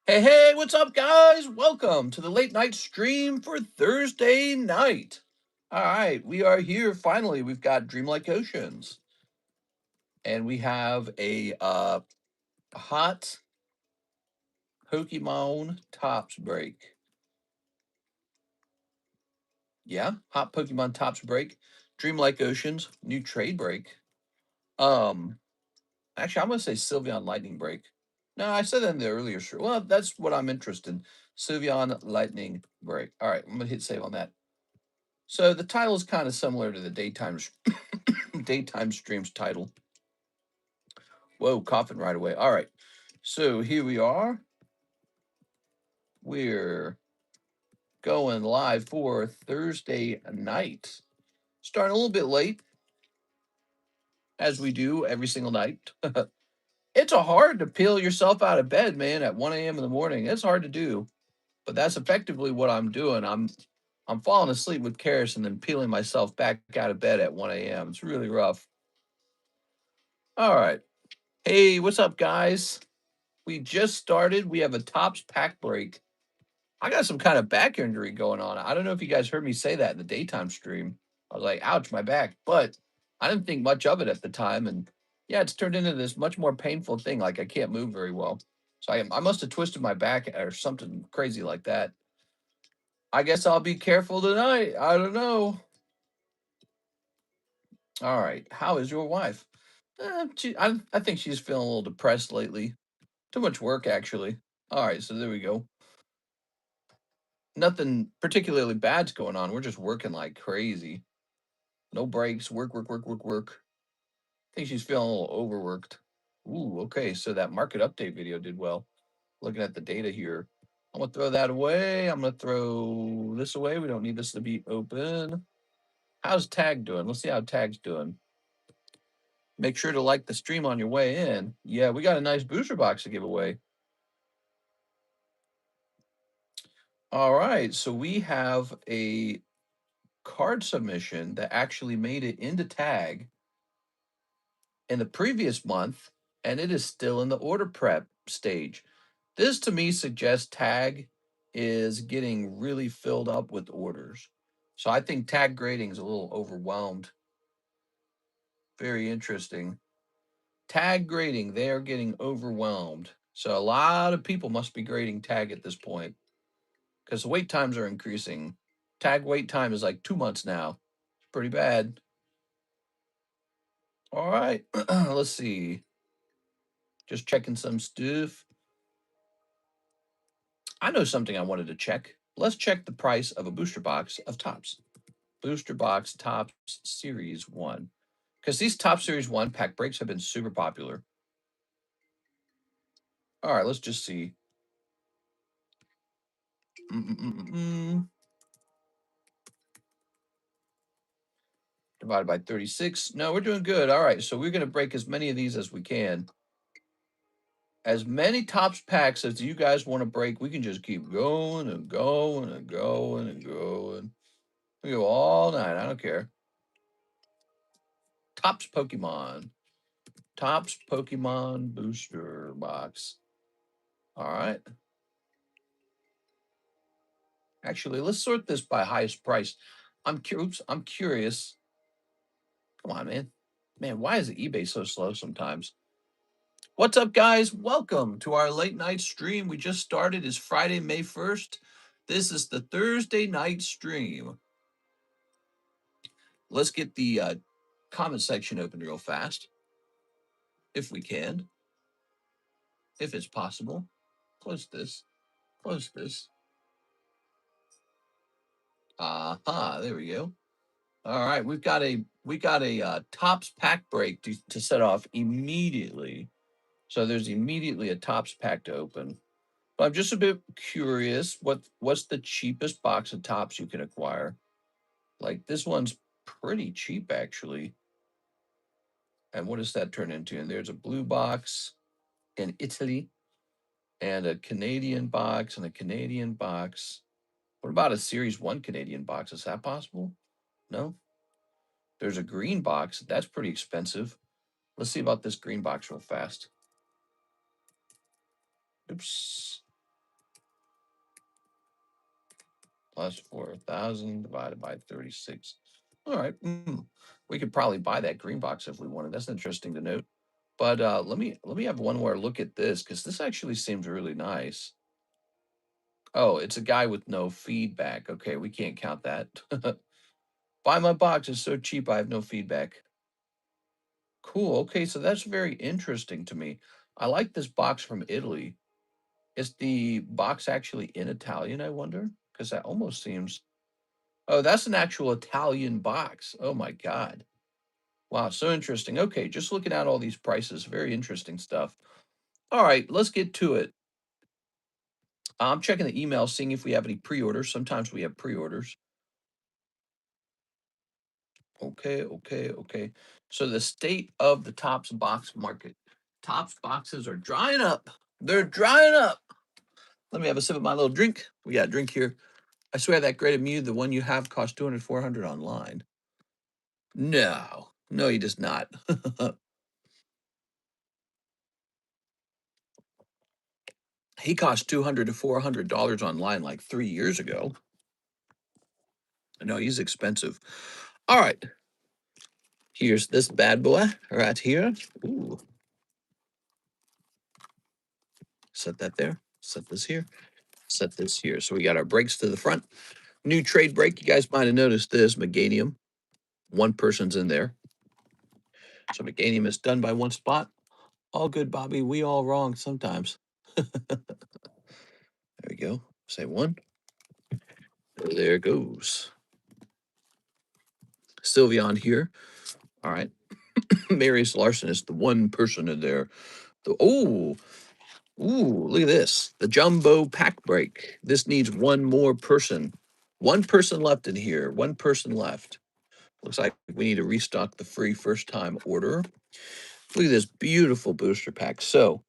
Hey, what's up, guys? Welcome to the late night stream for Thursday night. All right, we are here finally. We've got Dreamlike Oceans, and we have a hot Pokemon Tops break. Yeah, hot Pokemon Tops break. Dreamlike Oceans, new trade break. Um, Actually, I'm gonna say Sylveon Lightning break. No, I said that in the earlier show. Well, that's what I'm interested in. Sylveon Lightning break. All right, I'm gonna hit save on that. So the title is kind of similar to the daytime streams title. Whoa, coughing right away. All right. So here we are. We're going live for Thursday night. Starting a little bit late, as we do every single night. It's hard to peel yourself out of bed, man, at 1 a.m. in the morning. It's hard to do, but that's effectively what I'm doing. I'm falling asleep with Karis and then peeling myself back out of bed at 1 a.m. It's really rough. All right. Hey, what's up, guys? We just started. We have a Tops pack break. I got some kind of back injury going on. I don't know if you guys heard me say that in the daytime stream. I was like, ouch, my back. But I didn't think much of it at the time. And yeah, it's turned into this much more painful thing. Like I can't move very well. So I must have twisted my back or something crazy like that. I guess I'll be careful tonight. I don't know. All right. How is your wife? I think she's feeling a little depressed lately. Too much work, actually. All right. So there we go. Nothing particularly bad's going on. We're just working like crazy. No breaks. Work, work, work, work, work. I think she's feeling a little overworked. Ooh, okay. So that market update video did well. Looking at the data here. I'm gonna throw that away. I'm gonna throw this away. We don't need this to be open. How's Tag doing? Let's see how Tag's doing. Make sure to like the stream on your way in. Yeah, we got a nice booster box to give away. All right, so we have a card submission that actually made it into Tag in the previous month, and it is still in the order prep stage. This to me suggests Tag is getting really filled up with orders. So I think Tag grading is a little overwhelmed. Very interesting. Tag grading, they are getting overwhelmed. So a lot of people must be grading Tag at this point because the wait times are increasing. Tag wait time is like 2 months now. It's pretty bad. All right, let's see. Just checking some stuff. I know something I wanted to check. Let's check the price of a booster box of Tops. Booster box Tops Series 1. Because these Top Series 1 pack breaks have been super popular. All right, let's just see. Divided by 36. No, we're doing good. All right, so we're going to break as many of these as we can. As many Tops packs as you guys want to break, we can just keep going and going and going and going. We go all night. I don't care. Tops Pokemon. Tops Pokemon booster box. All right. Actually, let's sort this by highest price. I'm curious. Come on, man. Man, why is the eBay so slow sometimes? What's up, guys? Welcome to our late night stream. We just started. It's Friday, May 1st. This is the Thursday night stream. Let's get the comment section open real fast, if we can, if it's possible. Close this. Close this. Aha, there we go. All right, we got a Tops pack break to set off immediately. So there's immediately a Tops pack to open. But I'm just a bit curious, what's the cheapest box of Tops you can acquire? Like this one's pretty cheap actually. And what does that turn into? And there's a blue box in Italy and a Canadian box and a Canadian box. What about a Series 1 Canadian box? Is that possible? No? There's a green box. That's pretty expensive. Let's see about this green box real fast. Oops. plus 4,000 divided by 36. All right. We could probably buy that green box if we wanted. That's interesting to note. But let me have one more look at this because this actually seems really nice. Oh, it's a guy with no feedback. Okay, we can't count that. Buy my box is so cheap. I have no feedback. Cool. Okay, so that's very interesting to me. I like this box from Italy. Is the box actually in Italian, I wonder? Because that almost seems. Oh, that's an actual Italian box. Oh my God. Wow, so interesting. Okay, just looking at all these prices, very interesting stuff. All right, let's get to it. I'm checking the email, seeing if we have any pre-orders. Sometimes we have pre-orders. Okay. So the state of the Tops box market. Tops boxes are drying up. They're drying up. Let me have a sip of my little drink. We got a drink here. I swear that Great Mew, the one you have, costs 200, 400 online. No, he does not. He cost $200 to $400 online like 3 years ago. No, he's expensive. All right, here's this bad boy right here. Ooh, set that there. Set this here. Set this here. So we got our brakes to the front. New trade brake. You guys might have noticed this Meganium. One person's in there. So Meganium is done by one spot. All good, Bobby. We all wrong sometimes. There we go. Say one. There goes. Sylveon here. All right. Marius Larson is the one person in there. Ooh, look at this. The jumbo pack break. This needs one more person. One person left in here. One person left. Looks like we need to restock the free first time order. Look at this beautiful booster pack. So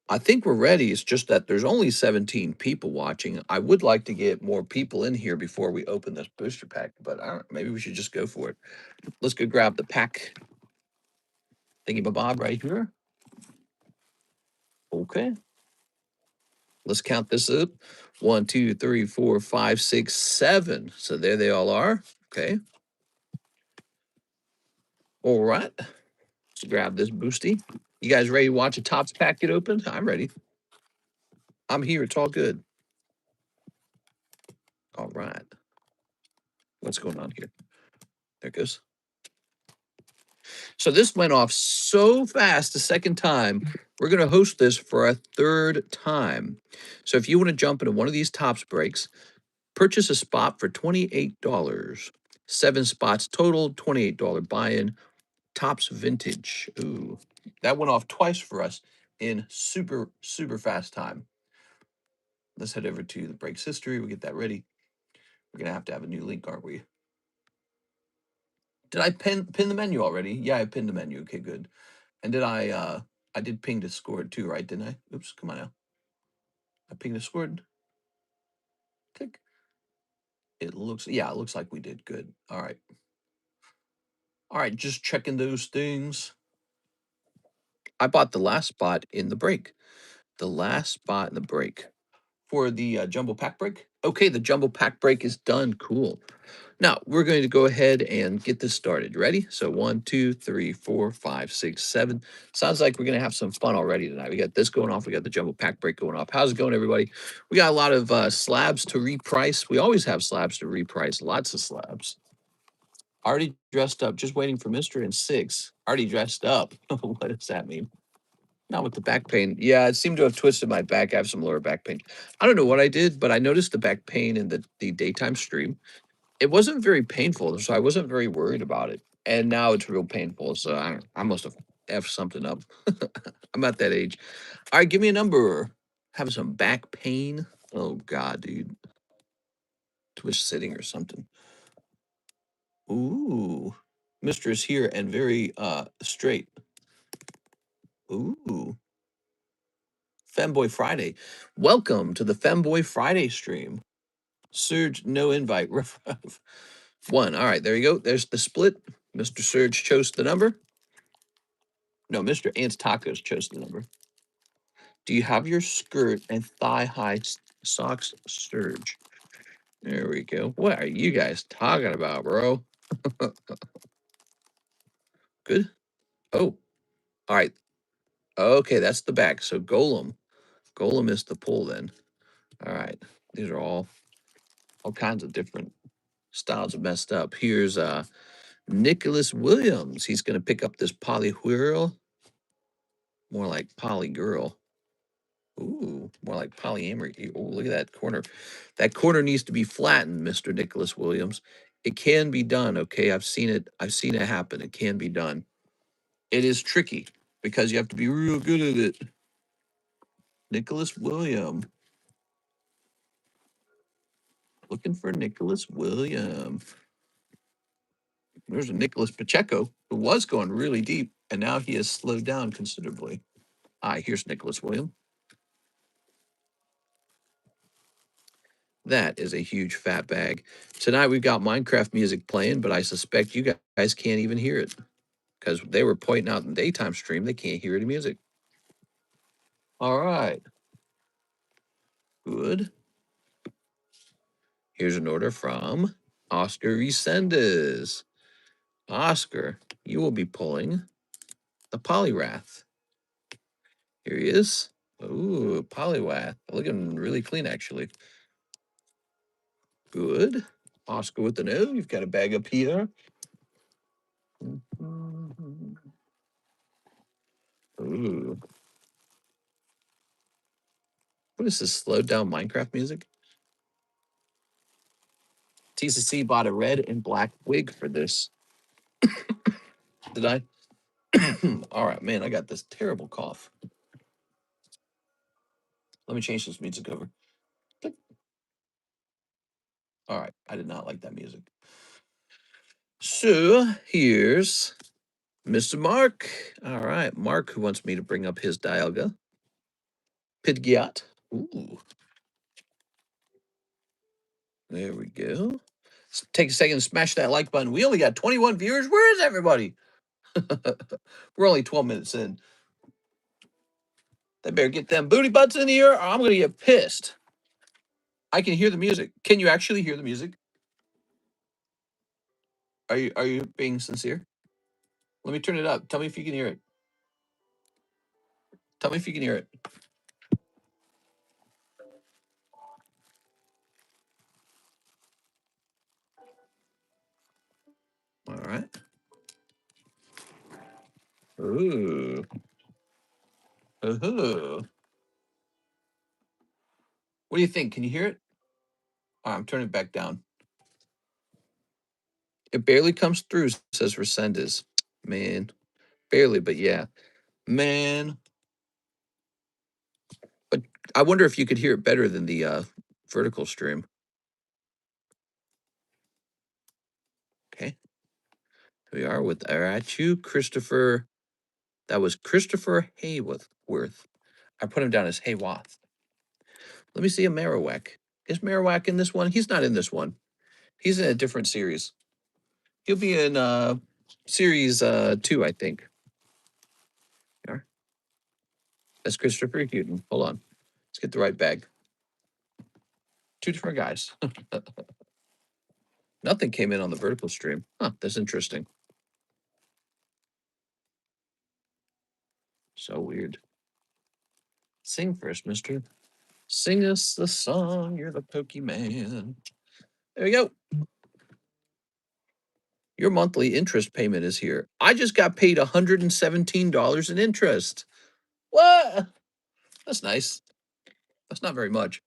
I think we're ready. It's just that there's only 17 people watching. I would like to get more people in here before we open this booster pack, but I don't, maybe we should just go for it. Let's go grab the pack thingy bob right here. Okay. Let's count this up. 1, 2, 3, 4, 5, 6, 7. So there they all are. Okay. All right. Let's grab this boosty. You guys ready to watch a Topps pack get opened? I'm ready. I'm here. It's all good. All right. What's going on here? There it goes. So this went off so fast the second time. We're going to host this for a third time. So if you want to jump into one of these Topps breaks, purchase a spot for $28. 7 spots total, $28 buy-in. Topps Vintage. Ooh, that went off twice for us in super, super fast time. Let's head over to the breaks history. We get that ready. We're going to have a new link, aren't we? Did I pin the menu already? Yeah, I pinned the menu. Okay, good. And did I did ping Discord too, right? Didn't I? Oops, come on now. I pinged Discord. Click. It looks like we did good. All right. All right, just checking those things. I bought the last spot in the break. The last spot in the break for the jumbo pack break. Okay, the jumbo pack break is done. Cool. Now we're going to go ahead and get this started. Ready? So 1, 2, 3, 4, 5, 6, 7. Sounds like we're going to have some fun already tonight. We got this going off. We got the jumbo pack break going off. How's it going, everybody? We got a lot of slabs to reprice. We always have slabs to reprice. Lots of slabs. Already dressed up. Just waiting for Mr. and 6. Already dressed up. What does that mean? Not with the back pain. Yeah, it seemed to have twisted my back. I have some lower back pain. I don't know what I did, but I noticed the back pain in the daytime stream. It wasn't very painful, so I wasn't very worried about it. And now it's real painful. So I must have effed something up. I'm at that age. All right, give me a number. Having some back pain. Oh God, dude. Twist sitting or something. Ooh. Mr. is here and very straight. Ooh. Femboy Friday. Welcome to the Femboy Friday stream. Surge, no invite. One. All right, there you go. There's the split. Mr. Surge chose the number. No, Mr. Ant's Tacos chose the number. Do you have your skirt and thigh-high socks, Surge? There we go. What are you guys talking about, bro? Good. Oh, all right. Okay, that's the back. So Golem. Golem is the pull then. All right. These are all kinds of different styles of messed up. Here's Nicholas Williams. He's gonna pick up this Polyhirl. More like Polygirl. Ooh, more like polyamory. Oh, look at that corner. That corner needs to be flattened, Mr. Nicholas Williams. It can be done, okay? I've seen it. I've seen it happen. It can be done. It is tricky because you have to be real good at it. Nicholas William. Looking for Nicholas William. There's a Nicholas Pacheco who was going really deep, and now he has slowed down considerably. Here's Nicholas William. That is a huge fat bag. Tonight we've got Minecraft music playing, but I suspect you guys can't even hear it because they were pointing out in the daytime stream they can't hear the music. All right. Good. Here's an order from Oscar Resendez. Oscar, you will be pulling the Poliwrath. Here he is. Ooh, Poliwrath. Looking really clean, actually. Good. Oscar with an O. You've got a bag up here. Ooh. What is this slowed down Minecraft music? TCC bought a red and black wig for this. Did I? All right, man, I got this terrible cough. Let me change this music over. All right, I did not like that music. So here's Mr. Mark. All right, Mark, who wants me to bring up his Dialga. Pidgeot. Ooh. There we go. Take a second to smash that like button. We only got 21 viewers. Where is everybody? We're only 12 minutes in. They better get them booty butts in here or I'm going to get pissed. I can hear the music. Can you actually hear the music? Are you being sincere? Let me turn it up. Tell me if you can hear it. Tell me if you can hear it. All right. Ooh. Ooh. What do you think? Can you hear it? All right, I'm turning it back down. It barely comes through, says Resendez. Man, barely, but yeah. Man. But I wonder if you could hear it better than the vertical stream. Okay. Here we are with Arachu, Christopher. That was Christopher Hayworth. I put him down as Haywath. Let me see a Marowak. Is Marowak in this one? He's not in this one. He's in a different series. He'll be in series 2, I think. Yeah. That's Christopher Houghton. Hold on. Let's get the right bag. Two different guys. Nothing came in on the vertical stream. Huh, that's interesting. So weird. Sing first, mister. Sing us the song. You're the Pokemon. There we go. Your monthly interest payment is here. I just got paid $117 in interest. What? That's nice. That's not very much.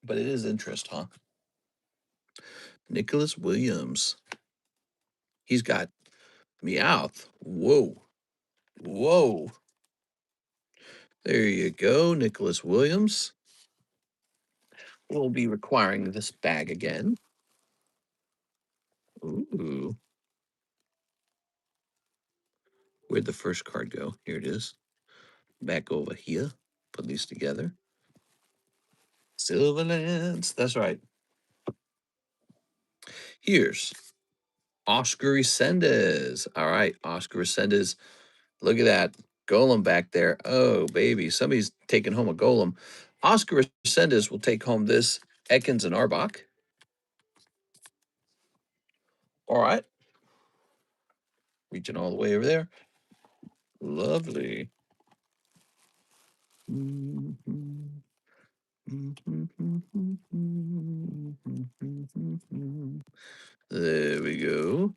But it is interest, huh? Nicholas Williams. He's got Meowth. Whoa. Whoa. There you go, Nicholas Williams. We'll be requiring this bag again. Ooh. Where'd the first card go? Here it is. Back over here. Put these together. Silverlands. That's right. Here's Oscar Resendez. All right, Oscar Resendez. Look at that. Golem back there. Oh, baby. Somebody's taking home a Golem. Oscar Ascendus will take home this Ekans and Arbok. All right. Reaching all the way over there. Lovely. There we go.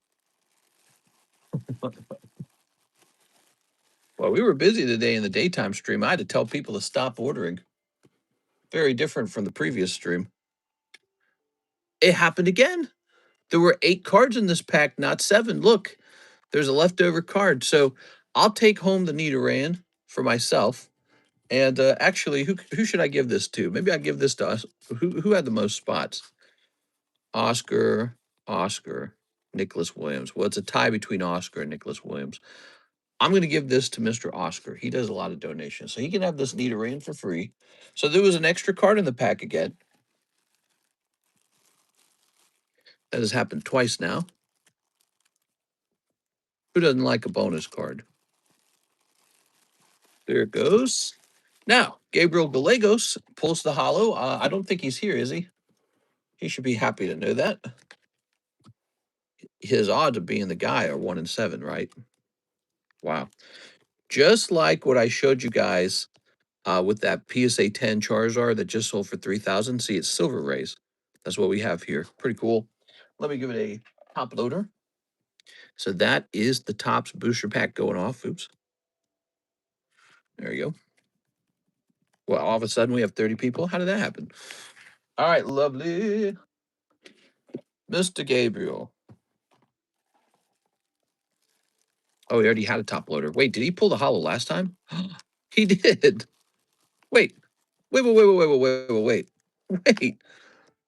Well, we were busy today in the daytime stream. I had to tell people to stop ordering. Very different from the previous stream. It happened again. There were 8 cards in this pack, not 7. Look, there's a leftover card. So I'll take home the Nidoran for myself. And actually, who should I give this to? Maybe I give this to us. Who had the most spots? Oscar, Nicholas Williams. Well, it's a tie between Oscar and Nicholas Williams. I'm going to give this to Mr. Oscar. He does a lot of donations, so he can have this Nidoran for free. So there was an extra card in the pack again. That has happened twice now. Who doesn't like a bonus card? There it goes. Now, Gabriel Gallegos pulls the hollow. I don't think he's here, is he? He should be happy to know that. His odds of being the guy are 1 in 7, right? Wow. Just like what I showed you guys with that PSA 10 Charizard that just sold for 3,000. See, it's Silver Rays. That's what we have here. Pretty cool. Let me give it a top loader. So that is the Topps booster pack going off. Oops. There you go. Well, all of a sudden we have 30 people. How did that happen? All right, lovely. Mr. Gabriel. Oh, he already had a top loader. Wait, did he pull the hollow last time? He did. Wait. Wait. Wait.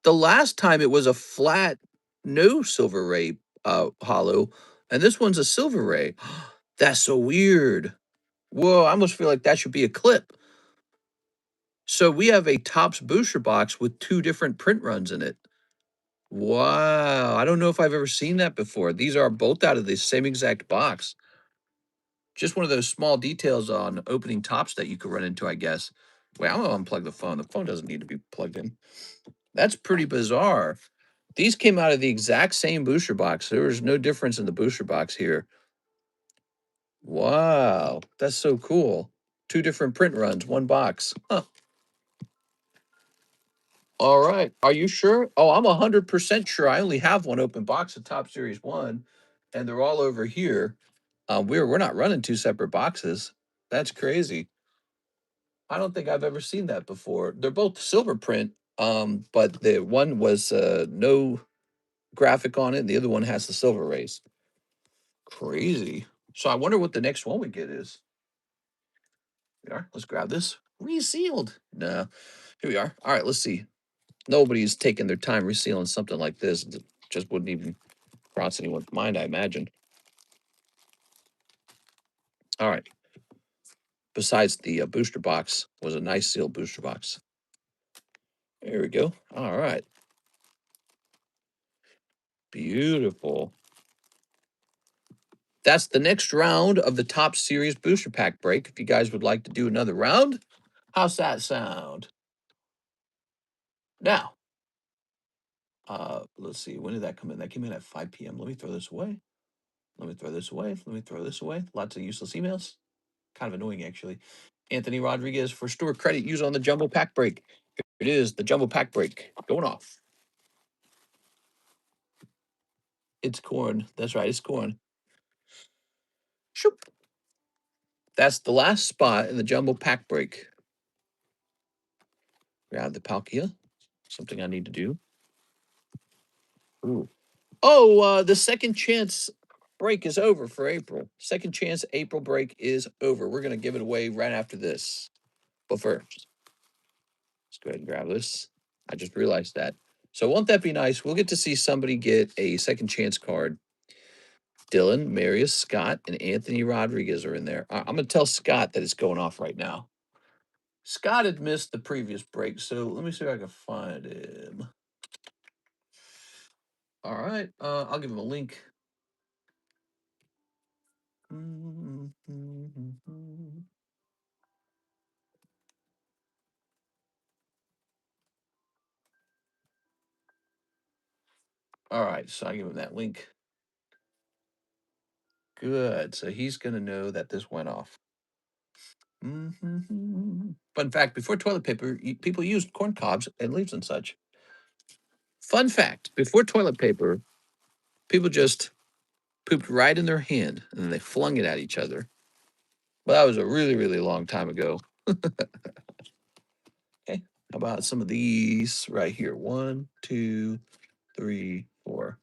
The last time it was a flat, no Silver Ray hollow, and this one's a Silver Ray. That's so weird. Whoa, I almost feel like that should be a clip. So we have a Topps booster box with 2 different print runs in it. Wow, I don't know if I've ever seen that before. These are both out of the same exact box. Just one of those small details on opening Topps that you could run into, I guess. Wait, I'm gonna unplug the phone. The phone doesn't need to be plugged in. That's pretty bizarre. These came out of the exact same booster box. There was no difference in the booster box here. Wow, that's so cool. 2 different print runs, 1 box. Huh. All right. Are you sure? Oh, I'm 100% sure. I only have 1 open box of Top Series 1, and they're all over here. We're not running 2 separate boxes. That's crazy. I don't think I've ever seen that before. They're both silver print, but the one was no graphic on it, and the other one has the silver rays. Crazy. So I wonder what the next one we get is. Here we are. Let's grab this. Resealed. No. Here we are. All right, let's see. Nobody's taking their time resealing something like this. It just wouldn't even cross anyone's mind, I imagine. All right. Besides the booster box was a nice sealed booster box. There we go. All right. Beautiful. That's the next round of the Top Series booster pack break. If you guys would like to do another round, how's that sound? Now, let's see. When did that come in? That came in at 5 p.m. Let me throw this away. Let me throw this away. Let me throw this away. Lots of useless emails. Kind of annoying, actually. Anthony Rodriguez for store credit used on the jumbo pack break. Here it is, the jumbo pack break going off. It's corn. That's right. It's corn. Shoop. That's the last spot in the jumbo pack break. Grab the Palkia. Something I need to do. Ooh. Oh, the second chance break is over for April. Second chance April break is over. We're going to give it away right after this. But first, let's go ahead and grab this. I just realized that. So won't that be nice? We'll get to see somebody get a second chance card. Dylan, Marius, Scott, and Anthony Rodriguez are in there. I'm going to tell Scott that it's going off right now. Scott had missed the previous break, so let me see if I can find him. All right, I'll give him a link. All right, so I give him that link. Good. So he's going to know that this went off. Fun fact, before toilet paper, people used corn cobs and leaves and such. Fun fact, before toilet paper, people just pooped right in their hand and then they flung it at each other. Well, that was a really, really long time ago. Okay, how about some of these right here? 1, 2, 3, 4.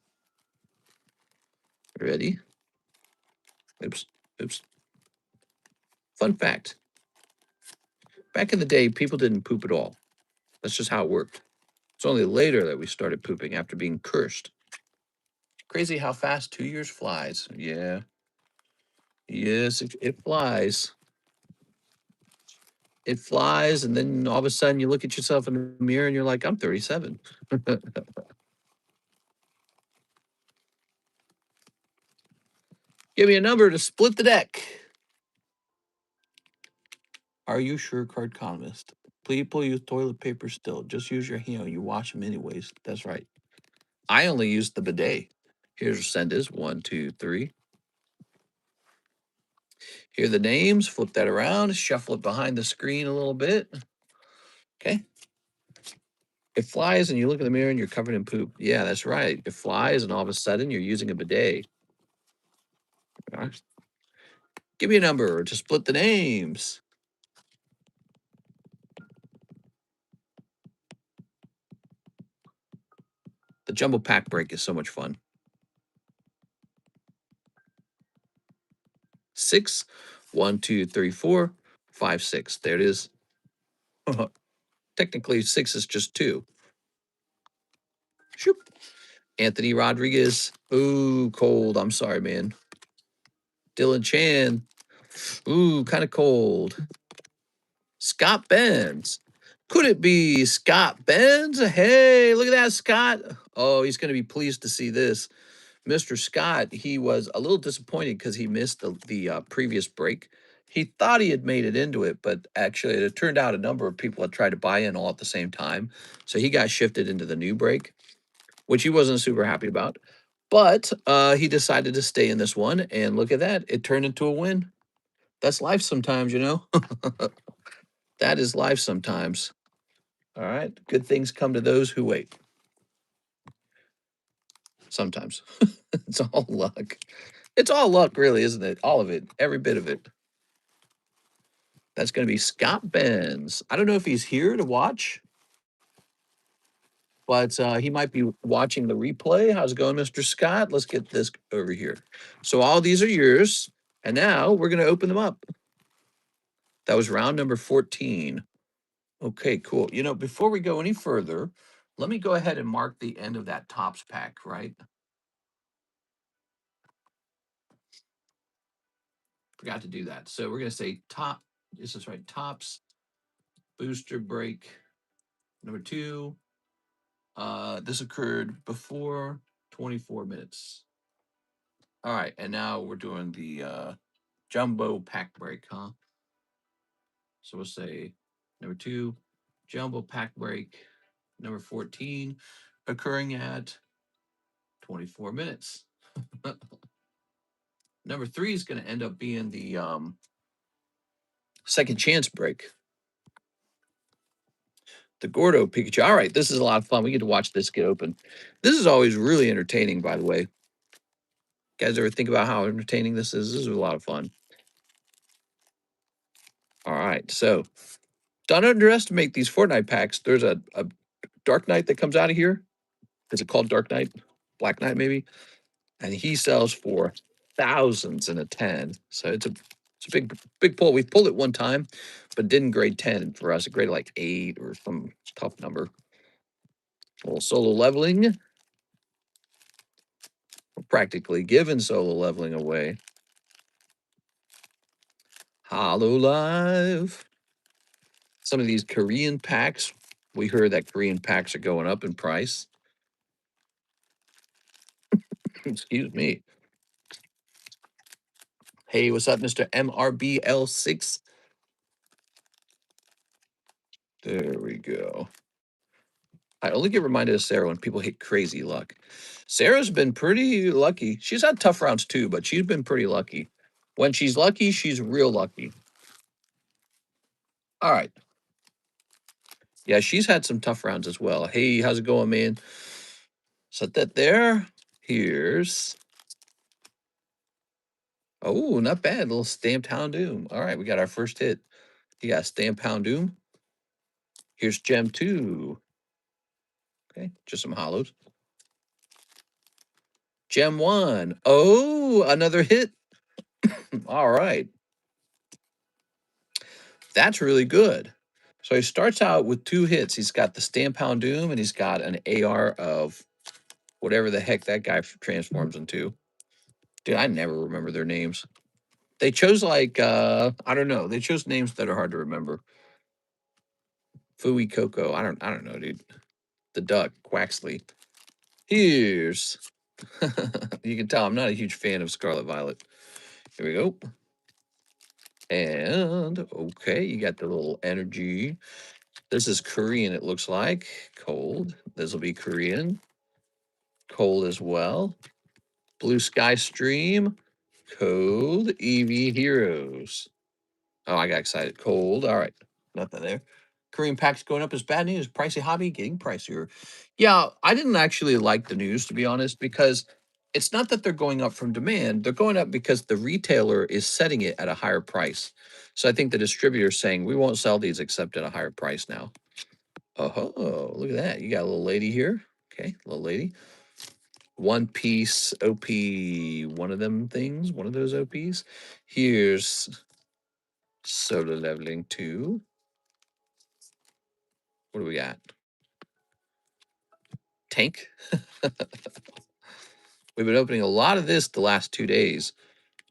Ready? Oops, oops. Fun fact, back in the day, people didn't poop at all. That's just how it worked. It's only later that we started pooping after being cursed. Crazy how fast 2 years flies. Yeah. Yes, it flies. It flies, and then all of a sudden you look at yourself in the mirror and you're like, I'm 37. Give me a number to split the deck. Are you sure, Cardconomist? People use toilet paper still. Just use your hand. You wash them anyways. That's right. I only use the bidet. Here's send is 1, 2, 3. Here are the names. Flip that around. Shuffle it behind the screen a little bit. Okay. It flies and you look in the mirror and you're covered in poop. Yeah, that's right. It flies and all of a sudden you're using a bidet. All right. Give me a number to split the names. The jumbo pack break is so much fun. 6, 1, 2, 3, 4, 5, 6. There it is. Technically, 6 is just 2. Shoop. Anthony Rodriguez. Ooh, cold. I'm sorry, man. Dylan Chan. Ooh, kind of cold. Scott Benz. Could it be Scott Benz? Hey, look at that, Scott. Oh, he's going to be pleased to see this. Mr. Scott, he was a little disappointed because he missed the previous break. He thought he had made it into it, but actually it turned out a number of people had tried to buy in all at the same time. So he got shifted into the new break, which he wasn't super happy about. But he decided to stay in this one, and look at that. It turned into a win. That's life sometimes, you know? That is life sometimes. All right. Good things come to those who wait. Sometimes. It's all luck. It's all luck, really, isn't it? All of it. Every bit of it. That's going to be Scott Benz. I don't know if he's here to watch, but he might be watching the replay. How's it going, Mr. Scott? Let's get this over here. So all these are yours. And now we're going to open them up. That was round number 14. Okay, cool. You know, before we go any further, let me go ahead and mark the end of that tops pack, right? Forgot to do that. So we're going to say top, this is right, tops, booster break, number 2. This occurred before 24 minutes. All right, and now we're doing the jumbo pack break, huh? So we'll say number 2, jumbo pack break, number 14, occurring at 24 minutes. Number 3 is going to end up being the second chance break. The Gordo Pikachu. All right, this is a lot of fun. We get to watch this get open. This is always really entertaining, by the way. Guys ever think about how entertaining this is? This is a lot of fun. All right, so don't underestimate these Fortnite packs. There's a Dark Knight that comes out of here. Is it called Dark Knight? Black Knight, maybe? And he sells for thousands in a 10. So it's a big pull. We pulled it one time, but didn't grade 10 for us. It graded like 8 or some tough number. A little solo leveling. We're practically giving solo leveling away. Hollow Live. Some of these Korean packs. We heard that Korean packs are going up in price. Excuse me. Hey, what's up, Mr. MRBL6? There we go. I only get reminded of Sarah when people hit crazy luck. Sarah's been pretty lucky. She's had tough rounds too, but she's been pretty lucky. When she's lucky, she's real lucky. All right. Yeah, she's had some tough rounds as well. Hey, how's it going, man? Set that there. Here's. Oh, not bad. Little stamped Houndoom. All right, we got our first hit. You got stamped Houndoom. Here's gem 2. Okay, just some hollows. Gem 1. Oh, another hit. All right. That's really good. So he starts out with 2 hits. He's got the Stamp Houndoom and he's got an AR of whatever the heck that guy transforms into. Dude, I never remember their names. They chose like I don't know. They chose names that are hard to remember. Fooey Coco. I don't know, dude. The duck, Quaxley. Here's you can tell I'm not a huge fan of Scarlet Violet. Here we go. And okay, you got the little energy. This is Korean, it looks like. Cold. This will be Korean. Cold as well. Blue Sky Stream. Cold. EV Heroes. Oh, I got excited. Cold. All right. Nothing there. Korean packs going up is bad news. Pricey hobby getting pricier. Yeah, I didn't actually like the news, to be honest, because it's not that they're going up from demand. They're going up because the retailer is setting it at a higher price. So I think the distributor's saying, we won't sell these except at a higher price now. Oh, look at that. You got a little lady here. Okay, little lady. One Piece OP, one of them things, one of those OPs. Here's Soda Leveling 2. What do we got? Tank. We've been opening a lot of this the last 2 days.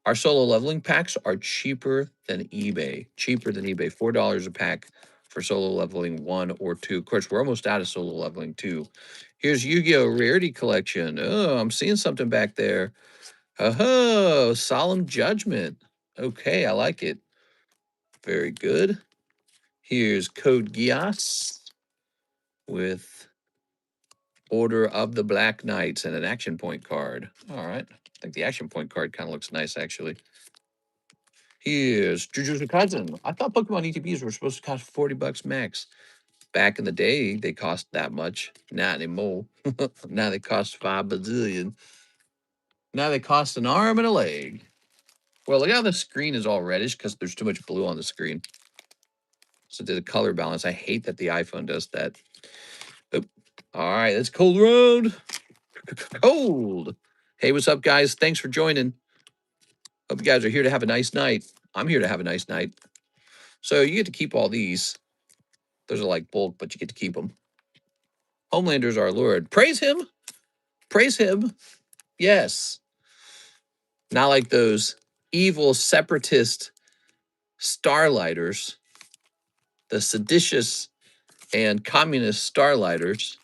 Our solo leveling packs are cheaper than eBay. Cheaper than eBay. $4 a pack for solo leveling 1 or 2. Of course, we're almost out of solo leveling 2. Here's Yu-Gi-Oh! Rarity Collection. Oh, I'm seeing something back there. Oh, Solemn Judgment. Okay, I like it. Very good. Here's Code Geass with Order of the Black Knights and an action point card. All right. I think the action point card kind of looks nice, actually. Here's Jujutsu Kaisen. I thought Pokemon ETBs were supposed to cost 40 bucks max. Back in the day, they cost that much. Not anymore. Now they cost 5 bazillion. Now they cost an arm and a leg. Well, look how the screen is all reddish because there's too much blue on the screen. So did a color balance. I hate that the iPhone does that. Oop. All right, that's Cold Road. Cold. Hey, what's up, guys? Thanks for joining. Hope you guys are here to have a nice night. I'm here to have a nice night. So you get to keep all these. Those are like bulk, but you get to keep them. Homelander's our Lord. Praise him. Praise him. Yes. Not like those evil separatist starlighters, the seditious and communist starlighters.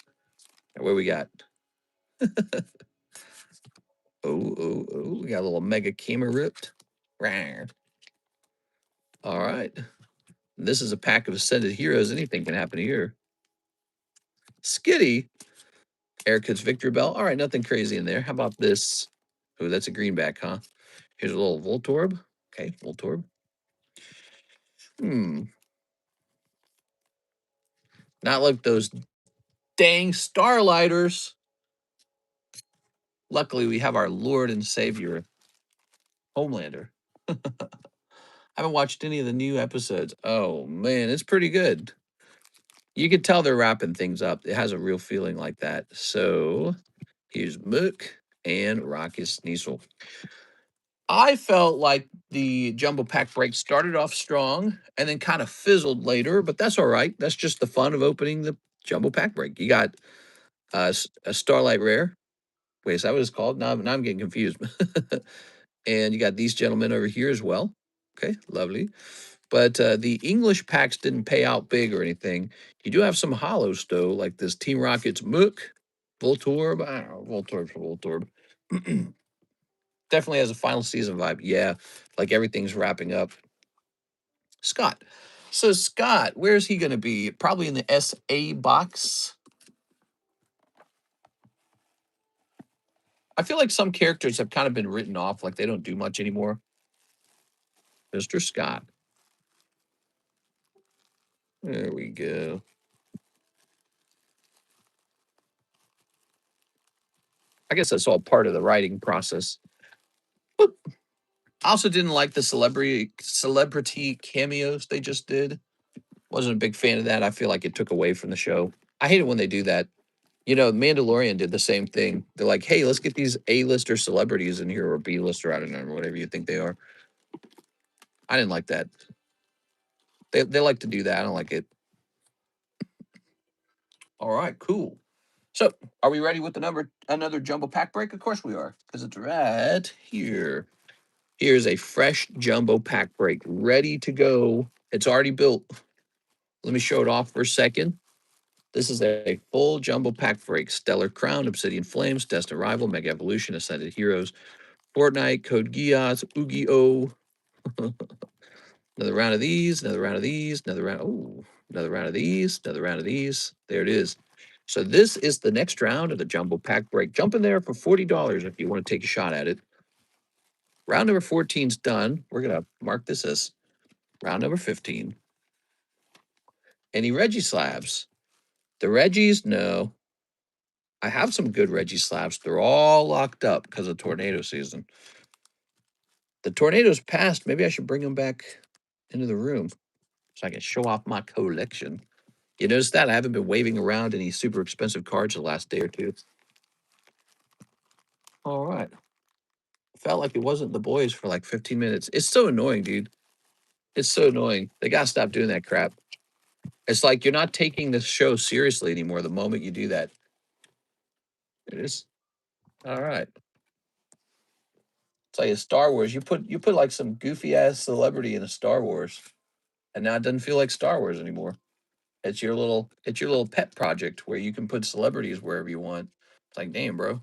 What we got? Oh, we got a little Mega Kima ripped. Rawr. All right. This is a pack of Ascended Heroes. Anything can happen here. Skitty. Aircuts Victory Bell. All right, nothing crazy in there. How about this? Oh, that's a greenback, huh? Here's a little Voltorb. Okay, Voltorb. Not like those dang Starlighters. Luckily, we have our Lord and Savior, Homelander. I haven't watched any of the new episodes. Oh, man, it's pretty good. You can tell they're wrapping things up. It has a real feeling like that. So here's Mook and Rockus Sneasel. I felt like the jumbo pack break started off strong and then kind of fizzled later, but that's all right. That's just the fun of opening the jumbo pack break. You got a Starlight Rare. Wait, is that what it's called? Now I'm getting confused. And you got these gentlemen over here as well. Okay, lovely. But the English packs didn't pay out big or anything. You do have some hollows, though, like this Team Rockets Mook, Voltorb. I don't know, Voltorb for Voltorb. Definitely has a final season vibe. Yeah, like everything's wrapping up. Scott. So, Scott, where's he going to be? Probably in the SA box. I feel like some characters have kind of been written off, like they don't do much anymore. Mr. Scott. There we go. I guess that's all part of the writing process. But I also didn't like the celebrity cameos they just did. Wasn't a big fan of that. I feel like it took away from the show. I hate it when they do that. You know, Mandalorian did the same thing. They're like, hey, let's get these A-lister celebrities in here or B-lister, I don't know, whatever you think they are. I didn't like that. They like to do that. I don't like it. All right, cool. So, are we ready with another jumbo pack break? Of course we are, because it's right here. Here's a fresh jumbo pack break, ready to go. It's already built. Let me show it off for a second. This is a full jumbo pack break. Stellar Crown, Obsidian Flames, Destined Rival, Mega Evolution, Ascended Heroes, Fortnite, Code Geass, Yu-Gi-Oh! Another round of these, another round of these, another round. Oh, another round of these, another round of these. There it is. So this is the next round of the jumbo pack break. Jump in there for $40 if you want to take a shot at it. Round number 14 is done. We're gonna mark this as round number 15. Any Reggie slabs? The Reggies, no. I have some good Reggie slabs. They're all locked up because of tornado season. The tornadoes passed. Maybe I should bring them back into the room so I can show off my collection. You notice that? I haven't been waving around any super expensive cards the last day or two. All right. Felt like it wasn't the boys for like 15 minutes. It's so annoying, dude. It's so annoying. They got to stop doing that crap. It's like you're not taking the show seriously anymore the moment you do that. It is. All right. It's like a Star Wars. You put like some goofy ass celebrity in a Star Wars, and now it doesn't feel like Star Wars anymore. It's your little pet project where you can put celebrities wherever you want. It's like, damn, bro.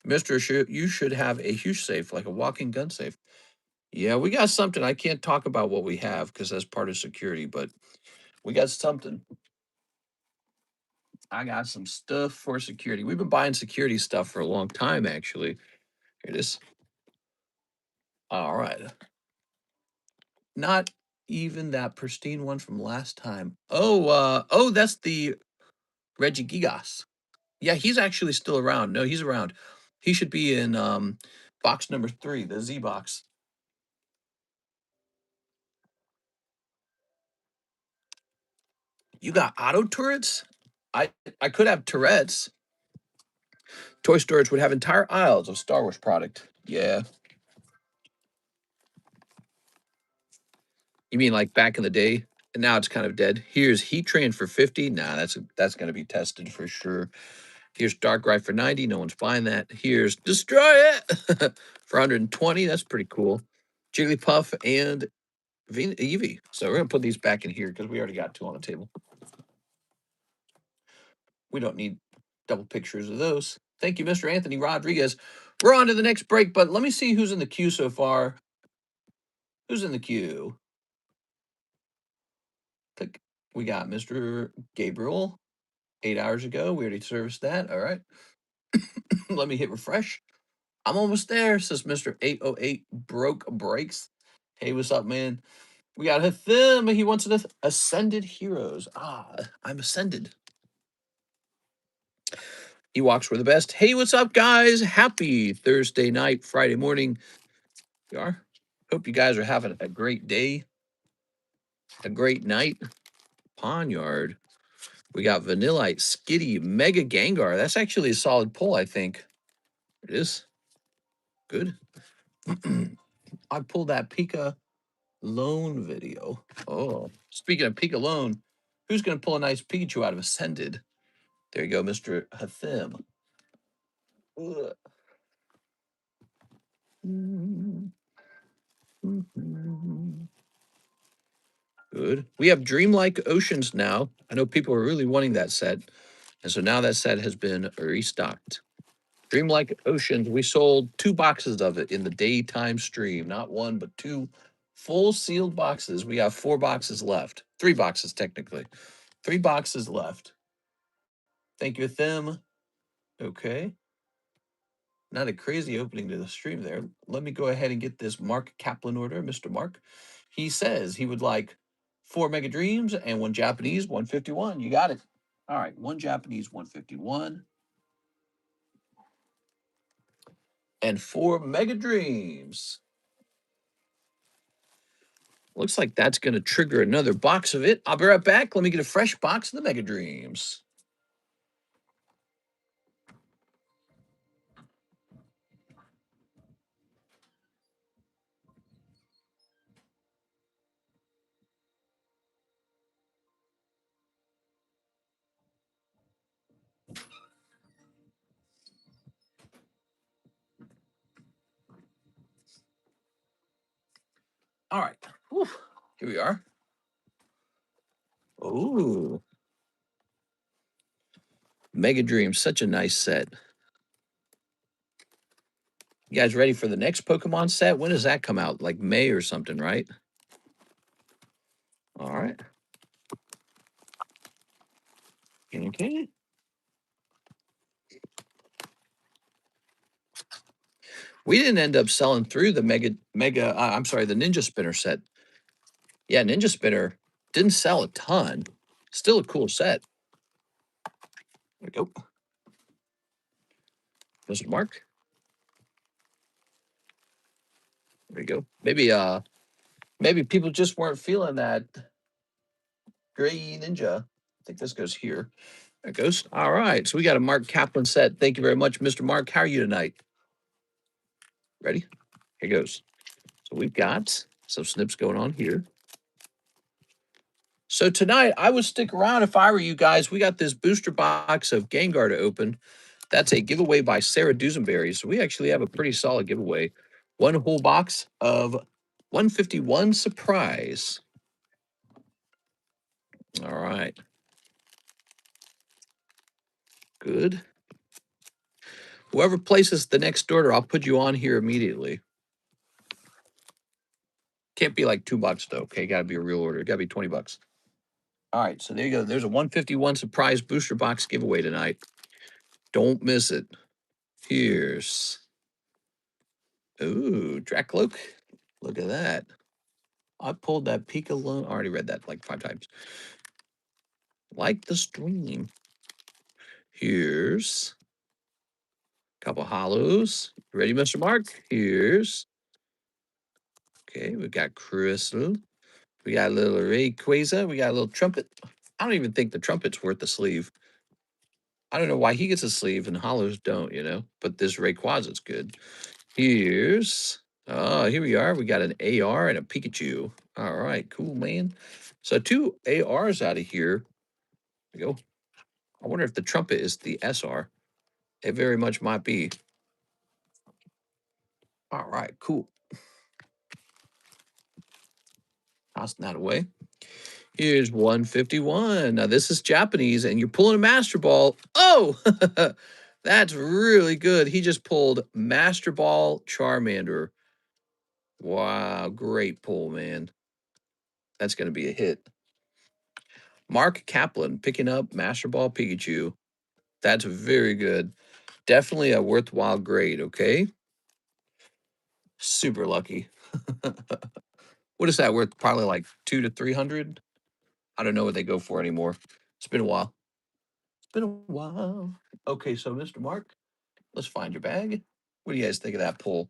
Mister, you should have a huge safe, like a walking gun safe. Yeah, we got something. I can't talk about what we have because that's part of security, but we got something. I got some stuff for security. We've been buying security stuff for a long time, actually. Here it is. All right. Not even that pristine one from last time. Oh, that's the Reggie Gigas. Yeah, he's actually still around. No, he's around. He should be in box number 3, the Z box. You got auto turrets? I could have Tourette's. Toy Storage would have entire aisles of Star Wars product. Yeah. You mean like back in the day? And now it's kind of dead. Here's Heat Train for 50. Nah, that's going to be tested for sure. Here's Dark Ride for 90. No one's buying that. Here's Destroy It for 120. That's pretty cool. Jigglypuff and Eevee. So we're going to put these back in here because we already got 2 on the table. We don't need double pictures of those. Thank you, Mr. Anthony Rodriguez. We're on to the next break, but let me see who's in the queue so far. Who's in the queue? Click. We got Mr. Gabriel 8 hours ago. We already serviced that. All right. Let me hit refresh. I'm almost there, says Mr. 808 Broke Breaks. Hey, what's up, man? We got him. He wants an Ascended Heroes. Ah, I'm Ascended. Ewoks were the best. Hey, what's up, guys? Happy Thursday night, Friday morning. You are. Hope you guys are having a great day, a great night. Ponyard. We got Vanillite, Skitty, Mega Gengar. That's actually a solid pull, I think. It is. Good. I pulled that Pika Loan video. Oh, speaking of Pika Loan, who's going to pull a nice Pikachu out of Ascended? There you go, Mr. Hathim. Good. We have Dreamlike Oceans now. I know people are really wanting that set. And so now that set has been restocked. Dreamlike Oceans, we sold 2 boxes of it in the daytime stream. Not 1, but 2 full sealed boxes. We have 4 boxes left. 3 boxes, technically. 3 boxes left. Thank you, Them. Okay. not a crazy opening to the stream there. Let me go ahead and get this Mark Kaplan order, Mr. Mark. He says he would like 4 Mega Dreams and 1 Japanese 151. You got it. All right, 1 Japanese 151 and 4 Mega Dreams. Looks like that's going to trigger another box of it. I'll be right back. Let me get a fresh box of the Mega Dreams. All right. Whew. Here we are. Ooh. Mega Dreams, such a nice set. You guys ready for the next Pokemon set? When does that come out? Like May or something, right? All right. Okay. We didn't end up selling through the I'm sorry, the Ninja Spinner set. Yeah, Ninja Spinner didn't sell a ton. Still a cool set. There we go. Mr. Mark. There we go. Maybe people just weren't feeling that gray ninja. I think this goes here. There it goes. All right. So we got a Mark Kaplan set. Thank you very much, Mr. Mark. How are you tonight? Ready? Here goes. So we've got some snips going on here. So tonight, I would stick around if I were you guys. We got this booster box of Gengar to open. That's a giveaway by Sarah Dusenberry. So we actually have a pretty solid giveaway. One whole box of 151 surprise. All right. Good. Whoever places the next order, I'll put you on here immediately. Can't be like $2 though. Okay, got to be a real order. Got to be $20. All right, so there you go. There's a 151 surprise booster box giveaway tonight. Don't miss it. Here's Dracloak. Look at that. I pulled that Pika loan. I already read that like 5 times. Like the stream. Here's a couple hollows. Ready, Mr. Mark? Here's. Okay, we got Crystal. We got a little Rayquaza. We got a little Trumpet. I don't even think the Trumpet's worth the sleeve. I don't know why he gets a sleeve and hollows don't, you know? But this Rayquaza's good. Here's. Oh, here we are. We got an AR and a Pikachu. All right, cool, man. So 2 ARs out of here. There we go. I wonder if the Trumpet is the SR. It very much might be. All right, cool. Tossing that away. Here's 151. Now, this is Japanese, and you're pulling a Master Ball. Oh, that's really good. He just pulled Master Ball Charmander. Wow, great pull, man. That's going to be a hit. Mark Kaplan picking up Master Ball Pikachu. That's very good. Definitely a worthwhile grade, okay? Super lucky. What is that worth? Probably like 200 to 300. I don't know what they go for anymore. It's been a while. It's been a while. Okay, so Mr. Mark, let's find your bag. What do you guys think of that pull?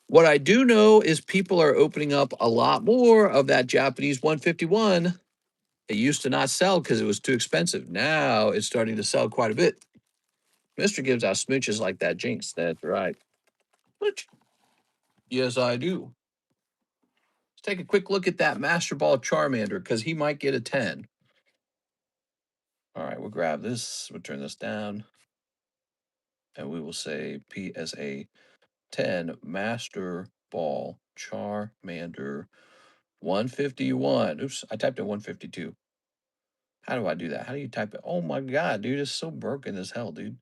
What I do know is people are opening up a lot more of that Japanese 151. It used to not sell because it was too expensive. Now it's starting to sell quite a bit. Mr. gives out smooches like that, Jinx. That's right. Smooch. Yes, I do. Let's take a quick look at that Master Ball Charmander because he might get a 10. All right, we'll grab this. We'll turn this down. And we will say PSA 10 Master Ball Charmander 151. Oops, I typed in 152. How do I do that? How do you type it? Oh my God, dude, it's so broken as hell, dude.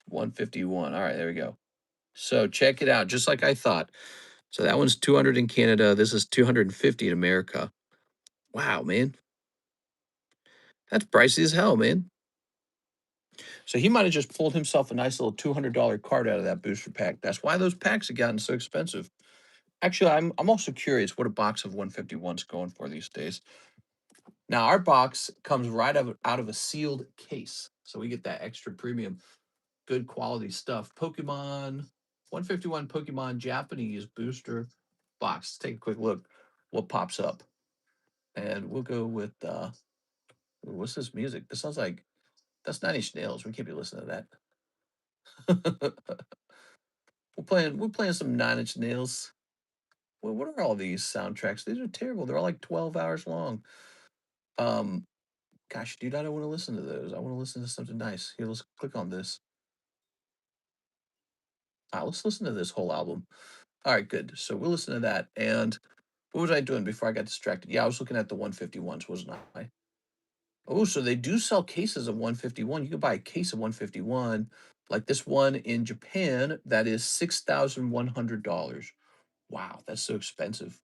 151. All right, there we go. So check it out, just like I thought. So that one's 200 in Canada. This is 250 in America. Wow, man. That's pricey as hell, man. So he might have just pulled himself a nice little $200 card out of that booster pack. That's why those packs have gotten so expensive. Actually, I'm also curious what a box of 151's going for these days. Now, our box comes right out of a sealed case. So we get that extra premium, good quality stuff. Pokemon, 151 Pokemon Japanese booster box. Let's take a quick look what pops up. And we'll go with, what's this music? This sounds like, that's 9 Inch Nails. We can't be listening to that. we're playing some 9 Inch Nails. Well, what are all these soundtracks? These are terrible. They're all like 12 hours long. Um, Gosh, dude, I don't want to listen to those. I want to listen to something nice. Here, let's click on this. Let's listen to this whole album. All right, good. So we'll listen to that. And what was I doing before I got distracted? Yeah, I was looking at the 151s, wasn't I? Oh, so they do sell cases of 151. You can buy a case of 151, like this one in Japan, that is $6,100. Wow, that's so expensive.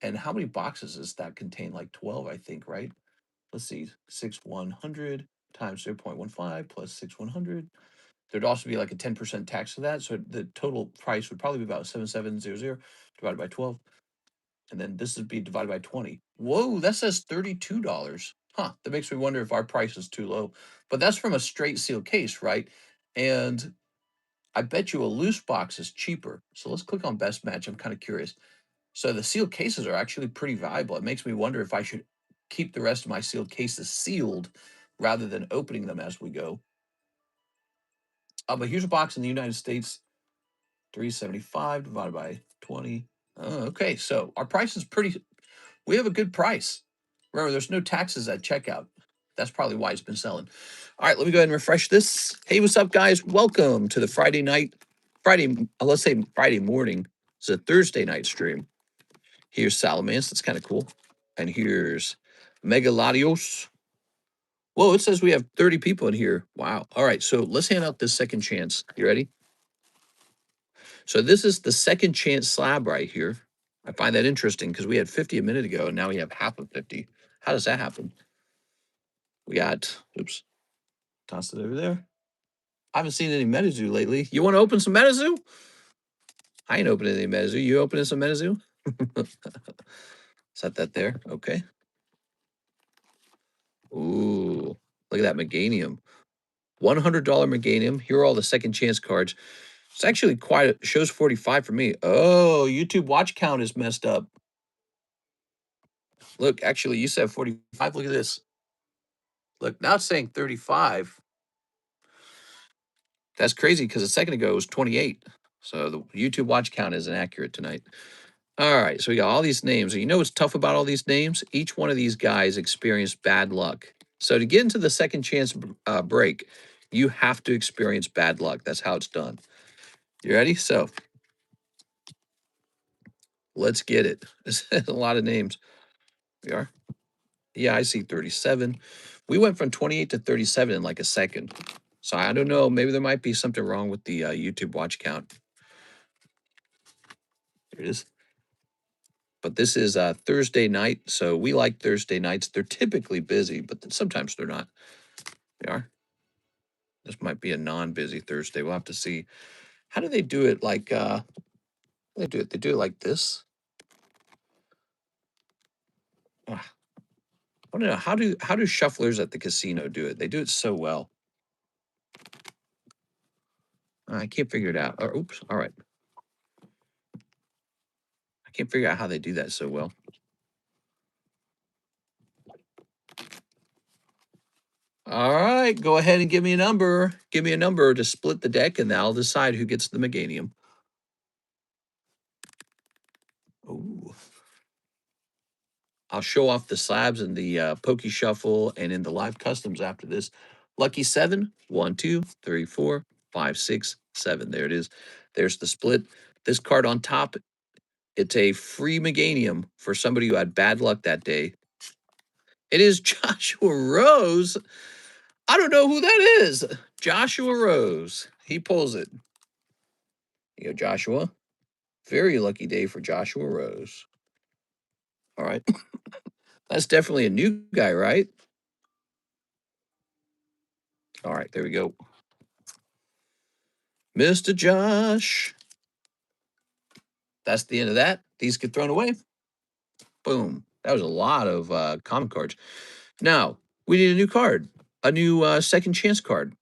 And how many boxes does that contain? Like 12, I think, right? Let's see, 6,100 times 0.15 plus 6,100. There'd also be like a 10% tax to that. So the total price would probably be about 7,700 divided by 12. And then this would be divided by 20. Whoa, that says $32. Huh. That makes me wonder if our price is too low. But that's from a straight seal case, right? And I bet you a loose box is cheaper. So let's click on best match. I'm kind of curious. So the sealed cases are actually pretty valuable. It makes me wonder if I should keep the rest of my sealed cases sealed rather than opening them as we go. But here's a box in the United States, 375 divided by 20. Okay, so our price is pretty. We have a good price. Remember, there's no taxes at checkout. That's probably why it's been selling. All right, let me go ahead and refresh this. Hey, what's up, guys? Welcome to the let's say Friday morning. It's a Thursday night stream. Here's Salamence. That's kind of cool. And here's Megaladios. Whoa, it says we have 30 people in here. Wow. All right, so let's hand out this second chance. You ready? So this is the second chance slab right here. I find that interesting because we had 50 a minute ago and now we have half of 50. How does that happen? We got, oops, toss it over there. I haven't seen any Metazoo lately. You want to open some Metazoo? I ain't opening any Metazoo. You opening some Metazoo? Set that there. Okay. Ooh, look at that Meganium. $100 Meganium. Here are all the second chance cards. It's actually shows 45 for me. Oh, YouTube watch count is messed up. Look, actually, you said 45. Look at this. Look, now it's saying 35. That's crazy because a second ago it was 28. So the YouTube watch count isn't accurate tonight. All right, so we got all these names. And you know what's tough about all these names? Each one of these guys experienced bad luck. So to get into the second chance break, you have to experience bad luck. That's how it's done. You ready? So let's get it. There's a lot of names. We are. Yeah, I see 37. We went from 28 to 37 in like a second. So I don't know. Maybe there might be something wrong with the YouTube watch count. There it is. But this is Thursday night, so we like Thursday nights. They're typically busy, but sometimes they're not. They are. This might be a non-busy Thursday. We'll have to see. How do they do it? Like they do it. They do it like this. Ah, I don't know. How do shufflers at the casino do it? They do it so well. I can't figure it out. Or, oops. All right. I can't figure out how they do that so well. All right, go ahead and give me a number. Give me a number to split the deck, and I'll decide who gets the Meganium. Ooh. I'll show off the slabs in the Poke Shuffle and in the live customs after this. Lucky 7, 1, 2, 3, 4, 5, 6, 7. There it is. There's the split. This card on top, it's a free Meganium for somebody who had bad luck that day. It is Joshua Rose. I don't know who that is. Joshua Rose. He pulls it. You go, Joshua. Very lucky day for Joshua Rose. All right. That's definitely a new guy, right? All right, there we go. Mr. Josh. That's the end of that. These get thrown away. Boom. That was a lot of common cards. Now, we need a new card, a new second chance card.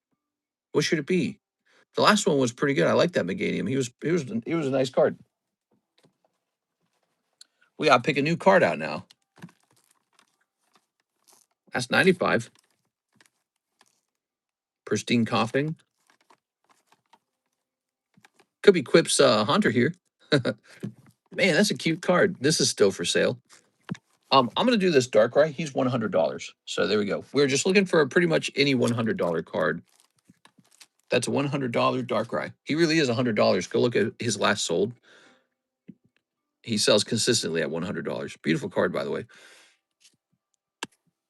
What should it be? The last one was pretty good. I like that Meganium. He was a nice card. We gotta pick a new card out now. That's 95. Pristine Coughing. Could be Quip's Hunter here. Man, that's a cute card. This is still for sale. I'm gonna do this Darkrai. He's $100. So there we go. We're just looking for pretty much any $100 card. That's a $100 Darkrai. He really is $100. Go look at his last sold. He sells consistently at $100. Beautiful card, by the way.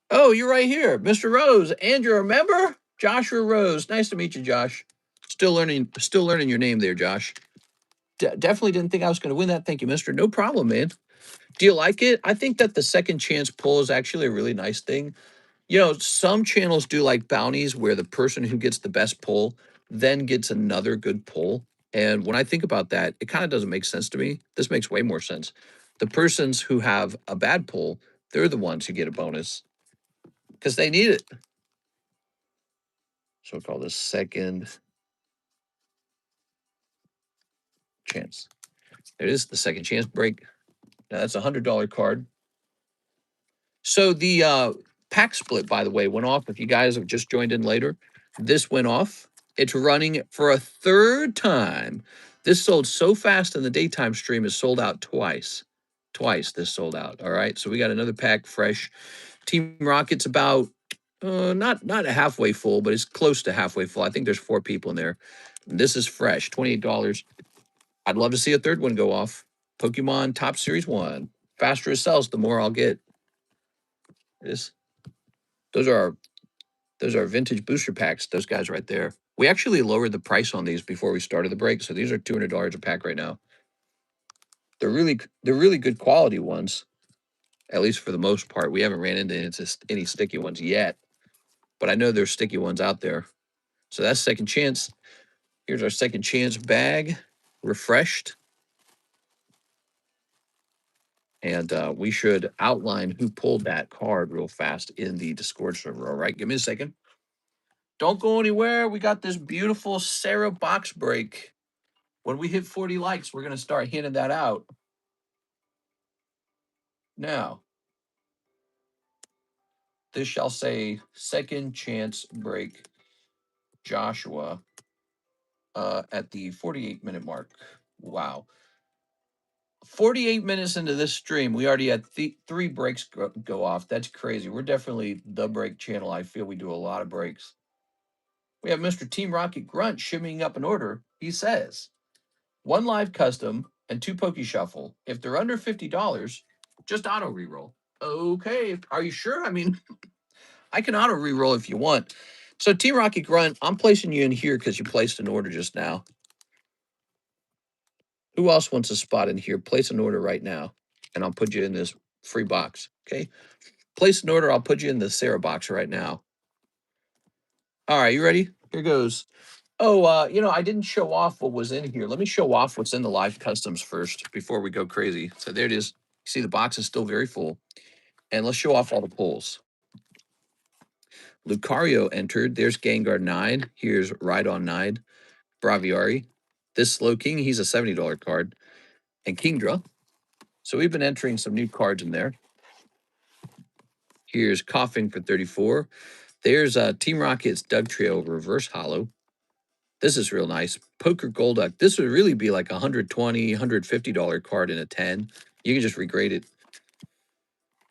Oh, you're right here, Mr. Rose. And you're a member? Joshua Rose. Nice to meet you, Josh. Still learning your name there, Josh. Definitely didn't think I was going to win that. Thank you, Mister. No problem, man. Do you like it? I think that the second chance pull is actually a really nice thing. You know, some channels do like bounties where the person who gets the best pull then gets another good pull. And when I think about that, it kind of doesn't make sense to me. This makes way more sense. The persons who have a bad pull, they're the ones who get a bonus because they need it. So we'll call this second chance. There it is, the second chance break. Now that's a $100 card. So the pack split, by the way, went off. If you guys have just joined in later, this went off. It's running for a third time. This sold so fast in the daytime stream, is sold out twice. Twice this sold out. All right, so we got another pack fresh. Team Rocket's about not halfway full, but it's close to halfway full. I think there's 4 people in there. This is fresh, $28. I'd love to see a third one go off. Pokemon Top Series 1. Faster it sells, the more I'll get. This. Those are our vintage booster packs. Those guys right there. We actually lowered the price on these before we started the break, so these are $200 a pack right now. They're really good quality ones, at least for the most part. We haven't ran into any sticky ones yet, but I know there's sticky ones out there. So that's second chance. Here's our second chance bag, refreshed. And we should outline who pulled that card real fast in the Discord server. All right, give me a second. Don't go anywhere. We got this beautiful Sarah box break. When we hit 40 likes, we're going to start handing that out. Now, this shall say second chance break Joshua at the 48-minute mark. Wow. 48 minutes into this stream, we already had 3 breaks go off. That's crazy. We're definitely the break channel. I feel we do a lot of breaks. We have Mr. Team Rocket Grunt shimmying up an order. He says, 1 live custom and 2 Poke Shuffle. If they're under $50, just auto reroll. Okay, are you sure? I mean, I can auto reroll if you want. So Team Rocket Grunt, I'm placing you in here because you placed an order just now. Who else wants a spot in here? Place an order right now, and I'll put you in this free box. Okay, place an order. I'll put you in the Sarah box right now. All right, you ready? Here goes. Oh, you know, I didn't show off what was in here. Let me show off what's in the live customs first before we go crazy. So there it is. You see the box is still very full. And let's show off all the pulls. Lucario entered. There's Gengar 9. Here's Rhydon 9. Braviary. This Slow King, he's a $70 card. And Kingdra. So we've been entering some new cards in there. Here's Coughing for 34. There's Team Rocket's Doug Trio Reverse Hollow. This is real nice. Poker Golduck. This would really be like a $120, $150 card in a 10. You can just regrade it.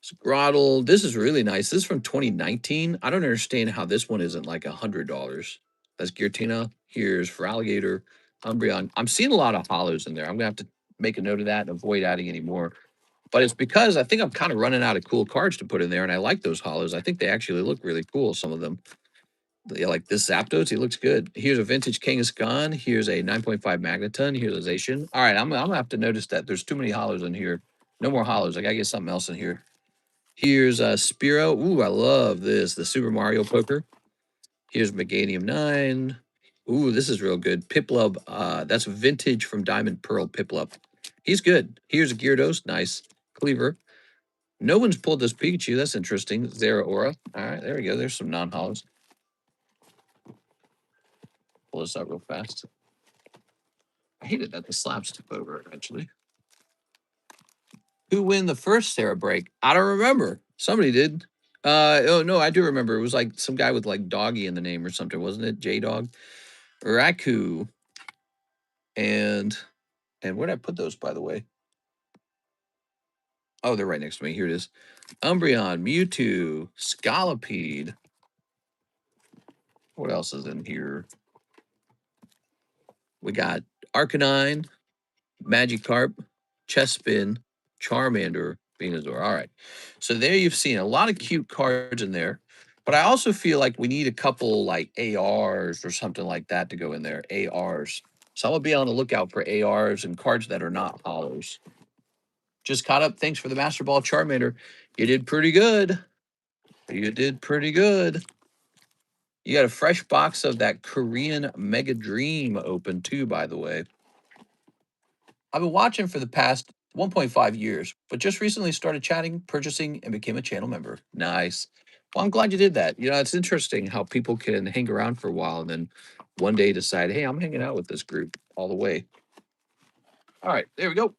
Scrottle. This is really nice. This is from 2019. I don't understand how this one isn't like $100. That's Giratina. Here's for Alligator. Umbreon. I'm seeing a lot of hollows in there. I'm going to have to make a note of that and avoid adding any more. But it's because I think I'm kind of running out of cool cards to put in there, and I like those hollows. I think they actually look really cool, some of them. Yeah, like this Zapdos, he looks good. Here's a vintage Kangaskhan. Here's a 9.5 Magneton. Here's a Zacian. All right, I'm gonna have to notice that there's too many hollows in here. No more hollows. I gotta get something else in here. Here's a Spearow. Ooh, I love this. The Super Mario Poker. Here's Meganium 9. Ooh, this is real good. Piplup, that's vintage from Diamond Pearl Piplup. He's good. Here's Gyarados, nice. Cleaver. No one's pulled this Pikachu. That's interesting. Zeraora. All right, there we go. There's some non-hollows. Pull this out real fast. I hated that the slabs took over eventually. Who win the first Sarah break? I don't remember. Somebody did. Oh no, I do remember. It was like some guy with like doggy in the name or something, wasn't it? J Dog, Raku, and where'd I put those, by the way? Oh, they're right next to me. Here it is. Umbreon, Mewtwo, Scolipede. What else is in here? We got Arcanine, Magikarp, Chespin, Charmander, Venusaur. All right. So there you've seen a lot of cute cards in there. But I also feel like we need a couple like ARs or something like that to go in there. ARs. So I'm going to be on the lookout for ARs and cards that are not hollows. Just caught up. Thanks for the Master Ball Charmander. You did pretty good. You did pretty good. You got a fresh box of that Korean Mega Dream open too, by the way. I've been watching for the past 1.5 years, but just recently started chatting, purchasing, and became a channel member. Nice. Well, I'm glad you did that. You know, it's interesting how people can hang around for a while and then one day decide, hey, I'm hanging out with this group all the way. All right, there we go.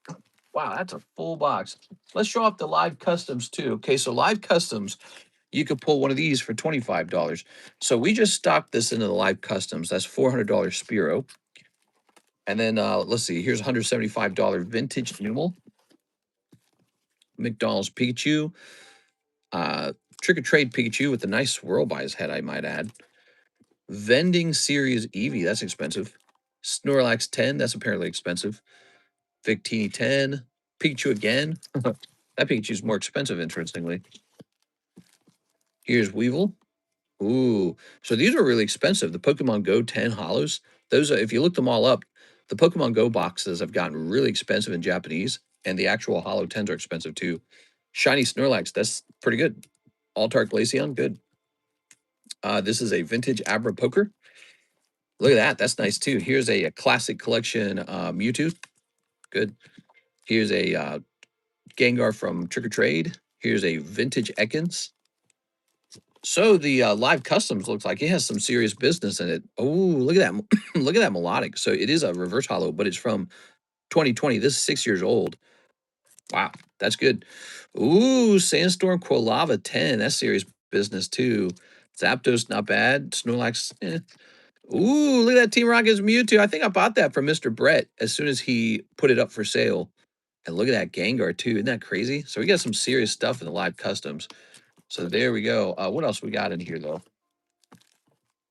Wow, that's a full box. Let's show off the live customs too. Okay, so live customs, you could pull one of these for $25. So we just stocked this into the live customs. That's $400 Spiro. And then let's see, here's $175 vintage Numel, McDonald's Pikachu, Trick or Trade Pikachu with a nice swirl by his head, I might add. Vending Series Eevee, that's expensive. Snorlax 10, that's apparently expensive. Victini 10, Pikachu again. That Pikachu's more expensive, interestingly. Here's Weevil. Ooh, so these are really expensive. The Pokemon Go 10 hollows, those are, if you look them all up, the Pokemon Go boxes have gotten really expensive in Japanese, and the actual hollow 10s are expensive too. Shiny Snorlax, that's pretty good. Altar Glaceon, good. This is a vintage Abra Poker. Look at that, that's nice too. Here's a classic collection Mewtwo, good. Here's a Gengar from Trick or Trade. Here's a vintage Ekans. So the live customs looks like it has some serious business in it. Oh, look at that. Look at that melodic. So it is a reverse hollow, but it's from 2020. This is 6 years old. Wow, that's good. Ooh, Sandstorm Quilava 10. That's serious business too. Zapdos, not bad. Snorlax, eh. Ooh, look at that Team Rocket's Mewtwo. I think I bought that from Mr. Brett as soon as he put it up for sale. And look at that Gengar too. Isn't that crazy? So we got some serious stuff in the live customs. So there we go. What else we got in here though?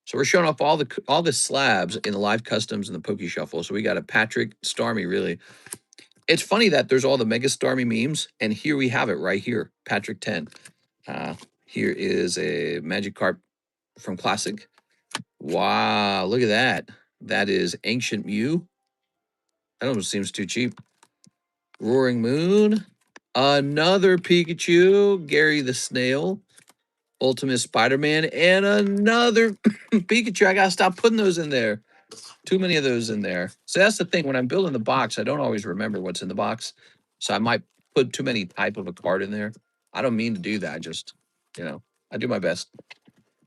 So we're showing off all the slabs in the live customs and the Poke Shuffle. So we got a Patrick Starmie, really. It's funny that there's all the Mega Starmie memes, and here we have it right here, Patrick 10. Here is a Magikarp from Classic. Wow, look at that. That is Ancient Mew. That almost seems too cheap. Roaring Moon. Another Pikachu, Gary the Snail. Ultimate Spider-Man, and another Pikachu. I gotta stop putting those in there. Too many of those in there. So that's the thing. When I'm building the box, I don't always remember what's in the box. So I might put too many type of a card in there. I don't mean to do that. I just, I do my best.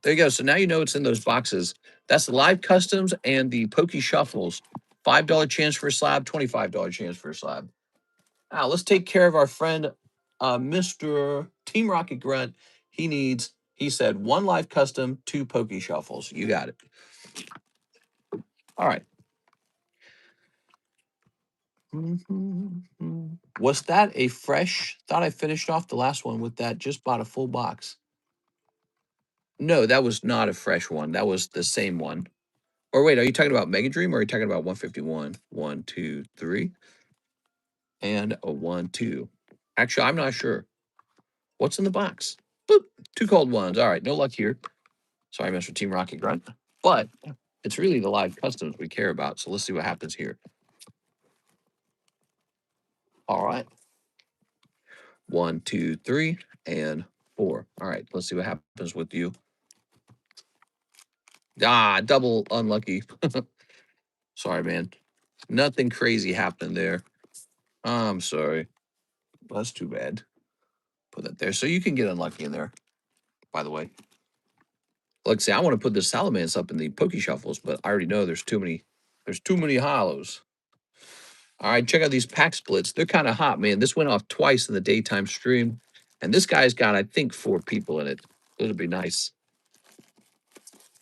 There you go. So now you know what's in those boxes. That's the live customs and the Poke Shuffles. $5 chance for a slab, $25 chance for a slab. Now let's take care of our friend, Mr. Team Rocket Grunt. He said, one live custom, two Poke Shuffles. You got it. All right. Was that a fresh? Thought I finished off the last one with that. Just bought a full box. No, that was not a fresh one. That was the same one. Or wait, are you talking about Mega Dream or are you talking about 151? 1, 2, 3. And a 1, 2. Actually, I'm not sure. What's in the box? Boop. Two cold ones. All right, no luck here. Sorry, Mr. Team Rocket Grunt. But it's really the live customs we care about. So let's see what happens here. All right. 1, 2, 3, and 4. All right, let's see what happens with you. Ah, double unlucky. Sorry, man. Nothing crazy happened there. I'm sorry. Well, that's too bad. Put that there. So you can get unlucky in there, by the way. Like, see, I want to put the Salamence up in the Poke Shuffles, but I already know there's too many. There's too many hollows. All right, check out these pack splits. They're kind of hot, man. This went off twice in the daytime stream. And this guy's got, I think, 4 people in it. Those would be nice.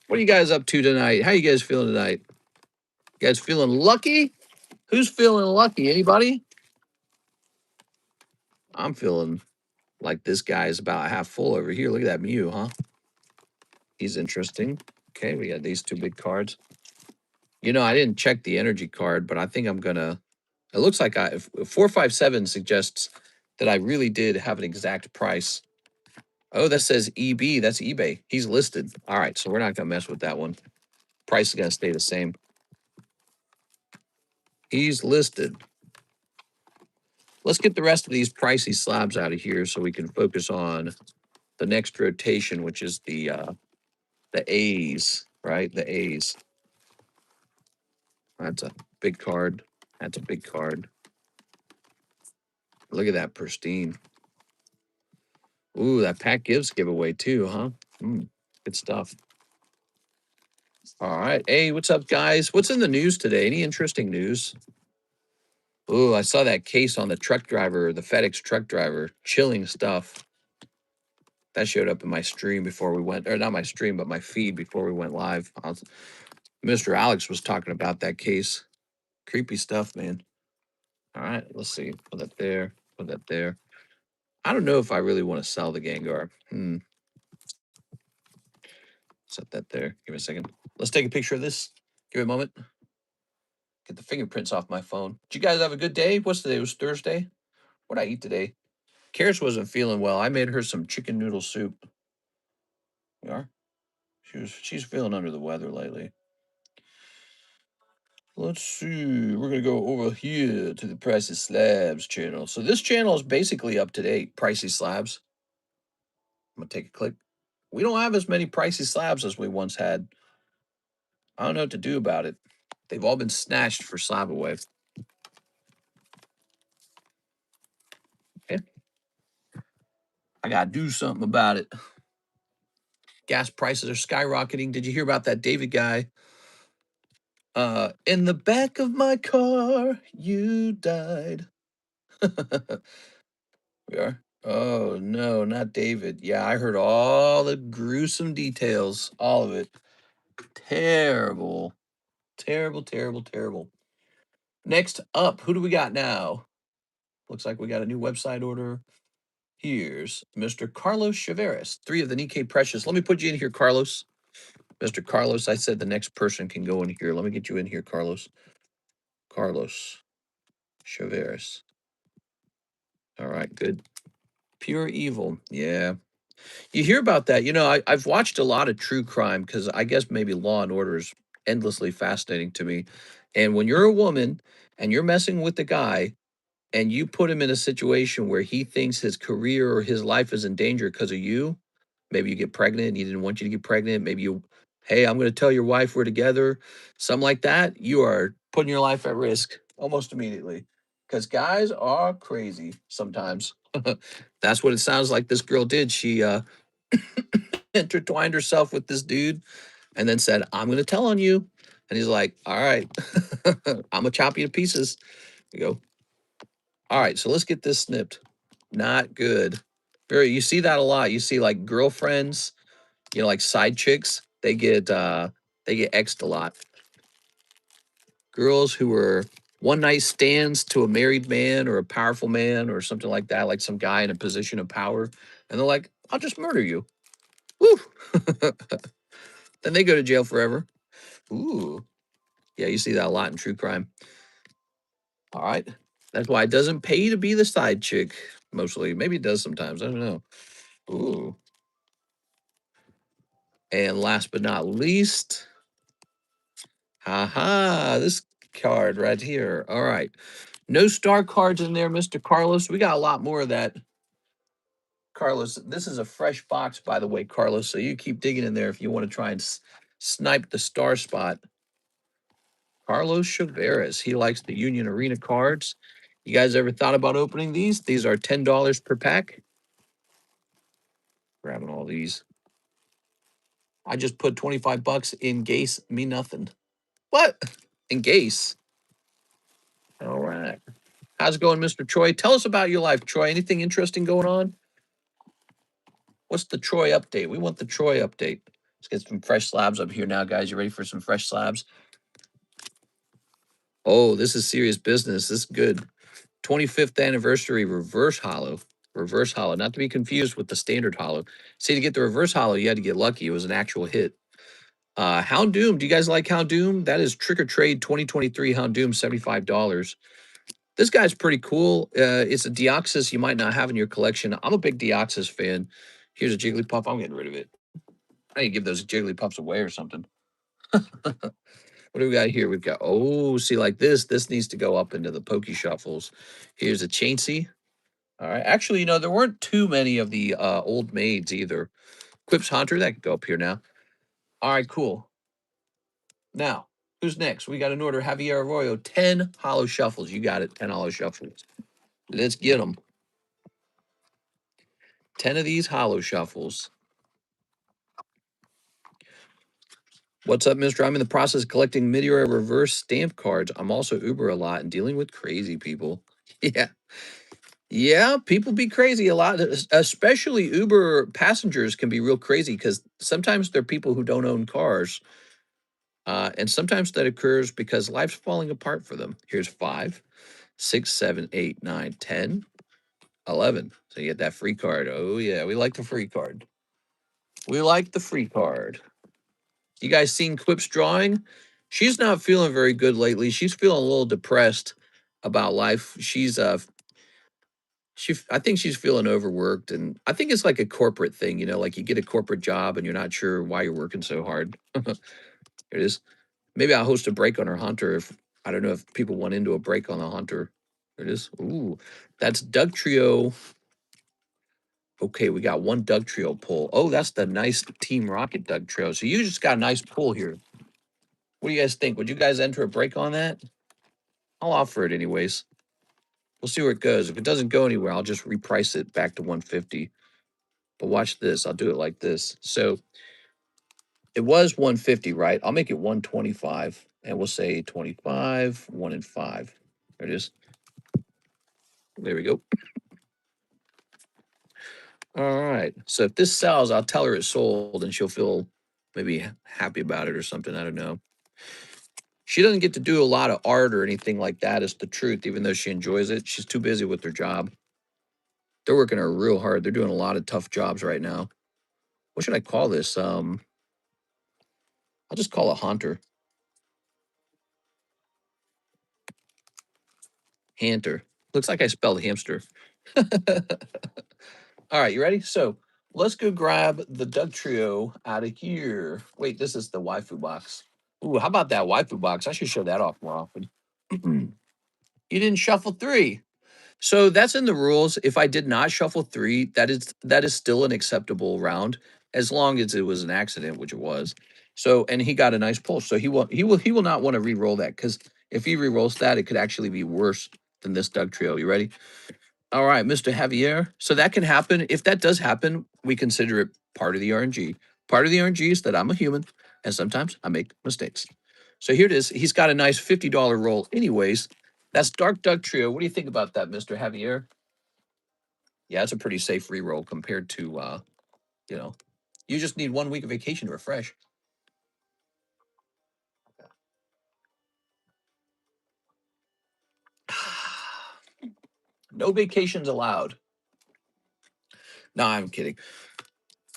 What are you guys up to tonight? How you guys feeling tonight? You guys feeling lucky? Who's feeling lucky? Anybody? I'm feeling like this guy is about half full over here. Look at that Mew, huh? He's interesting. Okay, we got these 2 big cards. You know, I didn't check the energy card, but I think I'm gonna. It looks like if 457 suggests that I really did have an exact price. Oh, that says EB. That's eBay. He's listed. All right, so we're not gonna mess with that one. Price is gonna stay the same. He's listed. Let's get the rest of these pricey slabs out of here so we can focus on the next rotation, which is the A's, right? The A's. That's a big card. That's a big card. Look at that pristine. Ooh, that Pack Gives giveaway too, huh? Good stuff. All right. Hey, what's up, guys? What's in the news today? Any interesting news? Ooh, I saw that case on the truck driver, the FedEx truck driver. Chilling stuff. That showed up in my stream before we went, or not my stream, but my feed before we went live. Mr. Alex was talking about that case. Creepy stuff, man. All right, let's see. Put that there. Put that there. I don't know if I really want to sell the Gengar. Set that there. Give me a second. Let's take a picture of this. Give me a moment. Get the fingerprints off my phone. Did you guys have a good day? What's today? It was Thursday. What did I eat today? Karis wasn't feeling well. I made her some chicken noodle soup. You are? She's feeling under the weather lately. Let's see. We're gonna go over here to the Pricey Slabs channel. So this channel is basically up to date. Pricey Slabs. I'm gonna take a click. We don't have as many pricey slabs as we once had. I don't know what to do about it. They've all been snatched for slab away. Okay. I gotta do something about it. Gas prices are skyrocketing. Did you hear about that David guy? In the back of my car, you died. We are. Oh no, not David. Yeah, I heard all the gruesome details. All of it. Terrible. Terrible, terrible, terrible. Next up, who do we got now? Looks like we got a new website order. Here's Mr. Carlos Chaveras, 3 of the Nikkei Precious. Let me put you in here, Carlos. Mr. Carlos, I said the next person can go in here. Let me get you in here, Carlos. Carlos Chaveras. All right, good. Pure evil. Yeah. You hear about that. You know, I've watched a lot of true crime because I guess maybe Law and Order is endlessly fascinating to me. And when you're a woman and you're messing with the guy, and you put him in a situation where he thinks his career or his life is in danger because of you, maybe you get pregnant and he didn't want you to get pregnant. Maybe you, hey, I'm going to tell your wife we're together, something like that. You are putting your life at risk almost immediately because guys are crazy sometimes. That's what it sounds like this girl did. She intertwined herself with this dude and then said, I'm going to tell on you. And he's like, all right, I'm going to chop you to pieces. You go, all right, so let's get this snipped. Not good. You see that a lot. You see like girlfriends, you know, like side chicks, they get X'd a lot. Girls who are one night stands to a married man or a powerful man or something like that, like some guy in a position of power, and they're like, I'll just murder you. Woo. Then they go to jail forever. Ooh. Yeah, you see that a lot in true crime. All right. That's why it doesn't pay to be the side chick, mostly. Maybe it does sometimes. I don't know. Ooh. And last but not least, haha, this card right here. All right. No star cards in there, Mr. Carlos. We got a lot more of that. Carlos, this is a fresh box, by the way, Carlos. So you keep digging in there if you want to try and sniped the star spot. Carlos Chaveras. He likes the Union Arena cards. You guys ever thought about opening these? These are $10 per pack. Grabbing all these. I just put 25 bucks in Gase, me nothing. What? In Gase. All right. How's it going, Mr. Troy? Tell us about your life, Troy. Anything interesting going on? What's the Troy update? We want the Troy update. Let's get some fresh slabs up here now, guys. You ready for some fresh slabs? Oh, this is serious business. This is good. 25th anniversary reverse hollow. Reverse hollow, not to be confused with the standard hollow. See, to get the reverse hollow, you had to get lucky. It was an actual hit. Houndoom. Do you guys like Houndoom? That is Trick or Trade 2023 Houndoom, $75. This guy's pretty cool. It's a Deoxys you might not have in your collection. I'm a big Deoxys fan. Here's a Jigglypuff. I'm getting rid of it. I need to give those Jigglypuffs away or something. What do we got here? We've got, oh, see, like this. This needs to go up into the Poke Shuffles. Here's a Chainsey. All right. Actually, there weren't too many of the old maids either. Quips Hunter, that could go up here now. All right, cool. Now, who's next? We got an order. Javier Arroyo, 10 hollow shuffles. You got it, 10 hollow shuffles. Let's get them. 10 of these hollow shuffles. What's up, mister? I'm in the process of collecting Meteor reverse stamp cards. I'm also Uber a lot and dealing with crazy people. Yeah. Yeah, people be crazy a lot, especially Uber passengers can be real crazy because sometimes they're people who don't own cars. And sometimes that occurs because life's falling apart for them. Here's 5, 6, 7, 8, 9, 10, 11. So you get that free card. Oh, yeah, we like the free card. We like the free card. You guys seen Quip's drawing? She's not feeling very good lately. She's feeling a little depressed about life. I think she's feeling overworked, and I think it's like a corporate thing, like you get a corporate job and you're not sure why you're working so hard. Here it is. Maybe I'll host a break on her Hunter if I don't know if people want into a break on the Hunter. There it is. Ooh, that's Doug Trio. Okay, we got one Doug Trio pull. Oh, that's the nice Team Rocket Doug Trio. So you just got a nice pull here. What do you guys think? Would you guys enter a break on that? I'll offer it anyways. We'll see where it goes. If it doesn't go anywhere, I'll just reprice it back to 150. But watch this. I'll do it like this. So it was 150, right? I'll make it 125. And we'll say 25, 1 and 5. There it is. There we go. All right. So if this sells, I'll tell her it sold and she'll feel maybe happy about it or something. I don't know. She doesn't get to do a lot of art or anything like that, is the truth, even though she enjoys it. She's too busy with her job. They're working her real hard. They're doing a lot of tough jobs right now. What should I call this? I'll just call it Haunter. Hanter. Looks like I spelled hamster. All right, you ready? So let's go grab the Doug Trio out of here. Wait, this is the waifu box. Ooh, how about that waifu box? I should show that off more often. You didn't shuffle 3. So that's in the rules. If I did not shuffle 3, that is still an acceptable round as long as it was an accident, which it was. So and he got a nice pull. So he will not want to re-roll that because if he re-rolls that, it could actually be worse than this Doug Trio. You ready? All right, Mr. Javier. So that can happen. If that does happen, we consider it part of the RNG. Part of the RNG is that I'm a human, and sometimes I make mistakes. So here it is. He's got a nice $50 roll anyways. That's Dark Doug Trio. What do you think about that, Mr. Javier? Yeah, it's a pretty safe re-roll compared to, you just need 1 week of vacation to refresh. No vacations allowed. No, I'm kidding.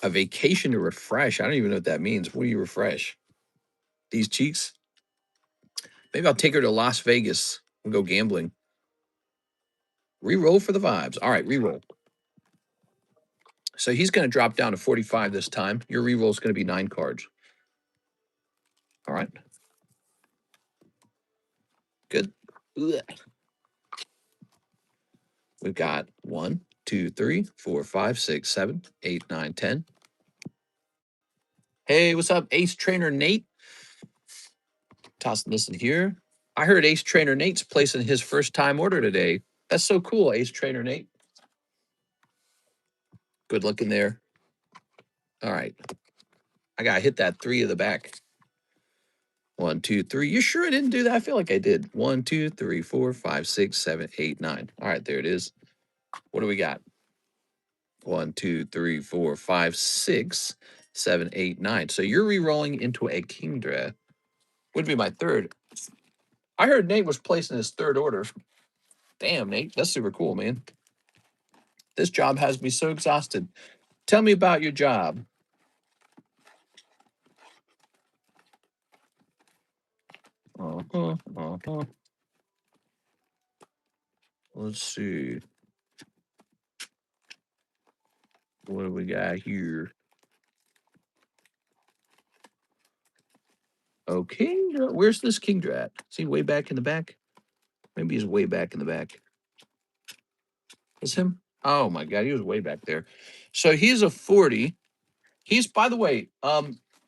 A vacation to refresh. I don't even know what that means. What do you refresh? These cheeks? Maybe I'll take her to Las Vegas and go gambling. Reroll for the vibes. All right, reroll. So he's going to drop down to 45 this time. Your reroll is going to be 9 cards. All right. Good. Ugh. We've got 1, 2, 3, 4, 5, 6, 7, 8, 9, 10. Hey, what's up, Ace Trainer Nate? Tossing this in here. I heard Ace Trainer Nate's placing his first time order today. That's so cool, Ace Trainer Nate. Good looking there. All right. I got to hit that 3 of the back. 1, 2, 3. You sure I didn't do that? I feel like I did. 1, 2, 3, 4, 5, 6, 7, 8, 9. All right, there it is. What do we got? 1, 2, 3, 4, 5, 6, 7, 8, 9. So you're re-rolling into a Kingdra. Would be my third. I heard Nate was placing his third order. Damn, Nate. That's super cool, man. This job has me so exhausted. Tell me about your job. Let's see. What do we got here? Okay, where's this Kingdra at? Is he way back in the back? Maybe he's way back in the back. Is him? Oh my God, he was way back there. So he's a 40. He's, by the way,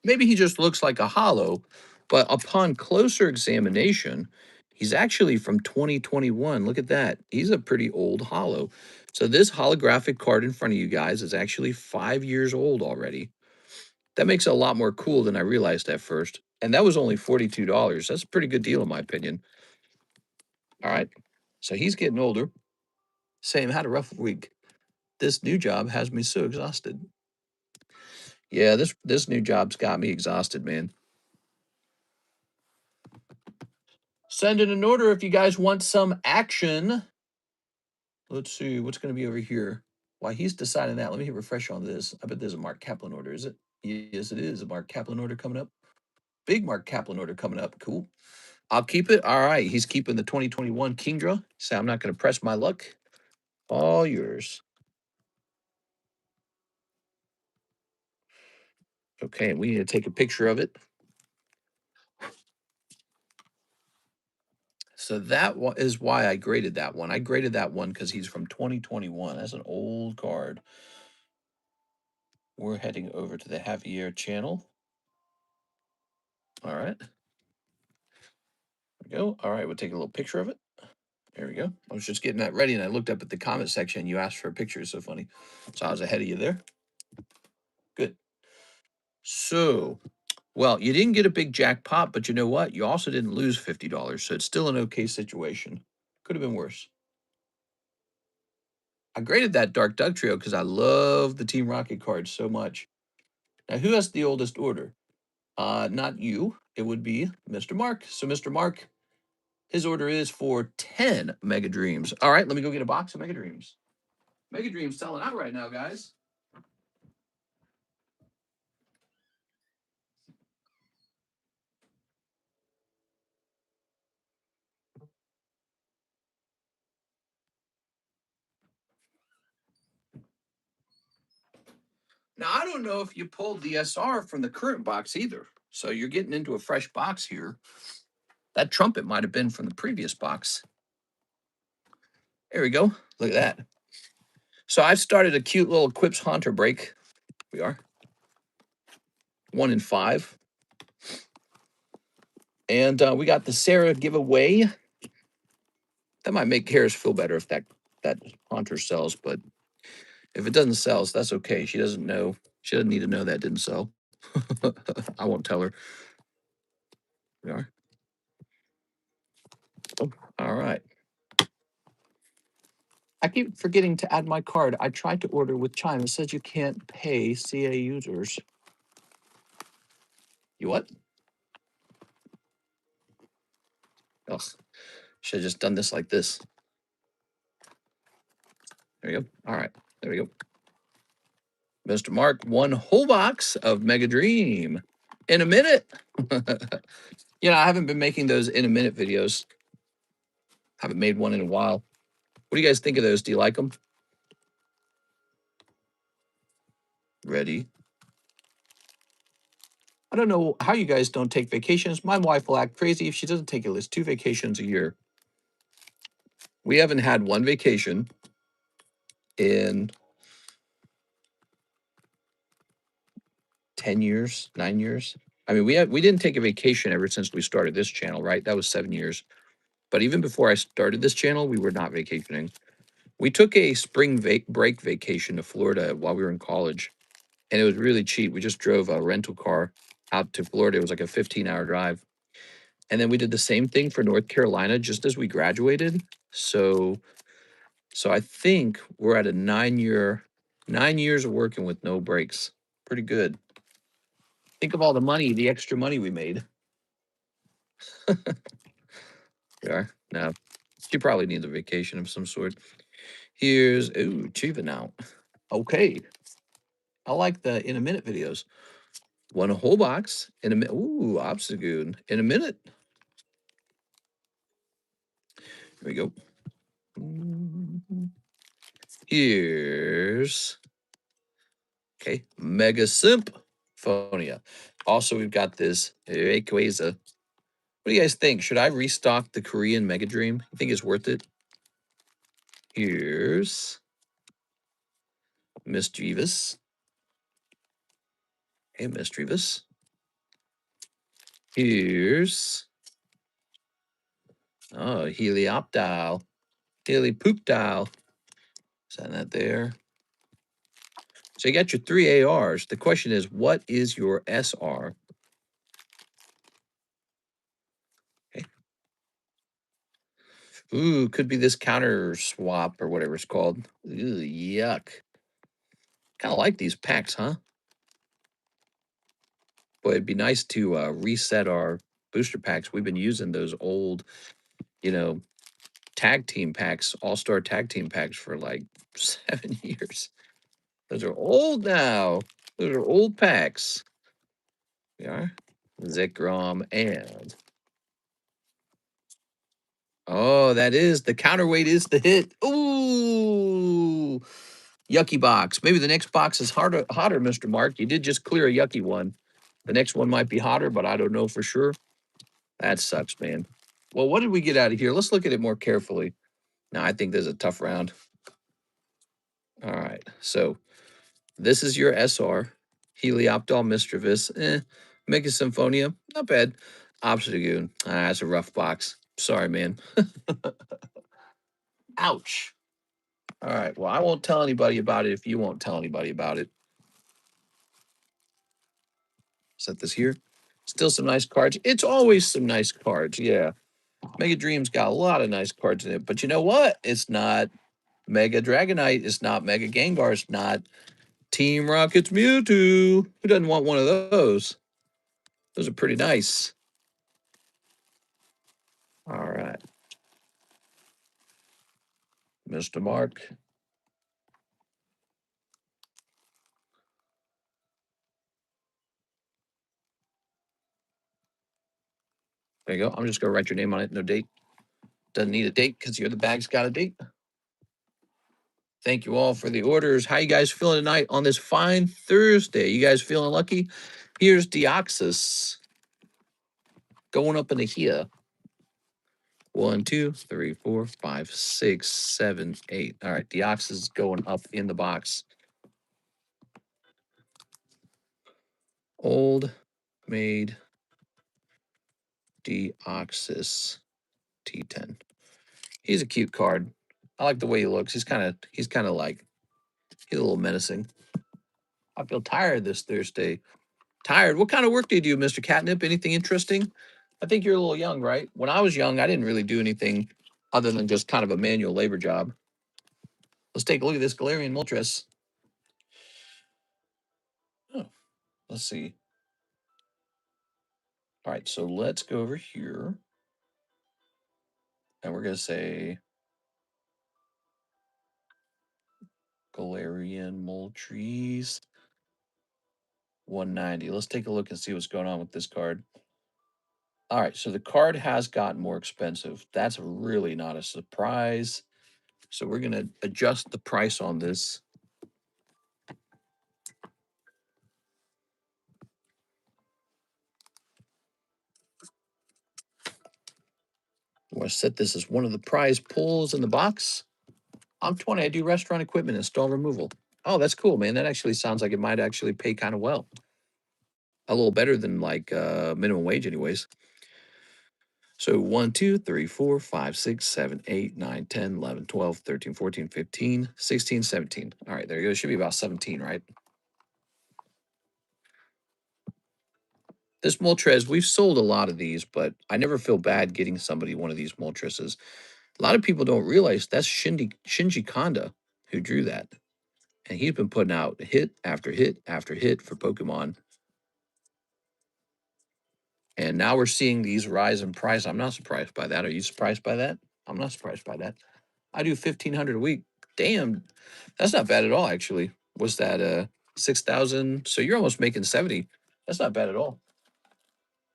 maybe he just looks like a hollow, but upon closer examination, he's actually from 2021. Look at that. He's a pretty old hollow. So this holographic card in front of you guys is actually 5 years old already. That makes it a lot more cool than I realized at first. And that was only $42. That's a pretty good deal in my opinion. All right. So he's getting older. Same, had a rough week. This new job has me so exhausted. Yeah, this new job's got me exhausted, man. Send in an order if you guys want some action. Let's see what's going to be over here. While he's deciding that, let me hit refresh on this. I bet there's a Mark Kaplan order, is it? Yes, it is. A Mark Kaplan order coming up. Big Mark Kaplan order coming up. Cool. I'll keep it. All right. He's keeping the 2021 Kingdra. So I'm not going to press my luck. All yours. Okay. We need to take a picture of it. So that is why I graded that one. I graded that one because he's from 2021. That's an old card. We're heading over to the Javier channel. All right. There we go. All right, we'll take a little picture of it. There we go. I was just getting that ready, and I looked up at the comment section. You asked for a picture. It's so funny. So I was ahead of you there. Good. So, well, you didn't get a big jackpot, but you know what? You also didn't lose $50, so it's still an okay situation. Could have been worse. I graded that Dark Doug Trio because I love the Team Rocket cards so much. Now, who has the oldest order? Not you. It would be Mr. Mark. So, Mr. Mark, his order is for 10 Mega Dreams. All right, let me go get a box of Mega Dreams. Mega Dreams selling out right now, guys. Now, I don't know if you pulled the SR from the current box either. So you're getting into a fresh box here. That trumpet might have been from the previous box. There we go. Look at that. So I've started a cute little Quips Haunter break. We are 1 in 5. And we got the Sarah giveaway. That might make Harris feel better if that Haunter sells, but if it doesn't sell, so that's okay. She doesn't know. She doesn't need to know that didn't sell. I won't tell her. We are. Oh, all right. I keep forgetting to add my card. I tried to order with Chime. It says you can't pay CA users. You what? Ugh. Should have just done this like this. There we go. All right. There we go. Mr. Mark, 1 whole box of Mega Dream in a minute. You know, I haven't been making those in a minute videos. Haven't made one in a while. What do you guys think of those? Do you like them? Ready? I don't know how you guys don't take vacations. My wife will act crazy if she doesn't take at least 2 vacations a year. We haven't had 1 vacation in 10 years, 9 years. I mean, we didn't take a vacation ever since we started this channel, right? That was 7 years. But even before I started this channel, we were not vacationing. We took a spring break vacation to Florida while we were in college, and it was really cheap. We just drove a rental car out to Florida. It was like a 15-hour drive. And then we did the same thing for North Carolina just as we graduated. So I think we're at a 9 years of working with no breaks. Pretty good. Think of all the money, the extra money we made. We are. No, she probably needs a vacation of some sort. Here's, ooh, achievement now. Okay. I like the in a minute videos. One whole box in a minute. Ooh, Obstagoon in a minute. Here we go. Here's, okay, Mega Symphonia. Also, we've got this Rayquaza. What do you guys think? Should I restock the Korean Mega Dream? You think it's worth it? Here's Mischievous. Hey, Mischievous. Here's, oh, Helioptile. Helipooptile. Send that there. So you got your 3 ARs. The question is, what is your SR? Okay. Ooh, could be this counter swap or whatever it's called. Ooh, yuck. Kind of like these packs, huh? Boy, it'd be nice to reset our booster packs. We've been using those old, you know, tag team packs, all-star tag team packs for like 7 years. Those are old now. Those are old packs. We are. Zekrom and, oh, that is, the counterweight is the hit. Ooh, yucky box. Maybe the next box is hotter, Mr. Mark. You did just clear a yucky one. The next one might be hotter, but I don't know for sure. That sucks, man. Well, what did we get out of here? Let's look at it more carefully. Now, I think there's a tough round. All right, so this is your SR. Helioptile Mischievous. Mega Symphonia, not bad. Obstagoon. That's a rough box. Sorry, man. Ouch. All right, well, I won't tell anybody about it if you won't tell anybody about it. Set this here. Still some nice cards. It's always some nice cards, yeah. Mega Dream's got a lot of nice cards in it, but you know what? It's not Mega Dragonite. It's not Mega Gengar. It's not Team Rocket's Mewtwo. Who doesn't want one of those? Those are pretty nice. All right. Mr. Mark. There you go. I'm just going to write your name on it. No date. Doesn't need a date because the other bag's got a date. Thank you all for the orders. How you guys feeling tonight on this fine Thursday? You guys feeling lucky? Here's Deoxys going up into here. 1, 2, 3, 4, 5, 6, 7, 8. All right, Deoxys is going up in the box. Old Maid Deoxys T10. He's a cute card. I like the way he looks. He's kind of like, he's a little menacing. I feel tired this Thursday. Tired? What kind of work do you do, Mr. Catnip? Anything interesting? I think you're a little young, right? When I was young, I didn't really do anything other than just kind of a manual labor job. Let's take a look at this Galarian Moltres. Oh, let's see. All right, so let's go over here. And we're going to say Galarian Moltres 190. Let's take a look and see what's going on with this card. All right, so the card has gotten more expensive. That's really not a surprise. So we're going to adjust the price on this. I'm going to set this as one of the prize pulls in the box. I'm 20. I do restaurant equipment install removal. Oh, that's cool, man. That actually sounds like it might actually pay kind of well. A little better than like minimum wage, anyways. So 1, 2, 3, 4, 5, 6, 7, 8, 9, 10, 11, 12, 13, 14, 15, 16, 17. All right, there you go. It should be about 17, right? This Moltres, we've sold a lot of these, but I never feel bad getting somebody one of these Moltreses. A lot of people don't realize that's Shinji Kanda who drew that. And he's been putting out hit after hit after hit for Pokemon. And now we're seeing these rise in price. I'm not surprised by that. Are you surprised by that? I'm not surprised by that. I do 1,500 a week. Damn, that's not bad at all. Actually, what's that? 6,000. So you're almost making 70. That's not bad at all.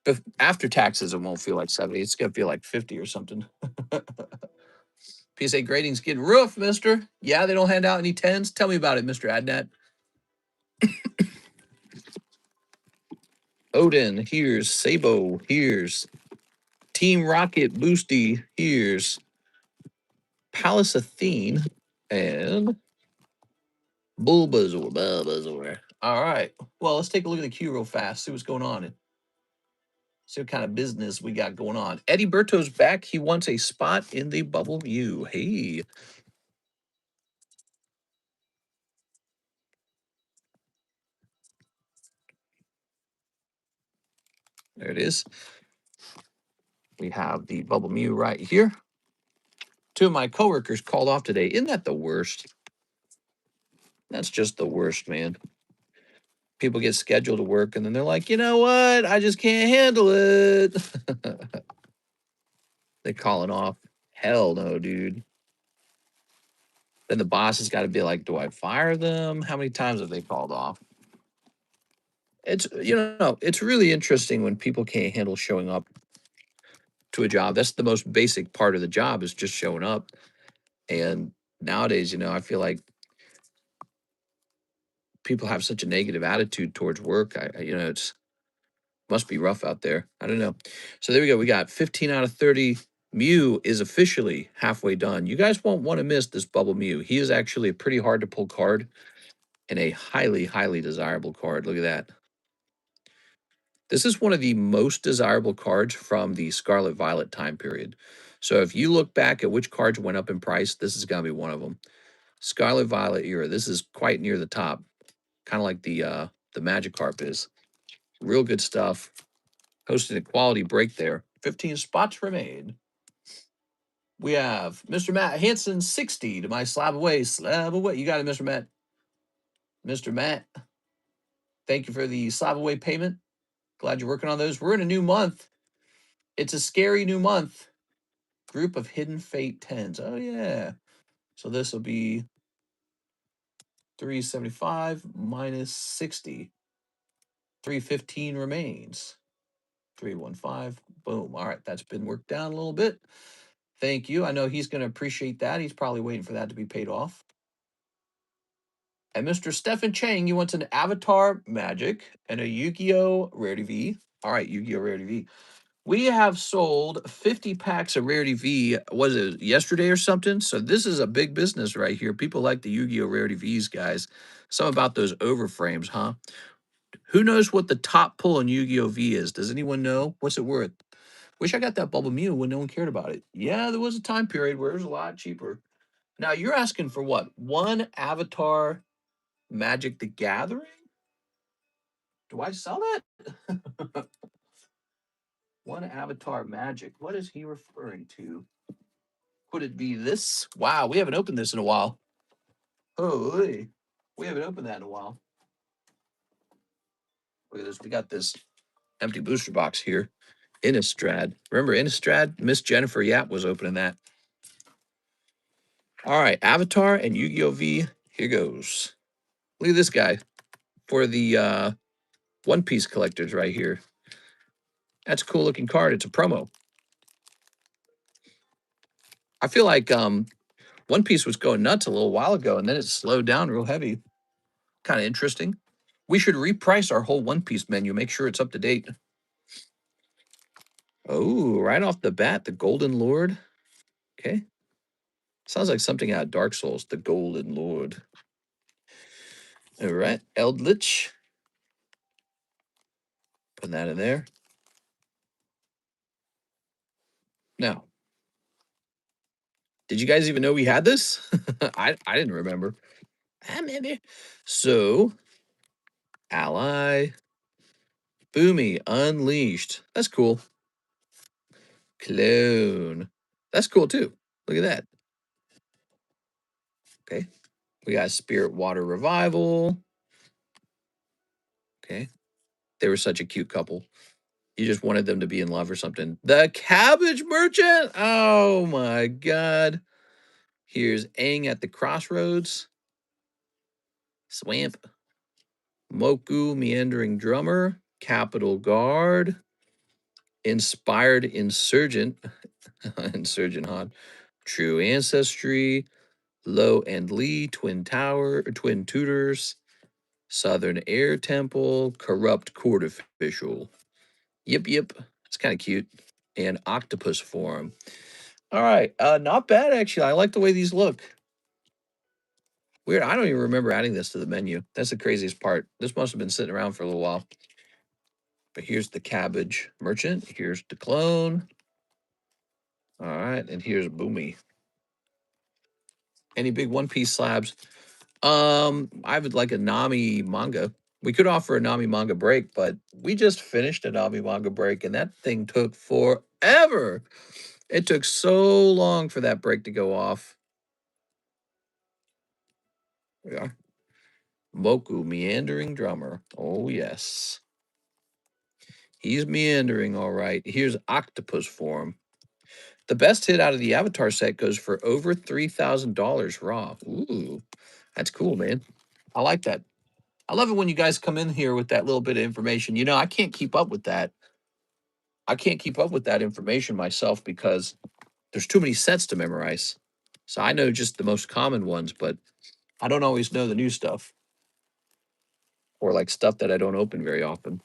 But after taxes, it won't feel like 70. It's gonna feel like 50 or something. PSA grading's getting rough, Mister. Yeah, they don't hand out any tens. Tell me about it, Mister Adnat. Odin, here's Sabo, here's Team Rocket Boosty, here's Palace Athene, and Bulbasaur. All right. Well, let's take a look at the queue real fast, see what's going on. See what kind of business we got going on. Eddie Berto's back. He wants a spot in the Bubble Mew. Hey. There it is. We have the Bubble Mew right here. Two of my coworkers called off today. Isn't that the worst? That's just the worst, man. People get scheduled to work and then they're like, you know what? I just can't handle it. They calling off. Hell no, dude. Then the boss has got to be like, do I fire them? How many times have they called off? It's, it's really interesting when people can't handle showing up to a job. That's the most basic part of the job is just showing up. And nowadays, I feel like people have such a negative attitude towards work. It's must be rough out there. I don't know. So there we go. We got 15 out of 30. Mew is officially halfway done. You guys won't want to miss this Bubble Mew. He is actually a pretty hard to pull card and a highly, highly desirable card. Look at that. This is one of the most desirable cards from the Scarlet Violet time period. So if you look back at which cards went up in price, this is going to be one of them. Scarlet Violet era. This is quite near the top, kind of like the Magikarp is. Real good stuff. Hosted a quality break there. 15 spots remain. We have Mr. Matt Hansen, 60 to my slab away. Slab away. You got it, Mr. Matt. Mr. Matt, thank you for the slab away payment. Glad you're working on those. We're in a new month. It's a scary new month. Group of Hidden Fate 10s. Oh, yeah. So this will be 375 minus 60. 315 remains. 315. Boom. All right. That's been worked down a little bit. Thank you. I know he's going to appreciate that. He's probably waiting for that to be paid off. And Mr. Stephen Chang, you want an Avatar Magic and a Yu-Gi-Oh! Rarity V. All right, Yu-Gi-Oh! Rarity V. We have sold 50 packs of Rarity V, was it yesterday or something? So this is a big business right here. People like the Yu-Gi-Oh! Rarity Vs, guys. Some about those overframes, huh? Who knows what the top pull in Yu-Gi-Oh! V is? Does anyone know? What's it worth? Wish I got that Bubble Mew when no one cared about it. Yeah, there was a time period where it was a lot cheaper. Now you're asking for what? One Avatar Magic the Gathering? Do I sell that? One Avatar Magic. What is he referring to? Could it be this? Wow, we haven't opened this in a while. Holy. We haven't opened that in a while. Look at this. We got this empty booster box here. Innistrad. Remember Innistrad? Miss Jennifer Yap was opening that. All right, Avatar and Yu-Gi-Oh! V. Here goes. Look at this guy for the One Piece collectors right here. That's a cool looking card. It's a promo. I feel like One Piece was going nuts a little while ago, and then it slowed down real heavy. Kind of interesting. We should reprice our whole One Piece menu. Make sure it's up to date. Oh, right off the bat, the Golden Lord. Okay. Sounds like something out of Dark Souls, the Golden Lord. All right, Eldritch. Put that in there. Now, did you guys even know we had this? I didn't remember. So, Ally, Boomy, Unleashed. That's cool. Clone. That's cool too. Look at that. Okay. We got Spirit Water Revival. Okay. They were such a cute couple. You just wanted them to be in love or something. The Cabbage Merchant. Oh my God. Here's Aang at the Crossroads. Swamp. Moku, Meandering Drummer. Capital Guard. Inspired Insurgent. Insurgent Han. True Ancestry. Lo and Lee, Twin Tower, or Twin Tutors. Southern Air Temple. Corrupt Court Official. Yep. It's kind of cute. And Octopus Form. All right. Not bad, actually. I like the way these look. Weird. I don't even remember adding this to the menu. That's the craziest part. This must have been sitting around for a little while. But here's the Cabbage Merchant. Here's the clone. All right. And here's Boomy. Any big One Piece slabs? I would like a Nami manga. We could offer a Nami manga break, but we just finished a Nami manga break, and that thing took forever. It took so long for that break to go off. Yeah. Moku, Meandering Drummer. Oh, yes. He's meandering, all right. Here's Octopus Form. The best hit out of the Avatar set goes for over $3,000 raw. Ooh, that's cool, man. I like that. I love it when you guys come in here with that little bit of information. You know, I can't keep up with that. I can't keep up with that information myself because there's too many sets to memorize. So I know just the most common ones, but I don't always know the new stuff or like stuff that I don't open very often.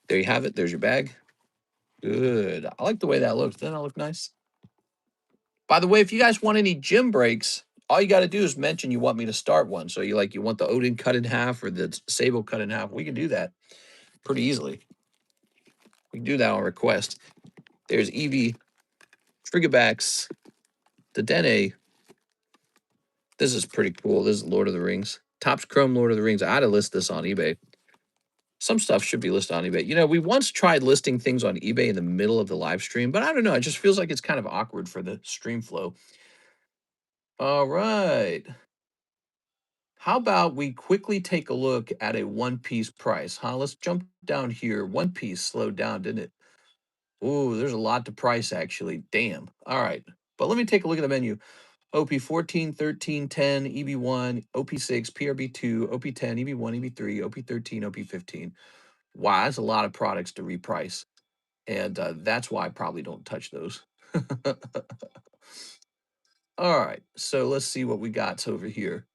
There you have it. There's your bag. Good. I like the way that looks. Doesn't that look nice? By the way, if you guys want any gym breaks, all you got to do is mention you want me to start one. So you want the Odin cut in half or the Sable cut in half. We can do that pretty easily. We can do that on request. There's Eevee, Friggabacks, the Dene. This is pretty cool. This is Lord of the Rings. Topps Chrome Lord of the Rings. I ought to list this on eBay. Some stuff should be listed on eBay. You know, we once tried listing things on eBay in the middle of the live stream, but I don't know. It just feels like it's kind of awkward for the stream flow. All right. How about we quickly take a look at a One Piece price, huh? Let's jump down here. One Piece slowed down, didn't it? Ooh, there's a lot to price, actually. Damn. All right. But let me take a look at the menu. OP 14, 13, 10, EB1, OP6, PRB2, OP10, EB1, EB3, OP13, OP15. Wow, that's a lot of products to reprice. And that's why I probably don't touch those. All right. So let's see what we got over here.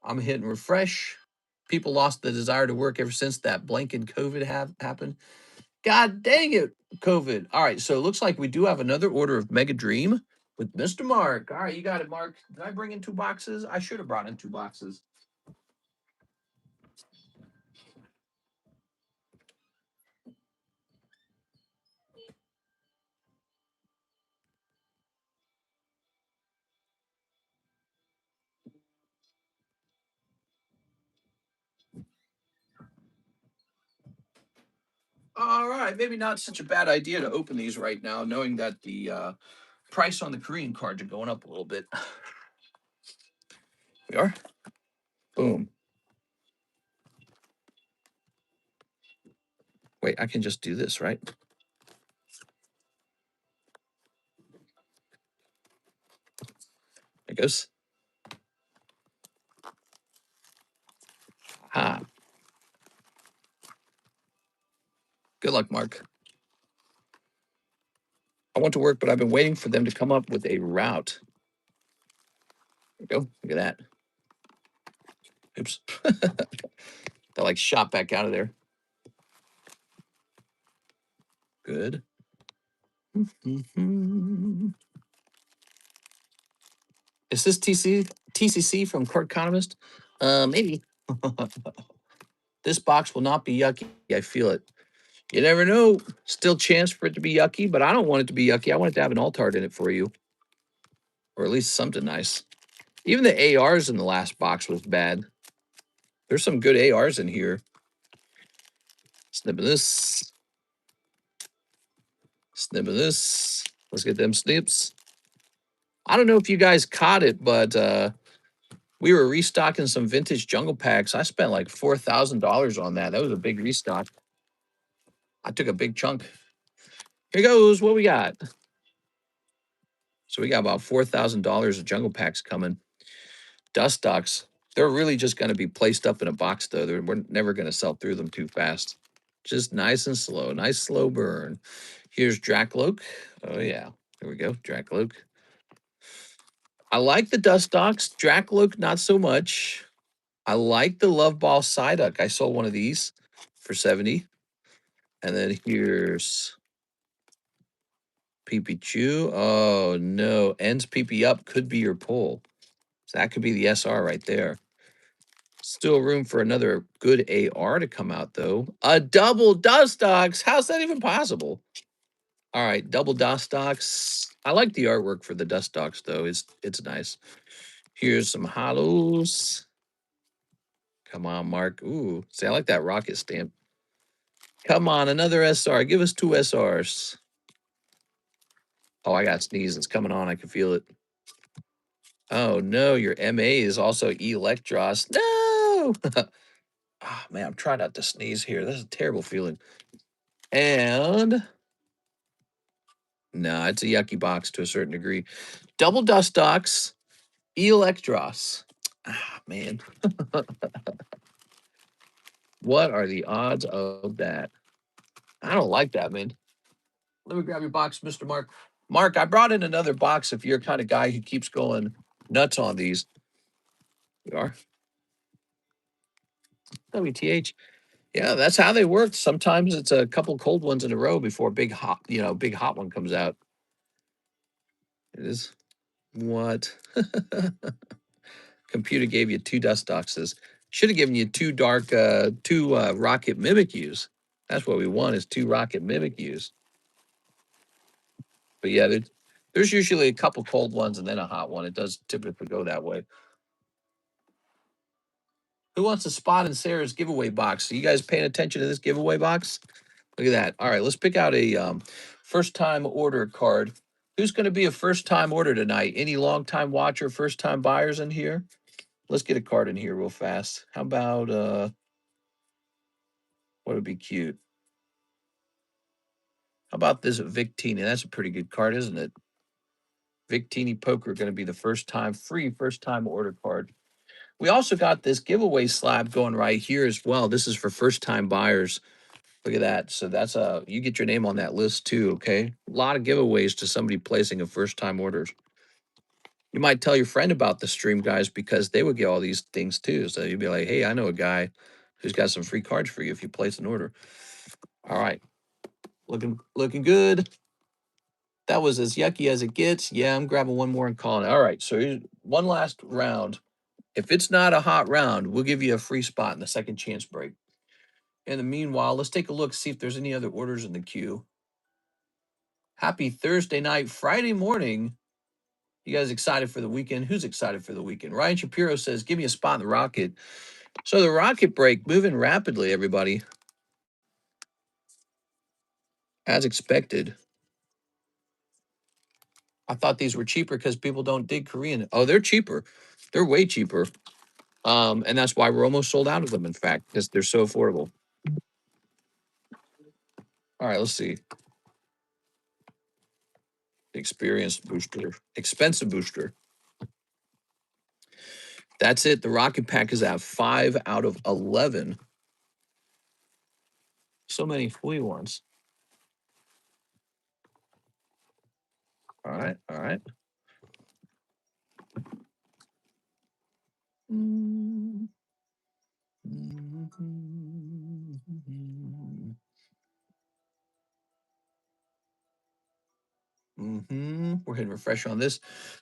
I'm hitting refresh. People lost the desire to work ever since that blanket COVID happened. God dang it, COVID. All right, so it looks like we do have another order of Mega Dream with Mr. Mark. All right, you got it, Mark. Did I bring in 2 boxes? I should have brought in 2 boxes. All right, maybe not such a bad idea to open these right now, knowing that the price on the Korean cards are going up a little bit. We are. Boom. Wait, I can just do this, right? There it goes. Ha. Good luck, Mark. I want to work, but I've been waiting for them to come up with a route. There you go. Look at that. Oops. They like shot back out of there. Good. Is this TCC from TheCardconomist? Maybe. This box will not be yucky. I feel it. You never know. Still chance for it to be yucky, but I don't want it to be yucky. I want it to have an alt-art in it for you. Or at least something nice. Even the ARs in the last box was bad. There's some good ARs in here. Snip of this. Snip of this. Let's get them snips. I don't know if you guys caught it, but we were restocking some vintage jungle packs. I spent like $4,000 on that. That was a big restock. I took a big chunk. Here goes. What we got? So we got about $4,000 of jungle packs coming. Dust stocks. They're really just going to be placed up in a box, though. We're never going to sell through them too fast. Just nice and slow. Nice slow burn. Here's Dracloak. Oh, yeah. There we go. Dracloak. I like the dust stocks. Dracloak, not so much. I like the Love Ball Psyduck. I sold one of these for 70. And then here's PP Oh, no. Ends PP up could be your pull. So that could be the SR right there. Still room for another good AR to come out, though. A double Dustox. How's that even possible? All right, double Dustox. I like the artwork for the Dustox, though. It's nice. Here's some hollows. Come on, Mark. Ooh, see, I like that rocket stamp. Come on, another SR. Give us 2 SRs. Oh, I got sneeze. It's coming on. I can feel it. Oh, no, your MA is also Electros. No! Oh, man, I'm trying not to sneeze here. This is a terrible feeling. And no, it's a yucky box to a certain degree. Double Dustox, Electros. Ah, man. What are the odds of that? I don't like that, man. Let me grab your box, Mr. Mark. Mark, I brought in another box if you're the kind of guy who keeps going nuts on these. You are? WTH. Yeah, that's how they work. Sometimes it's a couple cold ones in a row before a big hot one comes out. It is what? Computer gave you 2 Dustoxes. Should have given you 2 Rocket Mimikyus. That's what we want is 2 Rocket Mimikyus. But yeah, there's usually a couple cold ones and then a hot one. It does typically go that way. Who wants a spot in Sarah's giveaway box? Are you guys paying attention to this giveaway box? Look at that. All right, let's pick out a first-time order card. Who's going to be a first-time order tonight? Any long-time watcher, first-time buyers in here? Let's get a card in here real fast. How about what would be cute? How about this Victini? That's a pretty good card, isn't it? Victini Poker going to be the free first time order card. We also got this giveaway slab going right here as well. This is for first time buyers. Look at that. So that's you get your name on that list too, okay? A lot of giveaways to somebody placing a first time orders. You might tell your friend about the stream, guys, because they would get all these things too. So you'd be like, hey, I know a guy who's got some free cards for you if you place an order. All right. Looking good. That was as yucky as it gets. Yeah, I'm grabbing one more and calling it. All right, so here's one last round. If it's not a hot round, we'll give you a free spot in the second chance break. In the meanwhile, let's take a look, see if there's any other orders in the queue. Happy Thursday night, Friday morning. You guys excited for the weekend? Who's excited for the weekend? Ryan Shapiro says, give me a spot in the rocket. So the rocket break moving rapidly, everybody. As expected. I thought these were cheaper because people don't dig Korean. Oh, they're cheaper. They're way cheaper. And that's why we're almost sold out of them, in fact, because they're so affordable. All right, let's see. Experience booster, expensive booster. That's it. The rocket pack is at 5 out of 11. So many free ones. All right, all right. We're hitting refresh on this.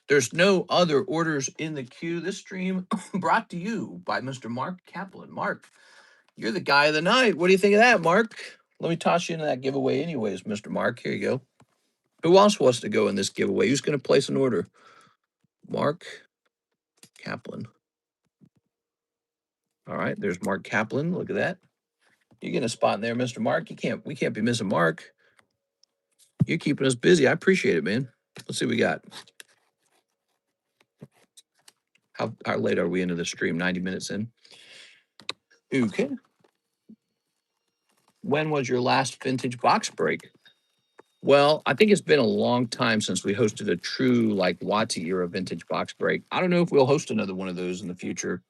There's no other orders in the queue. This stream brought to you by Mr. Mark Kaplan. Mark, You're the guy of the night. What do you think of that, Mark? Let me toss you into that giveaway anyways, Mr. Mark. Here you go. Who else wants to go in this giveaway? Who's going to place an order? Mark Kaplan. All right, there's Mark Kaplan. Look at that. You get a spot in there, Mr. Mark. We can't be missing Mark. You're keeping us busy. I appreciate it, man. Let's see what we got. How late are we into the stream? 90 minutes in. Okay. When was your last vintage box break? Well, I think it's been a long time since we hosted a true like WotC era vintage box break. I don't know if we'll host another one of those in the future.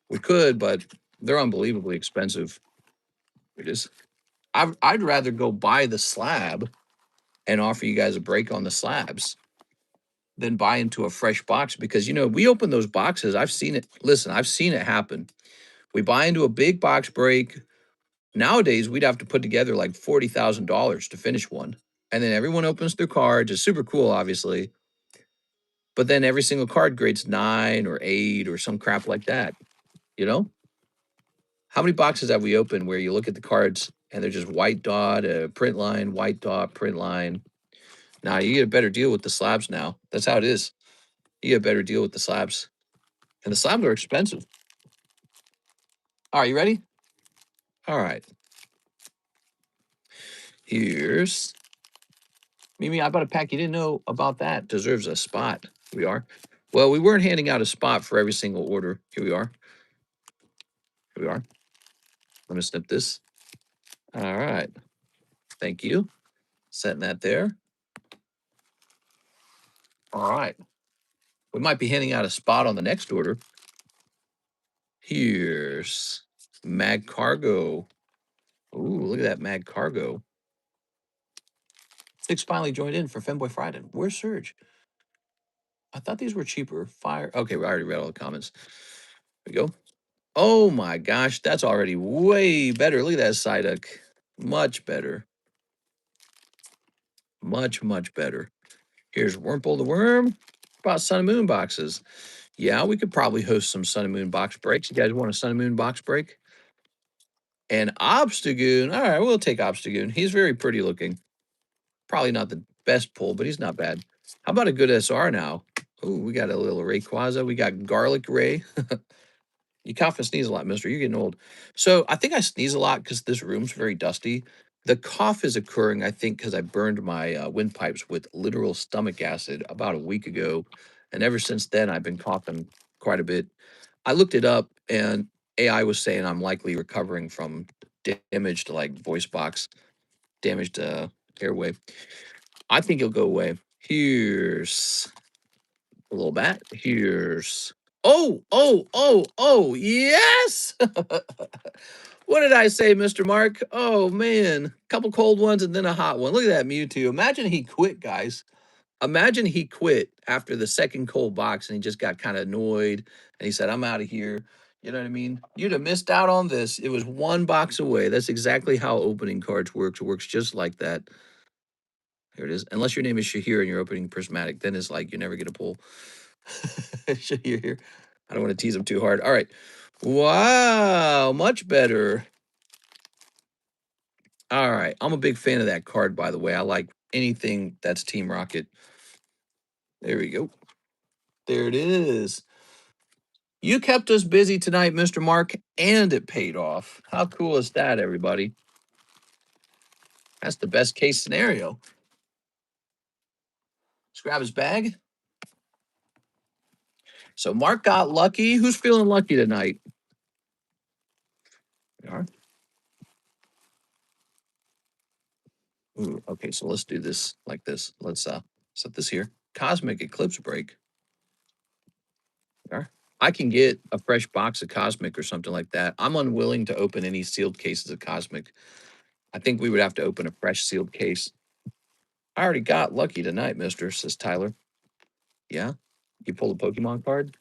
We could, but they're unbelievably expensive. It is. I'd rather go buy the slab and offer you guys a break on the slabs than buy into a fresh box because we open those boxes. I've seen it. Listen, I've seen it happen. We buy into a big box break. Nowadays, we'd have to put together like $40,000 to finish one. And then everyone opens their cards. It's super cool, obviously. But then every single card grades 9 or 8 or some crap like that. You know? How many boxes have we opened where you look at the cards and they're just white dot, print line, white dot, print line? Now you get a better deal with the slabs now. That's how it is. You get a better deal with the slabs. And the slabs are expensive. All right, you ready? All right. Here's Mimi. I bought a pack you didn't know about that. Deserves a spot. Here we are. Well, we weren't handing out a spot for every single order. Here we are. Here we are. I'm going to snip this. All right. Thank you. Setting that there. All right. We might be handing out a spot on the next order. Here's Mag Cargo. Ooh, look at that Mag Cargo. Six finally joined in for Femboy Friday. Where's Surge? I thought these were cheaper. Fire. Okay, we already read all the comments. There we go. Oh my gosh, that's already way better. Look at that Psyduck. Much better. Much, much better. Here's Wurmple the Worm. About Sun and Moon boxes. Yeah, we could probably host some Sun and Moon box breaks. You guys want a Sun and Moon box break? And Obstagoon. All right, we'll take Obstagoon. He's very pretty looking. Probably not the best pull, but he's not bad. How about a good SR now? Oh, we got a little Rayquaza. We got Garlic Ray. You cough and sneeze a lot, mister. You're getting old. So I think I sneeze a lot because this room's very dusty. The cough is occurring, I think, because I burned my windpipes with literal stomach acid about a week ago. And ever since then, I've been coughing quite a bit. I looked it up, and AI was saying I'm likely recovering from damaged, like, voice box, damaged airway. I think it'll go away. Here's a little bat. Here's oh, yes. What did I say, Mr. Mark? Oh man, couple cold ones and then a hot one. Look at that Mewtwo. Imagine he quit, guys. Imagine he quit after the second cold box and he just got kind of annoyed and he said, I'm out of here. You know what I mean? You'd have missed out on this. It was one box away. That's exactly how opening cards works. It works just like that. Here it is. Unless your name is Shahir and you're opening prismatic, then it's like you never get a pull. Shahir here. I don't want to tease him too hard. All right. Wow, much better. All right. I'm a big fan of that card, by the way. I like anything that's Team Rocket. There we go. There it is. You kept us busy tonight, Mr. Mark, and it paid off. How cool is that, everybody? That's the best case scenario. Let's grab his bag. So Mark got lucky. Who's feeling lucky tonight? We are. Ooh, okay, so let's do this like this. Let's set this here. Cosmic Eclipse Break. There. I can get a fresh box of Cosmic or something like that. I'm unwilling to open any sealed cases of Cosmic. I think we would have to open a fresh sealed case. I already got lucky tonight, mister, says Tyler. Yeah? You pulled a Pokemon card?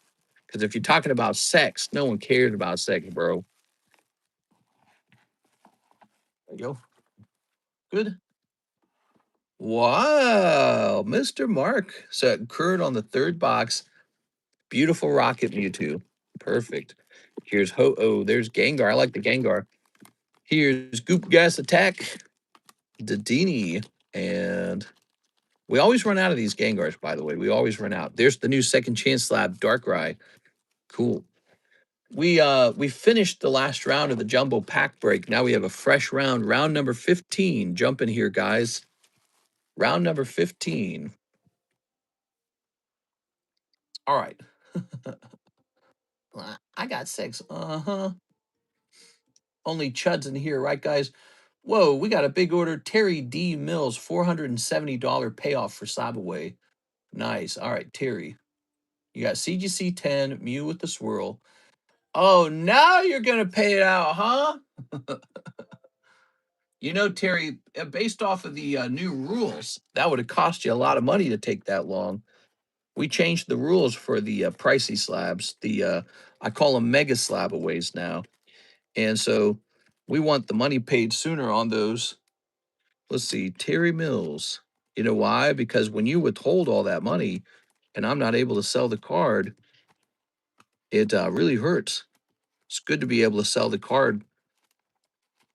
Because if you're talking about sex, no one cares about sex, bro. There you go. Good. Wow, Mr. Mark. So current on the third box. Beautiful Rocket Mewtwo. Perfect. Here's Ho-Oh. There's Gengar. I like the Gengar. Here's Goop Gas Attack, Dedenne, and we always run out of these Gengars, by the way. We always run out. There's the new second chance slab, Darkrai. Cool. We finished the last round of the jumbo pack break. Now we have a fresh round, round number 15. Jump in here, guys. Round number 15. All right. I got 6. Uh-huh. Only chuds in here, right, guys? Whoa, we got a big order. Terry D. Mills, $470 payoff for Sabaway. Nice. All right, Terry. You got CGC 10, Mew with the swirl. Oh, now you're going to pay it out, huh? You know, Terry, based off of the new rules, that would have cost you a lot of money to take that long. We changed the rules for the pricey slabs. I call them mega slabaways now. And so we want the money paid sooner on those. Let's see, Terry Mills. You know why? Because when you withhold all that money and I'm not able to sell the card, it really hurts. It's good to be able to sell the card,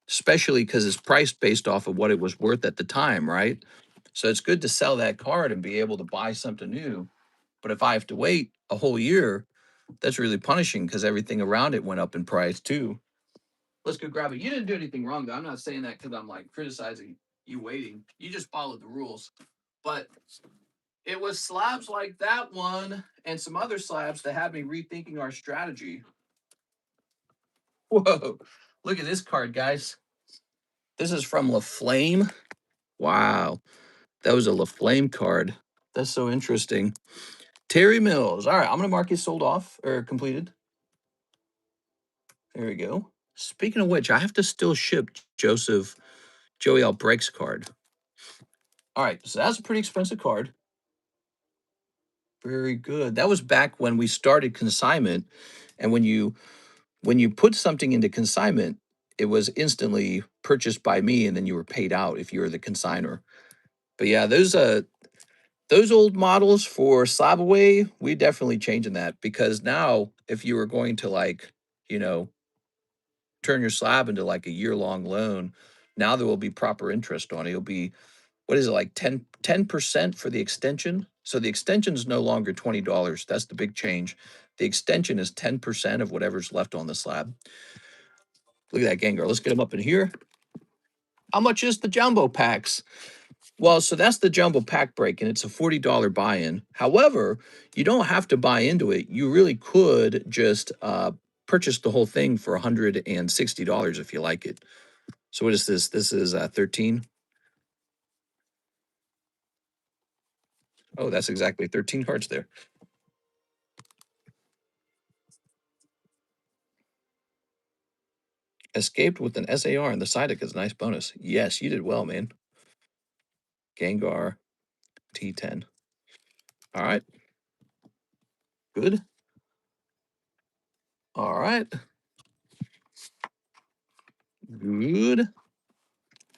especially because it's priced based off of what it was worth at the time, right? So it's good to sell that card and be able to buy something new. But if I have to wait a whole year, that's really punishing because everything around it went up in price too. Let's go grab it. You didn't do anything wrong, though. I'm not saying that because I'm like criticizing you waiting. You just followed the rules. But it was slabs like that one and some other slabs that had me rethinking our strategy. Whoa. Look at this card, guys. This is from LaFlame. Wow. That was a LaFlame card. That's so interesting. Terry Mills. All right, I'm going to mark it sold off or completed. There we go. Speaking of which, I have to still ship Joseph Joey Albrecht's card. All right, so that's a pretty expensive card. Very good. That was back when we started consignment, and when you put something into consignment, it was instantly purchased by me, and then you were paid out if you were the consigner. But yeah, those old models for Slabaway, we definitely changing that because now if you were going to like, you know, turn your slab into like a year-long loan, now there will be proper interest on it. It'll be, what is it, like 10% for the extension? So the extension is no longer $20. That's the big change. The extension is 10% of whatever's left on the slab. Look at that Gengar. Let's get him up in here. How much is the jumbo packs? Well, so that's the jumbo pack break, and it's a $40 buy-in. However, you don't have to buy into it. You really could just purchase the whole thing for $160 if you like it. So what is this? This is 13. Oh, that's exactly 13 cards there. Escaped with an SAR and the Psyduck is a nice bonus. Yes, you did well, man. Gengar, T10. All right. Good. All right. Good.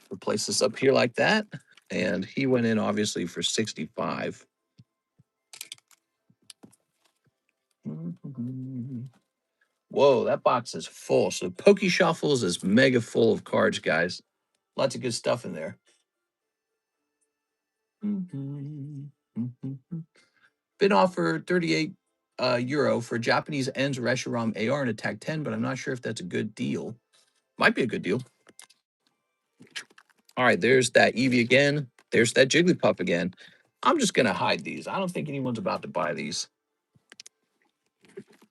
We'll place this up here like that. And he went in obviously for 65. Whoa, that box is full. So Poke Shuffles is mega full of cards, guys. Lots of good stuff in there. Been offered 38 euro for Japanese Ends Reshiram AR and Attack 10, but I'm not sure if that's a good deal. Might be a good deal. All right, there's that Eevee again. There's that Jigglypuff again. I'm just going to hide these. I don't think anyone's about to buy these.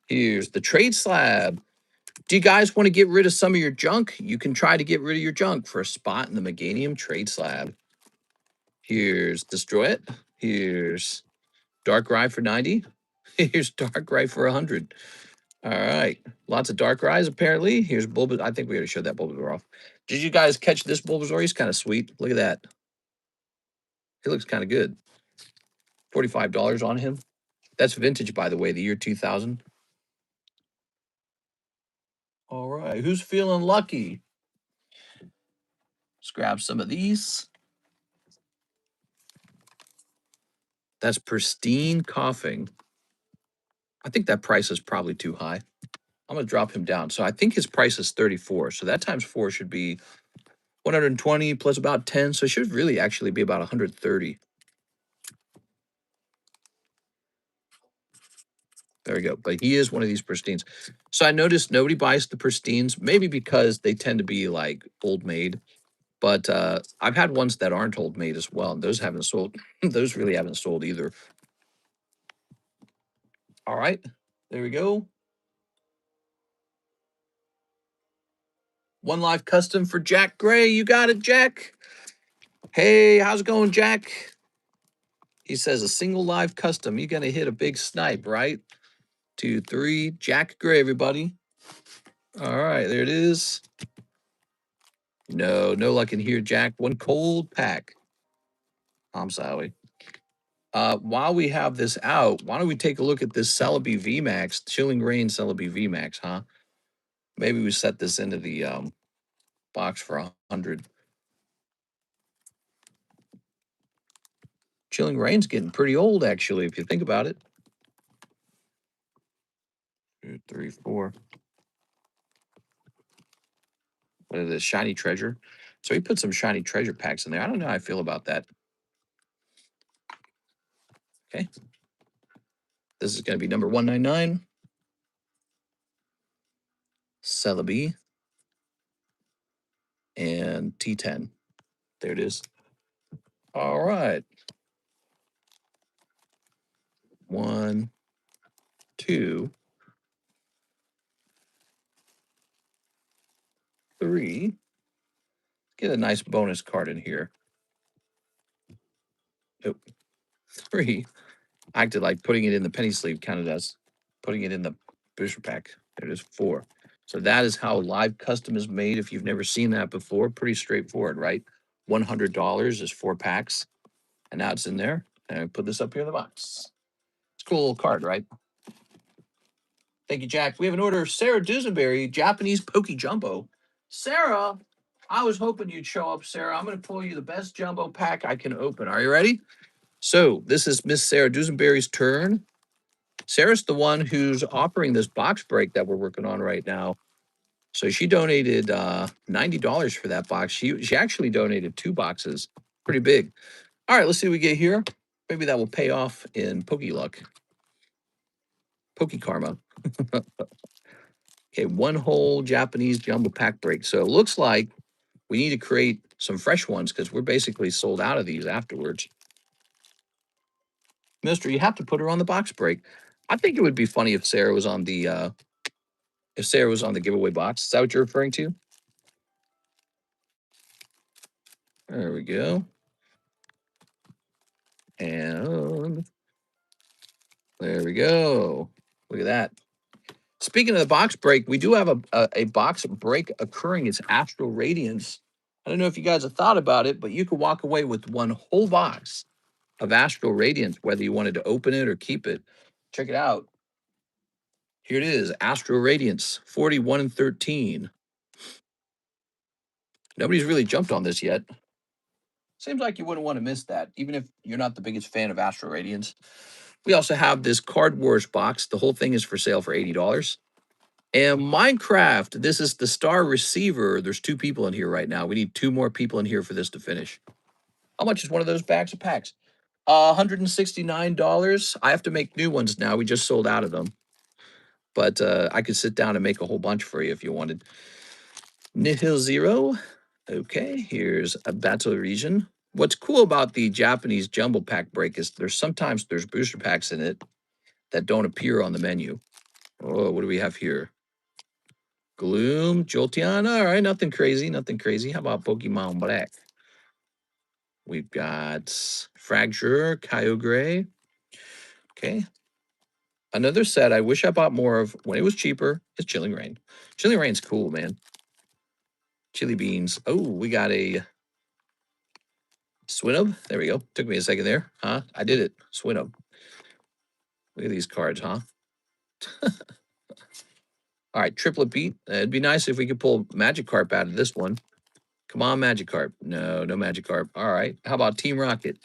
Here's the trade slab. Do you guys want to get rid of some of your junk? You can try to get rid of your junk for a spot in the Meganium trade slab. Here's Destroy It. Here's Darkrai for 90. Here's Darkrai for 100. All right. Lots of Darkrai's apparently. Here's Bulbasaur. I think we already showed that Bulbasaur off. Did you guys catch this Bulbasaur? He's kind of sweet. Look at that. He looks kind of good. $45 on him. That's vintage, by the way, the year 2000. All right. Who's feeling lucky? Let's grab some of these. That's Pristine Coughing. I think that price is probably too high. I'm going to drop him down. So I think his price is 34. So that times 4 should be 120 plus about 10. So it should really actually be about 130. There we go. But he is one of these pristines. So I noticed nobody buys the pristines, maybe because they tend to be like old made. But I've had ones that aren't old made as well. And those haven't sold. Those really haven't sold either. All right. There we go. One live custom for Jack Gray. You got it, Jack. Hey, how's it going, Jack? He says a single live custom. You're going to hit a big snipe, right? 2, 3. Jack Gray, everybody. All right, there it is. No luck in here, Jack. One cold pack. I'm sorry. While we have this out, why don't we take a look at this Celebi VMAX, Chilling Rain Celebi VMAX, huh? Maybe we set this into the box for 100. Chilling Rain's getting pretty old, actually, if you think about it. 2, 3, 4. What is this? Shiny Treasure. So he put some Shiny Treasure packs in there. I don't know how I feel about that. Okay. This is going to be number 199. Celebi. And T10. There it is. All right. 1, 2, 3. Get a nice bonus card in here. Oh, 3. Acted like putting it in the penny sleeve counted as putting it in the booster pack. There it is, 4. So that is how live custom is made. If you've never seen that before, pretty straightforward, right? $100 is 4 packs. And now it's in there. And I put this up here in the box. It's a cool little card, right? Thank you, Jack. We have an order of Sarah Dusenberry, Japanese Poke Jumbo. Sarah, I was hoping you'd show up, Sarah. I'm going to pull you the best jumbo pack I can open. Are you ready? So this is Miss Sarah Dusenberry's turn. Sarah's the one who's offering this box break that we're working on right now. So she donated $90 for that box. She actually donated 2 boxes. Pretty big. All right, let's see what we get here. Maybe that will pay off in Poke Luck. Poke Karma. Okay, 1 whole Japanese jumbo pack break. So it looks like we need to create some fresh ones because we're basically sold out of these afterwards. Mister, you have to put her on the box break. I think it would be funny if Sarah was on the giveaway box. Is that what you're referring to? There we go. And there we go. Look at that. Speaking of the box break, we do have a box break occurring. It's Astral Radiance. I don't know if you guys have thought about it, but you could walk away with 1 whole box of Astral Radiance, whether you wanted to open it or keep it. Check it out. Here it is, Astral Radiance, 41 and 13. Nobody's really jumped on this yet. Seems like you wouldn't want to miss that, even if you're not the biggest fan of Astral Radiance. We also have this Card Wars box. The whole thing is for sale for $80. And Minecraft, this is the star receiver. There's 2 people in here right now. We need 2 more people in here for this to finish. How much is one of those bags of packs? $169. I have to make new ones now. We just sold out of them. But I could sit down and make a whole bunch for you if you wanted. Nihil Zero. Okay, here's a battle region. What's cool about the Japanese jumbo pack break is sometimes there's booster packs in it that don't appear on the menu. Oh, what do we have here? Gloom, Jolteon. All right, nothing crazy, nothing crazy. How about Pokemon Black? We've got Fracture, Kyogre. Okay. Another set I wish I bought more of when it was cheaper is Chilling Rain. Chilling Rain's cool, man. Chili beans. Oh, we got a Swinub. There we go. Took me a second there. Huh? I did it. Swinub. Look at these cards, huh? All right, triplet beat. It'd be nice if we could pull Magikarp out of this one. Come on, Magikarp. No Magikarp. All right. How about Team Rocket?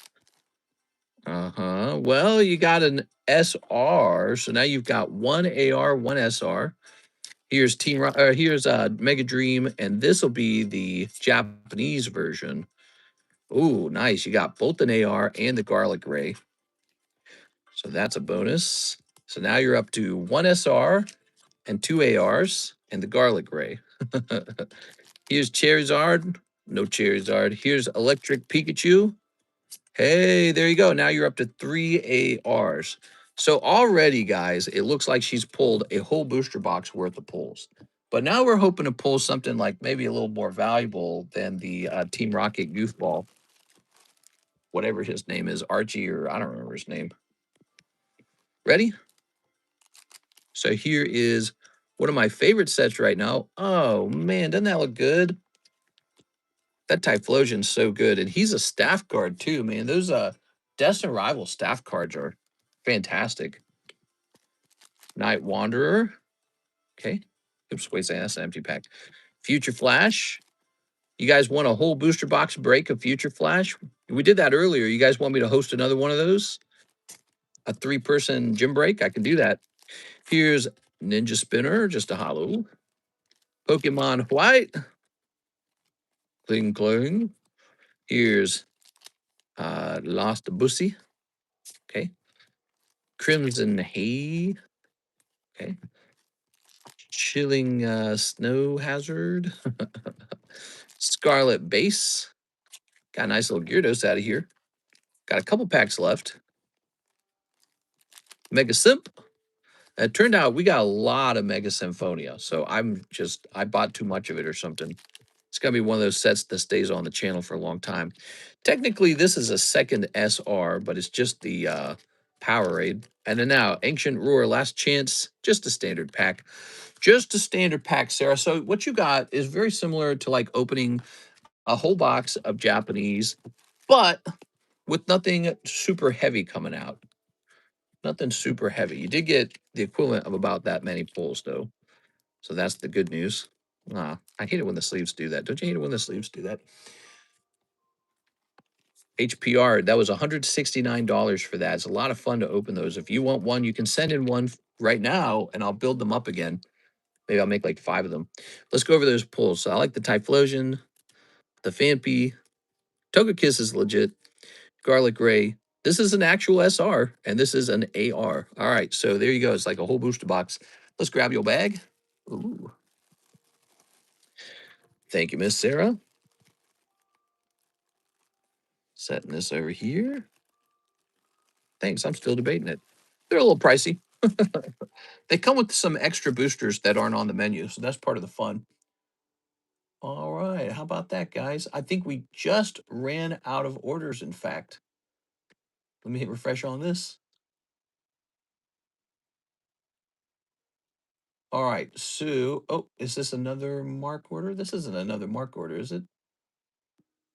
Uh-huh. Well, you got an SR. So now you've got 1 AR, 1 SR. Here's Mega Dream, and this will be the Japanese version. Ooh, nice. You got both an AR and the Garlic Ray. So that's a bonus. So now you're up to 1 SR and 2 ARs and the Garlic Ray. Here's Charizard. No Charizard. Here's Electric Pikachu. Hey, there you go. Now you're up to 3 ARs. So already, guys, it looks like she's pulled a whole booster box worth of pulls. But now we're hoping to pull something like maybe a little more valuable than the Team Rocket goofball, whatever his name is, Archie, or I don't remember his name. Ready? So here is one of my favorite sets right now. Oh, man, doesn't that look good? That Typhlosion's so good. And he's a staff guard, too, man. Those Destined Rival staff cards are fantastic. Night Wanderer. Okay. Oops, wait a second. That's an empty pack. Future Flash. You guys want a whole booster box break of Future Flash? We did that earlier. You guys want me to host another one of those? A 3-person gym break? I can do that. Here's Ninja Spinner, just a hollow. Pokemon White. Kling Kling. Here's Lost Bussy. Okay. Crimson Hay. Okay. Chilling Snow Hazard. Scarlet Base. Got a nice little Gyarados out of here. Got a couple packs left. Mega Simp. It turned out we got a lot of Mega Symphonia. So I bought too much of it or something. It's going to be one of those sets that stays on the channel for a long time. Technically, this is a second SR, but it's just the Powerade. And then now, Ancient Roar, Last Chance, just a standard pack. Just a standard pack, Sarah. So what you got is very similar to like opening a whole box of Japanese, but with nothing super heavy coming out. Nothing super heavy. You did get the equivalent of about that many pulls, though. So that's the good news. I hate it when the sleeves do that. Don't you hate it when the sleeves do that? HPR, that was $169 for that. It's a lot of fun to open those. If you want one, you can send in one right now, and I'll build them up again. Maybe I'll make like 5 of them. Let's go over those pulls. So I like the Typhlosion, the Phanpy. Togekiss is legit. Garlic Ray. This is an actual SR, and this is an AR. All right, so there you go. It's like a whole booster box. Let's grab your bag. Ooh. Thank you, Miss Sarah. Setting this over here. Thanks. I'm still debating it. They're a little pricey. They come with some extra boosters that aren't on the menu, so that's part of the fun. All right. How about that, guys? I think we just ran out of orders, in fact. Let me hit refresh on this. All right. So, oh, is this another mark order? This isn't another mark order, is it?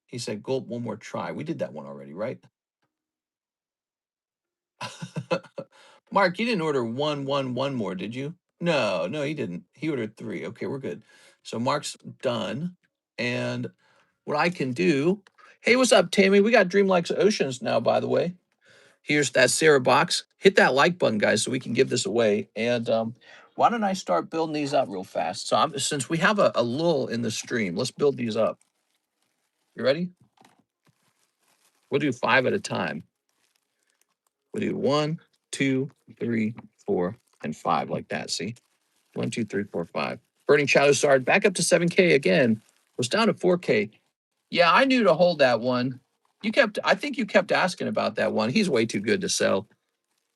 He said, gulp, one more try. We did that one already, right? Mark, you didn't order one more, did you? No, no, he didn't. He ordered 3. Okay, we're good. So Mark's done. And what I can do, hey, what's up, Tammy? We got Dreamlike's Oceans now, by the way. Here's that Sarah box. Hit that like button, guys, so we can give this away. And why don't I start building these up real fast? So since we have a lull in the stream, let's build these up. You ready? We'll do 5 at a time. We'll do 1, 2, 3, 4, and 5 like that. See? 1, 2, 3, 4, 5. Burning Shadow Sword back up to 7K again. Was down to 4K. Yeah, I knew to hold that one. I think you kept asking about that one. He's way too good to sell.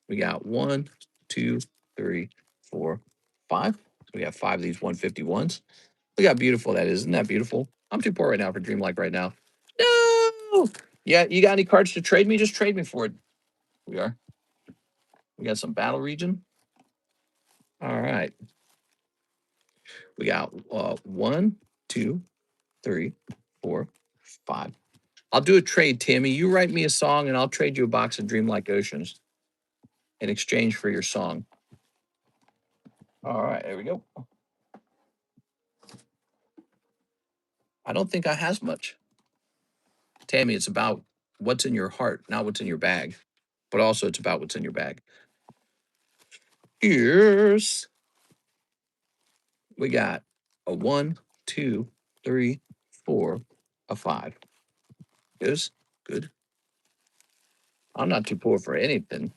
We got 1, 2, 3, 4, 5. So we got 5 of these 151s. Look how beautiful that is. Isn't that beautiful? I'm too poor right now for Dreamlike right now. No! Yeah, you got any cards to trade me? Just trade me for it. We are. We got some battle region. All right. We got 1, 2, 3, 4, 5. I'll do a trade, Tammy. You write me a song, and I'll trade you a box of Dreamlike Oceans in exchange for your song. All right, there we go. I don't think I has much. Tammy, it's about what's in your heart, not what's in your bag. But also it's about what's in your bag. Here's We got a 1, 2, 3, 4, a 5. Good. I'm not too poor for anything.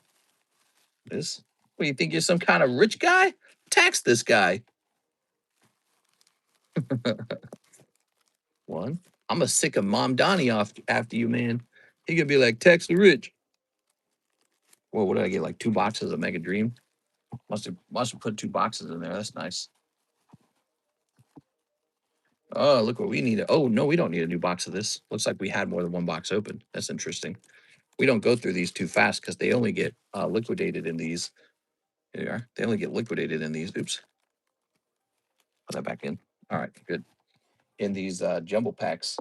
This. What, you think you're some kind of rich guy? Tax this guy. 1. I'm a sick of Mom Donnie off after you, man. He could be like, tax the rich. Well, what did I get? Like 2 boxes of Mega Dream? Must have put 2 boxes in there. That's nice. Oh, look what we need. Oh, no, we don't need a new box of this. Looks like we had more than 1 box open. That's interesting. We don't go through these too fast because they only get liquidated in these. Here they are. They only get liquidated in these. Oops. Put that back in. All right, good. In these jumbo packs.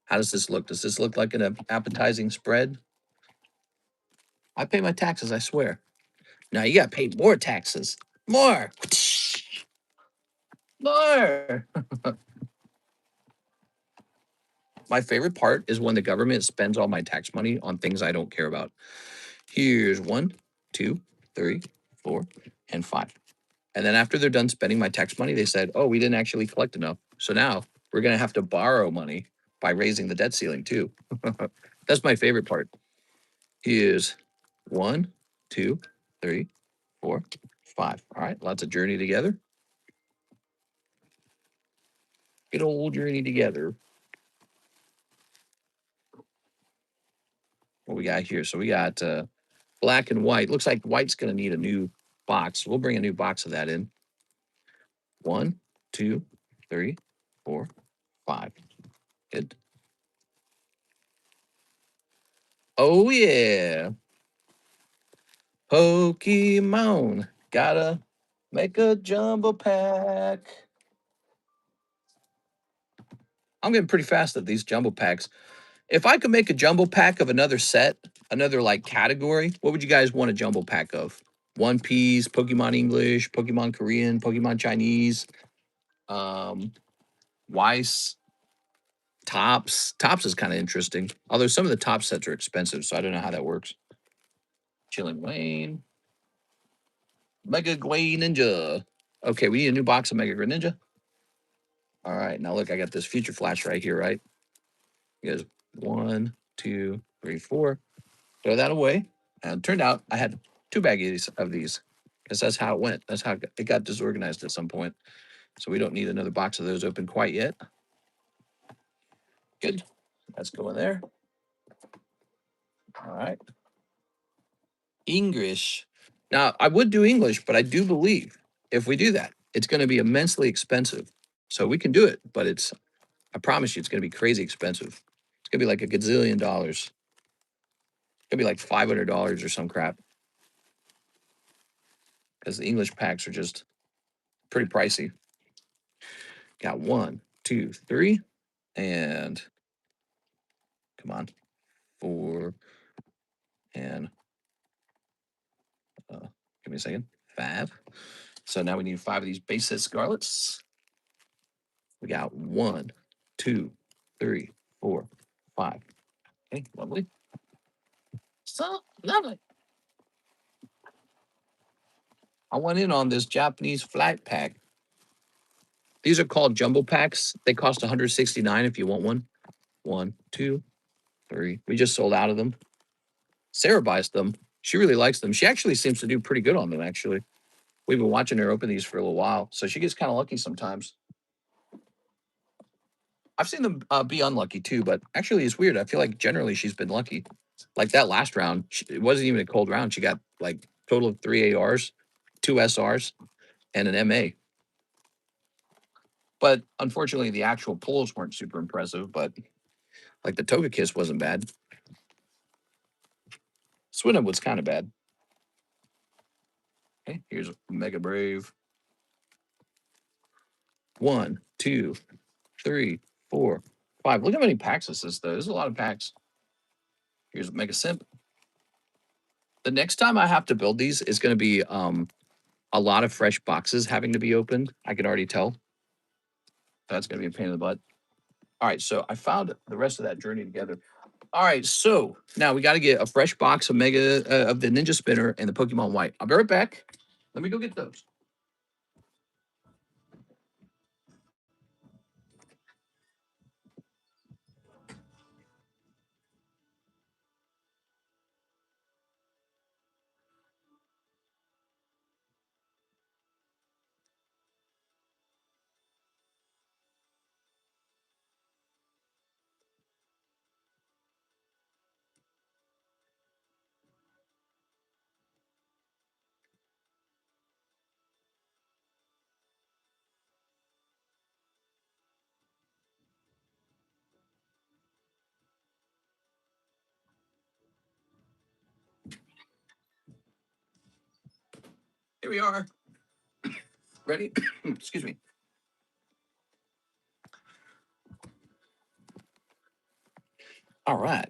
How does this look? Does this look like an appetizing spread? I pay my taxes, I swear. Now you got to pay more taxes. More. More. My favorite part is when the government spends all my tax money on things I don't care about. Here's 1, 2, 3, 4, and 5. And then after they're done spending my tax money, they said, oh, we didn't actually collect enough. So now we're going to have to borrow money by raising the debt ceiling too. That's my favorite part. Here's 1, 2, 3, 4, 5. All right, lots of journey together. Good old journey together. What we got here? So we got black and white. Looks like white's going to need a new box. We'll bring a new box of that in. 1, 2, 3, 4, 5. Good. Oh, yeah. Pokemon. Gotta make a jumbo pack. I'm getting pretty fast at these jumbo packs. If I could make a jumbo pack of another set, another like category, what would you guys want a jumbo pack of? One Piece, Pokemon English, Pokemon Korean, Pokemon Chinese, Weiss, Tops. Tops is kind of interesting. Although some of the top sets are expensive, so I don't know how that works. Chilling Wayne. Mega Greninja. Okay, we need a new box of Mega Greninja. All right, now look, I got this Future Flash right here, right? You guys, 1, 2, 3, 4. Throw that away. And it turned out I had 2 baggies of these because that's how it went. That's how it got disorganized at some point. So we don't need another box of those open quite yet. Good. That's going there. All right. English. Now, I would do English, but I do believe if we do that, it's going to be immensely expensive. So we can do it, but I promise you, it's going to be crazy expensive. It's going to be like a gazillion dollars. It's going to be like $500 or some crap. Because the English packs are just pretty pricey. Got 1, 2, 3, and come on, 4, and give me a second, 5. So now we need 5 of these base set Scarlets. We got 1, 2, 3, 4, 5. Okay, lovely. So lovely. I went in on this Japanese flat pack. These are called jumbo packs. They cost $169 if you want one. 1, 2, 3. We just sold out of them. Sarah buys them. She really likes them. She actually seems to do pretty good on them, actually. We've been watching her open these for a little while, so she gets kind of lucky sometimes. I've seen them be unlucky too, but actually it's weird. I feel like generally she's been lucky. Like that last round, it wasn't even a cold round. She got like total of 3 ARs, 2 SRs, and an MA. But unfortunately, the actual pulls weren't super impressive, but like the Togekiss wasn't bad. Swinub was kind of bad. Okay, here's Mega Brave. 1, 2, 3, 4, 5. Look how many packs this is, though. There's a lot of packs. Here's Mega Simp. The next time I have to build these is going to be a lot of fresh boxes having to be opened. I can already tell. That's going to be a pain in the butt. All right, so I found the rest of that journey together. All right, so now we got to get a fresh box of of the Ninja Spinner and the Pokemon White. I'll be right back. Let me go get those. Here we are. Ready? Excuse me. All right.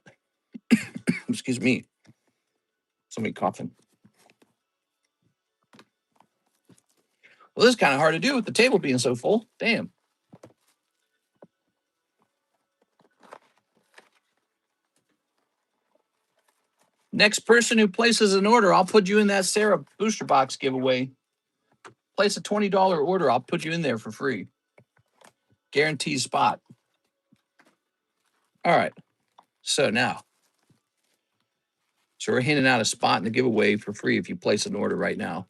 Excuse me. Somebody coughing. Well, this is kind of hard to do with the table being so full. Damn. Next person who places an order, I'll put you in that Sarah booster box giveaway. Place a $20 order. I'll put you in there for free. Guaranteed spot. All right. So now, we're handing out a spot in the giveaway for free if you place an order right now.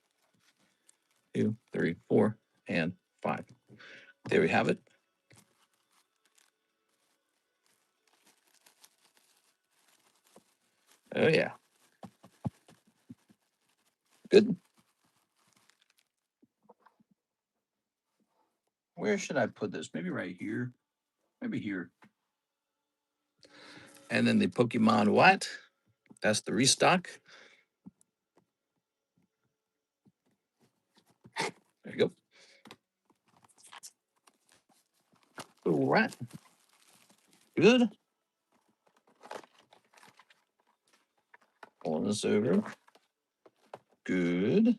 2, 3, 4, and 5. There we have it. Oh, yeah. Good. Where should I put this? Maybe right here. Maybe here. And then the Pokemon what? That's the restock. There you go. All right. Good. Pulling this over. Good.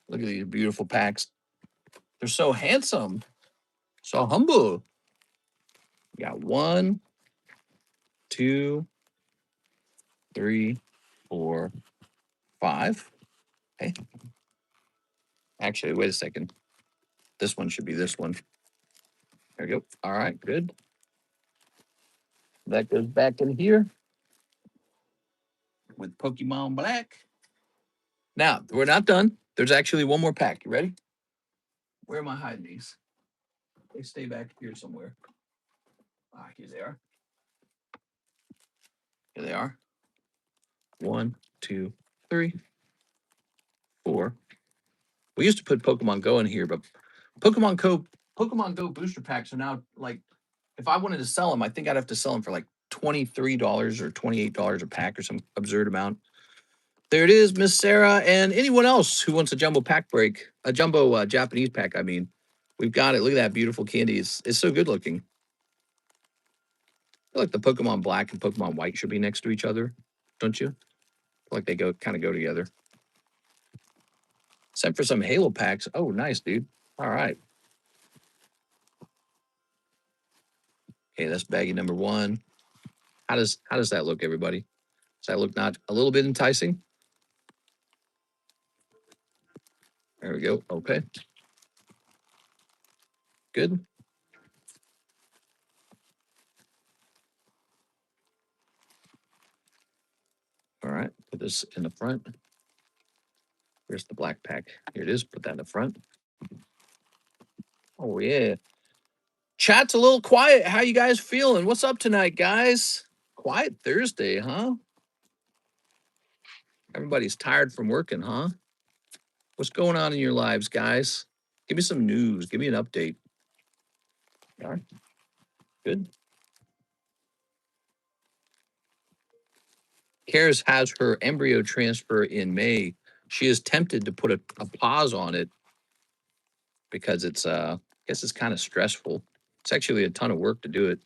Look at these beautiful packs. They're so handsome. So humble. We got 1, 2, 3, 4, 5. Okay. Actually, wait a second. This one should be this one. There we go. All right, good. That goes back in here with Pokemon Black. Now, we're not done. There's actually one more pack. You ready? Where am I hiding these? They stay back here somewhere. Ah, here they are. Here they are. 1, 2, 3, 4. We used to put Pokemon Go in here, but Pokemon Go booster packs are now like, if I wanted to sell them, I think I'd have to sell them for like $23 or $28 a pack or some absurd amount. There it is, Miss Sarah, and anyone else who wants a jumbo pack break, a jumbo Japanese pack. I mean, we've got it. Look at that beautiful candy. It's so good looking. I feel like the Pokemon Black and Pokemon White should be next to each other, don't you? I feel like they kind of go together. Except for some Halo packs. Oh, nice, dude. All right. Okay, that's baggie number 1. How does that look, everybody? Does that look not a little bit enticing? There we go. Okay. Good. All right. Put this in the front. Where's the black pack? Here it is. Put that in the front. Oh, yeah. Chat's a little quiet. How you guys feeling? What's up tonight, guys? Quiet Thursday, huh? Everybody's tired from working, huh? What's going on in your lives, guys? Give me some news. Give me an update. All right. Good. Karis has her embryo transfer in May. She is tempted to put a pause on it because it's I guess it's kind of stressful. It's actually a ton of work to do it.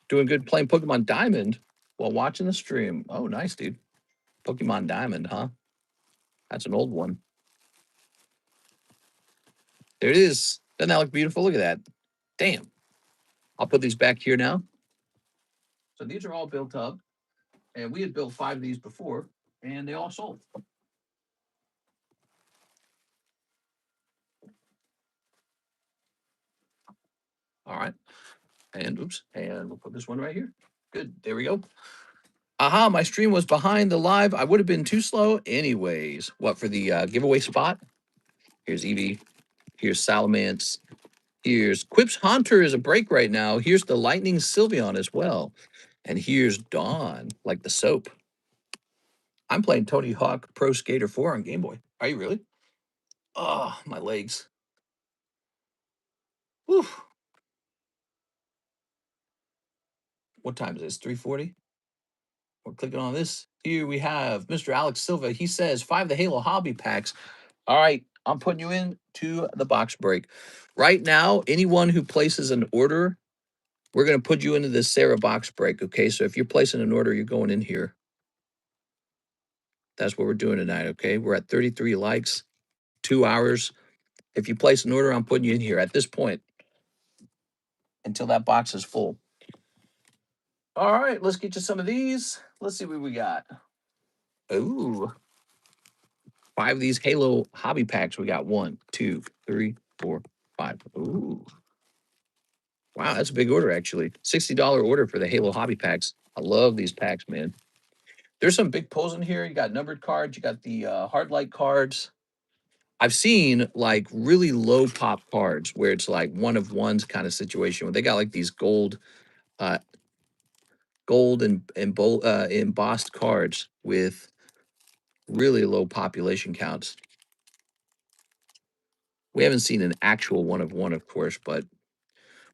Doing good playing Pokemon Diamond while watching the stream. Oh, nice, dude. Pokemon Diamond, huh? That's an old one. There it is. Doesn't that look beautiful? Look at that. Damn. I'll put these back here now. So these are all built up. And we had built 5 of these before, and they all sold. All right. And oops. And we'll put this one right here. Good. There we go. Aha, my stream was behind the live. I would have been too slow anyways. What, for the giveaway spot? Here's Eevee. Here's Salamence. Here's Quip's Haunter is a break right now. Here's the Lightning Sylveon as well. And here's Dawn, like the soap. I'm playing Tony Hawk Pro Skater 4 on Game Boy. Are you really? Oh, my legs. Whew. What time is this? 3:40? We're clicking on this. Here we have Mr. Alex Silva. He says 5 of the Halo hobby packs. All right, I'm putting you in to the box break. Right now, anyone who places an order, we're going to put you into this Sarah box break, okay? So if you're placing an order, you're going in here. That's what we're doing tonight, okay? We're at 33 likes, 2 hours. If you place an order, I'm putting you in here at this point until that box is full. All right, let's get you some of these. Let's see what we got. Ooh, 5 of these Halo hobby packs. We got 1, 2, 3, 4, 5. Ooh. Wow, that's a big order, actually. $60 order for the Halo hobby packs. I love these packs, man. There's some big pulls in here. You got numbered cards. You got the hard light cards. I've seen like really low pop cards where it's like one of ones kind of situation where they got like these uh, gold and embossed cards with really low population counts. We haven't seen an actual one of one, of course, but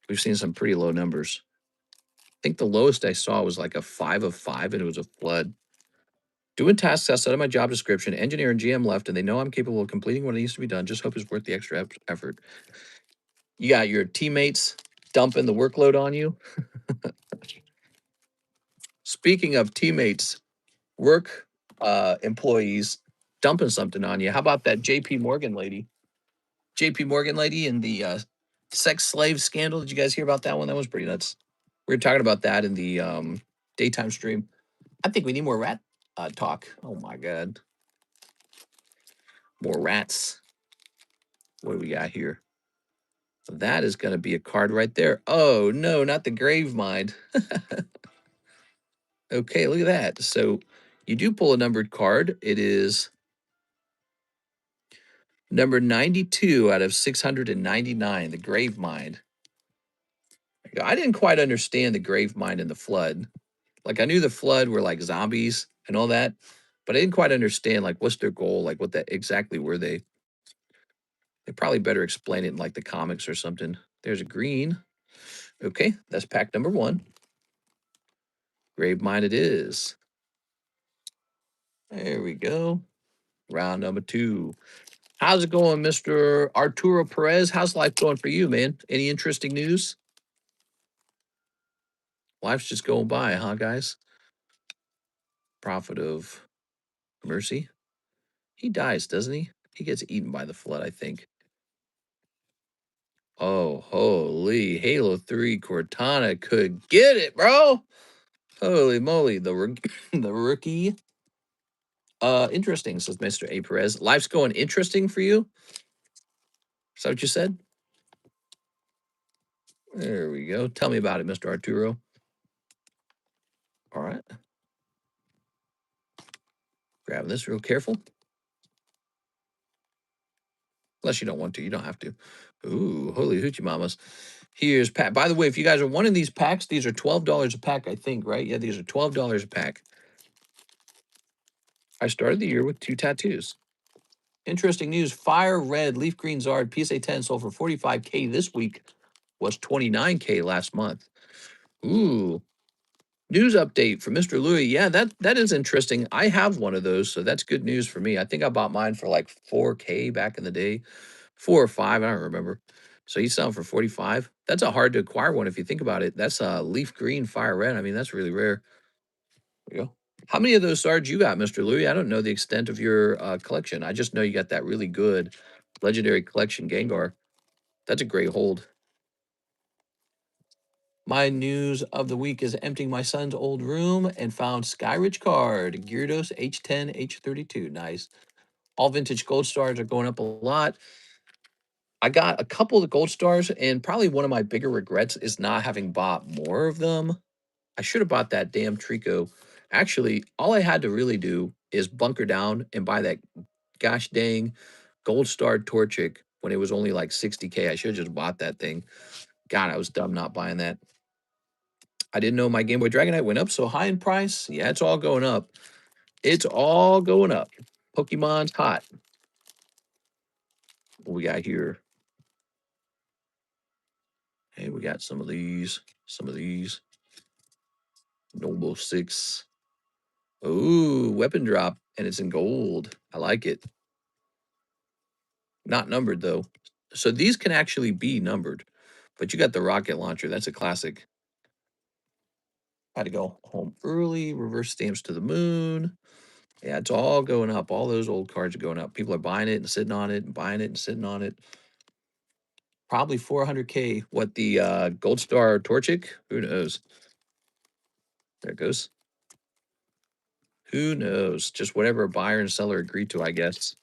we've seen some pretty low numbers. I think the lowest I saw was like a 5 of 5, and it was a flood. Doing tasks outside of my job description, engineer and GM left, and they know I'm capable of completing what needs to be done. Just hope it's worth the extra effort. You got your teammates dumping the workload on you. Speaking of teammates, work employees dumping something on you. How about that JP Morgan lady? JP Morgan lady and the sex slave scandal. Did you guys hear about that one? That was pretty nuts. We were talking about that in the daytime stream. I think we need more rat talk. Oh my God. More rats. What do we got here? That is going to be a card right there. Oh, no, not the Grave Mind. Okay, look at that. So you do pull a numbered card. It is number 92 out of 699, the Grave Mind. I didn't quite understand the Grave Mind and the Flood. Like, I knew the Flood were like zombies and all that, but I didn't quite understand, like, what's their goal? Like, what that exactly were they? They probably better explain it in, like, the comics or something. There's a green. Okay, that's pack number 1. Grave Mind it is. There we go. Round number 2. How's it going, Mr. Arturo Perez? How's life going for you, man? Any interesting news? Life's just going by, huh, guys? Prophet of Mercy. He dies, doesn't he? He gets eaten by the flood, I think. Oh, holy. Halo 3 Cortana could get it, bro. Holy moly. The rookie. Interesting, says Mr. A. Perez. Life's going interesting for you? Is that what you said? There we go. Tell me about it, Mr. Arturo. All right. Grabbing this real careful. Unless you don't want to. You don't have to. Ooh, holy hoochie mamas. Here's pack. By the way, if you guys are wanting these packs, these are $12 a pack, I think, right? Yeah, these are $12 a pack. I started the year with 2 tattoos. Interesting news. Fire Red Leaf Green Zard PSA 10 sold for 45K this week. Was 29K last month. Ooh. News update from Mr. Louis. Yeah, that is interesting. I have one of those, so that's good news for me. I think I bought mine for like 4K back in the day. 4 or 5, I don't remember. So he's selling for 45. That's a hard to acquire one if you think about it. That's a leaf green fire red. I mean, that's really rare. There you go. How many of those swords you got, Mr. Louis? I don't know the extent of your collection. I just know you got that really good legendary collection Gengar. That's a great hold. My news of the week is emptying my son's old room and found Skyridge card, Gyarados H10, H32. Nice. All vintage gold stars are going up a lot. I got a couple of the gold stars, and probably one of my bigger regrets is not having bought more of them. I should have bought that damn Trico. Actually, all I had to really do is bunker down and buy that gosh dang gold star Torchic when it was only like 60K. I should have just bought that thing. God, I was dumb not buying that. I didn't know my Game Boy Dragonite went up so high in price. Yeah, it's all going up. It's all going up. Pokemon's hot. What we got here? Hey, we got some of these. Some of these. Noble 6. Ooh, weapon drop. And it's in gold. I like it. Not numbered, though. So these can actually be numbered. But you got the rocket launcher. That's a classic. I had to go home early. Reverse stamps to the moon. Yeah, it's all going up. All those old cards are going up. People are buying it and sitting on it and buying it and sitting on it. Probably 400K. What, the Gold Star Torchic? Who knows? There it goes. Who knows? Just whatever a buyer and seller agreed to, I guess.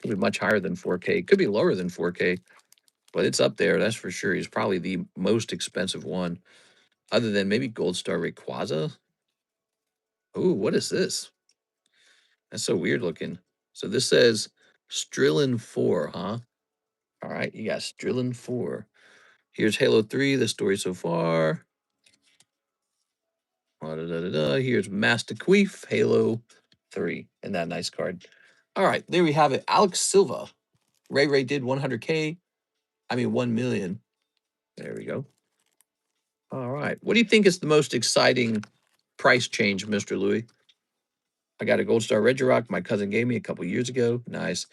Could be much higher than 4K. Could be lower than 4K, but it's up there. That's for sure. He's probably the most expensive one, other than maybe Gold Star Rayquaza. Ooh, what is this? That's so weird looking. So this says Strillin 4, huh? All right, you got Strillin 4. Here's Halo 3, the story so far. Here's Master Queef, Halo 3, and that nice card. All right, there we have it. Alex Silva. Ray did 100K. I mean, 1 million. There we go. All right. What do you think is the most exciting price change, Mr. Louis? I got a Gold Star Regirock my cousin gave me a couple years ago. Nice.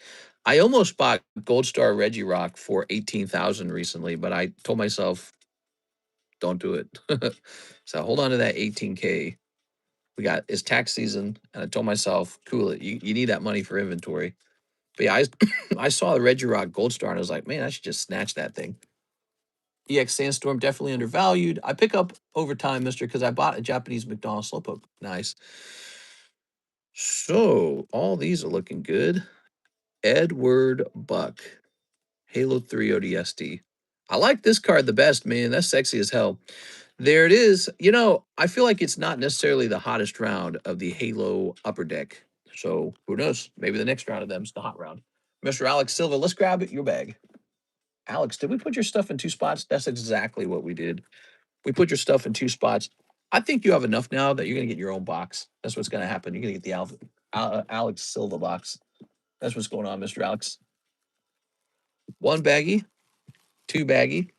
I almost bought Gold Star Regirock for 18,000 recently, but I told myself, don't do it. So hold on to that 18K. We got it's tax season, and I told myself, cool it. You need that money for inventory. But yeah, I saw the Regirock Gold Star, and I was like, man, I should just snatch that thing. EX Sandstorm definitely undervalued. I pick up over time, mister, because I bought a Japanese McDonald's Slowpoke. Nice. So all these are looking good. Edward Buck, Halo 3 ODST. I like this card the best, man. That's sexy as hell. There it is. You know, I feel like it's not necessarily the hottest round of the Halo upper deck. So who knows? Maybe the next round of them is the hot round. Mr. Alex Silva, let's grab your bag. Alex, did we put your stuff in 2 spots? That's exactly what we did. We put your stuff in 2 spots. I think you have enough now that you're going to get your own box. That's what's going to happen. You're going to get the Alex Silva box. That's what's going on, Mr. Alex. 1 baggie, 2 baggie.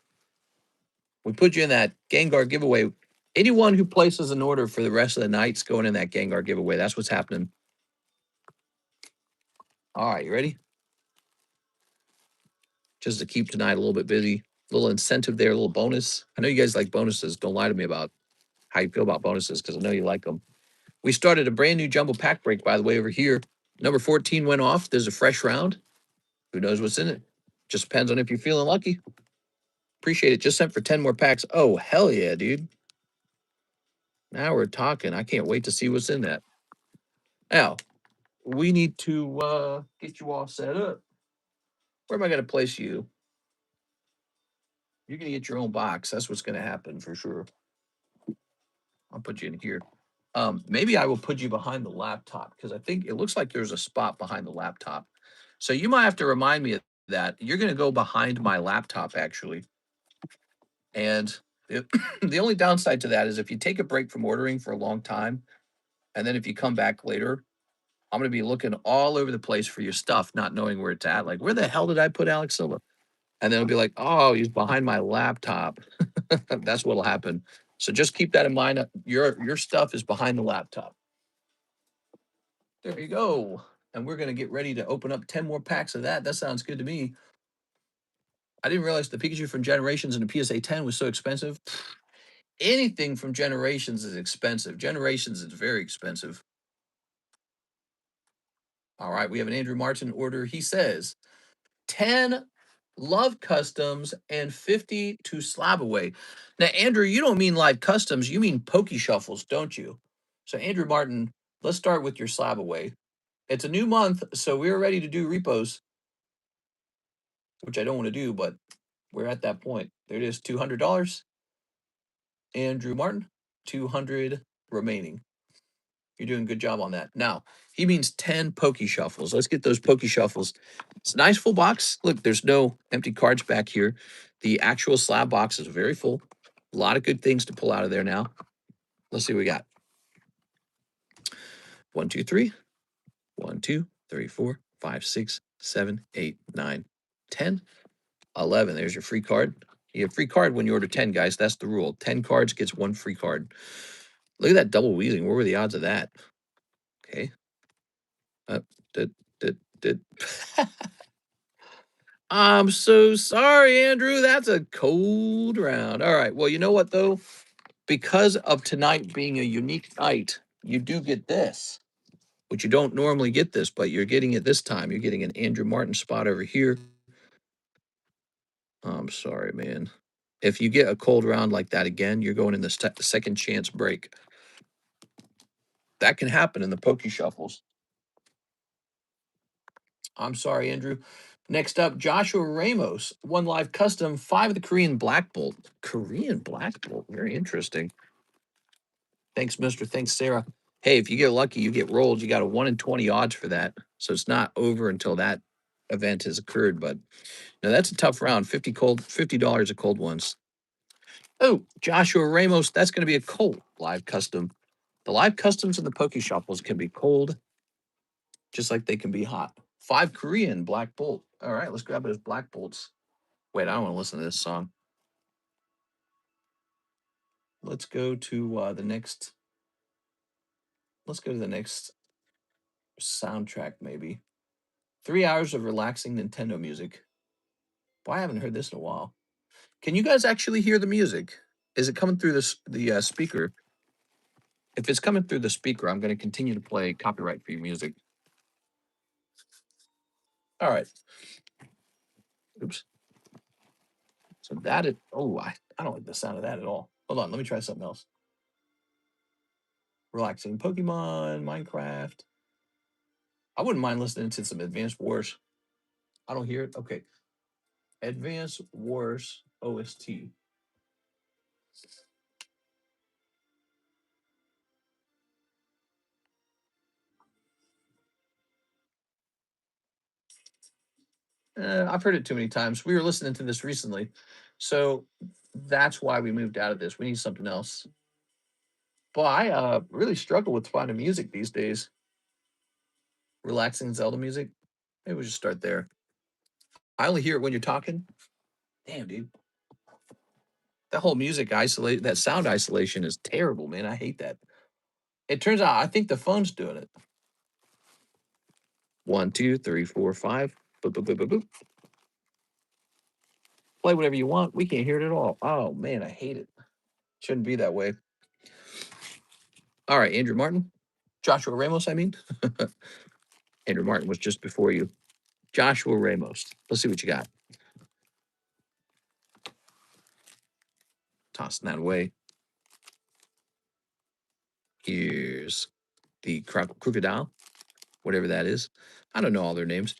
We put you in that Gengar giveaway. Anyone who places an order for the rest of the night's going in that Gengar giveaway. That's what's happening. All right, you ready? Just to keep tonight a little bit busy. A little incentive there, a little bonus. I know you guys like bonuses. Don't lie to me about how you feel about bonuses because I know you like them. We started a brand new jumbo pack break, by the way, over here. Number 14 went off. There's a fresh round. Who knows what's in it? Just depends on if you're feeling lucky. Appreciate it. Just sent for 10 more packs. Oh, hell yeah, dude. Now we're talking. I can't wait to see what's in that. Now, we need to get you all set up. Where am I going to place you? You're going to get your own box. That's what's going to happen for sure. I'll put you in here. Maybe I will put you behind the laptop because I think it looks like there's a spot behind the laptop. So you might have to remind me of that. You're going to go behind my laptop, actually. And the only downside to that is if you take a break from ordering for a long time, and then if you come back later, I'm going to be looking all over the place for your stuff, not knowing where it's at. Like, where the hell did I put Alex Silva? And then it'll be like, oh, he's behind my laptop. That's what'll happen. So just keep that in mind. Your stuff is behind the laptop. There you go. And we're going to get ready to open up 10 more packs of that. That sounds good to me. I didn't realize the Pikachu from Generations and the PSA 10 was so expensive. Anything from Generations is expensive. Generations is very expensive. All right, we have an Andrew Martin order. He says 10 Love Customs, and 50 to Slab Away. Now, Andrew, you don't mean live customs, you mean Pokey Shuffles, don't you? So, Andrew Martin, let's start with your Slab Away. It's a new month, so we're ready to do repos, which I don't want to do, but we're at that point. There it is, $200. Andrew Martin, 200 remaining. You're doing a good job on that. Now, he means 10 Pokey Shuffles. Let's get those Pokey Shuffles. It's a nice full box. Look, there's no empty cards back here. The actual slab box is very full. A lot of good things to pull out of there now. Let's see what we got. 1, 2, 3. 1, 2, 3, 4, 5, 6, 7, 8, 9, 10, 11. There's your free card. You have free card when you order 10, guys. That's the rule. 10 cards gets 1 free card. Look at that double wheezing. What were the odds of that? Okay. Did. I'm so sorry, Andrew. That's a cold round. All right. Well, you know what, though? Because of tonight being a unique night, you do get this, which you don't normally get this, but you're getting it this time. You're getting an Andrew Martin spot over here. I'm sorry, man. If you get a cold round like that again, you're going in the second chance break. That can happen in the Pokey Shuffles. I'm sorry, Andrew. Next up, Joshua Ramos, 1 live custom, 5 of the Korean Black Bolt. Korean Black Bolt, very interesting. Thanks, Mister. Thanks, Sarah. Hey, if you get lucky, you get rolled. You got a 1 in 20 odds for that. So it's not over until that event has occurred. But now that's a tough round. $50 of cold ones. Oh, Joshua Ramos, that's going to be a cold live custom. The live customs and the Poke Shuffles can be cold, just like they can be hot. 5 Korean Black Bolt. All right, let's grab those Black Bolts. Wait, I don't want to listen to this song. Let's go to the next. Let's go to the next soundtrack, maybe. 3 hours of relaxing Nintendo music. Boy, I haven't heard this in a while. Can you guys actually hear the music? Is it coming through the speaker? If it's coming through the speaker, I'm going to continue to play copyright-free music. All right. Oops. So that is. Oh, I don't like the sound of that at all. Hold on. Let me try something else. Relaxing Pokemon, Minecraft. I wouldn't mind listening to some Advanced Wars. I don't hear it. Okay. Advanced Wars OST. I've heard it too many times. We were listening to this recently. So that's why we moved out of this. We need something else. But I really struggle with finding music these days. Relaxing Zelda music. Maybe we'll just start there. I only hear it when you're talking. Damn, dude. That whole music isolate, that sound isolation is terrible, man. I hate that. It turns out I think the phone's doing it. 1, 2, 3, 4, 5. Boop, boop, boop, boop, boop. Play whatever you want. We can't hear it at all. Oh man, I hate it. Shouldn't be that way. All right, Andrew Martin. Joshua Ramos, I mean. Andrew Martin was just before you. Joshua Ramos. Let's see what you got. Tossing that away. Here's the crocodile, whatever that is. I don't know all their names.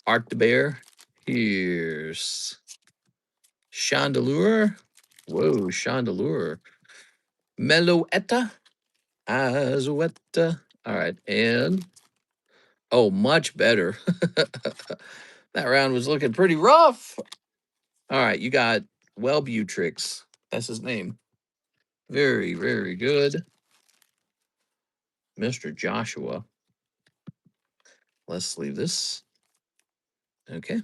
Arc the Bear. Here's Chandelure. Whoa, Chandelure. Meloetta. Azuetta. All right. And, oh, much better. That round was looking pretty rough. All right. You got Wellbutrix. That's his name. Very, very good. Mr. Joshua. Let's leave this. Okay.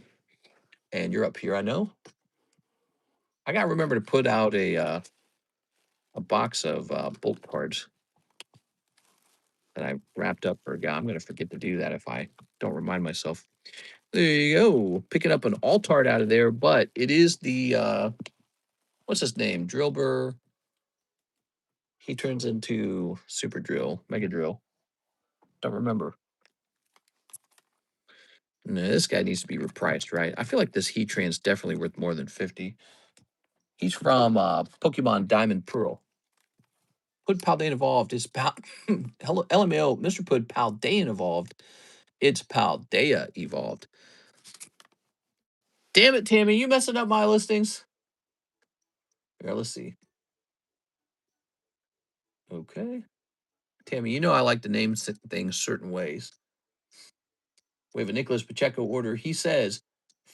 And you're up here, I know. I got to remember to put out a box of bolt cards that I wrapped up for a guy. I'm going to forget to do that if I don't remind myself. There you go. Picking up an Altart out of there, but it is the, what's his name? Drillbur. He turns into Super Drill, Mega Drill. Don't remember. No, this guy needs to be repriced, right? I feel like this Heatran's definitely worth more than 50. He's from Pokemon Diamond Pearl. Put Paldean evolved. Is Hello, LMAO, Mr. Put Paldean evolved. It's Paldea evolved. Damn it, Tammy, you messing up my listings. Here, let's see. Okay. Tammy, you know I like to name things certain ways. We have a Nicholas Pacheco order. He says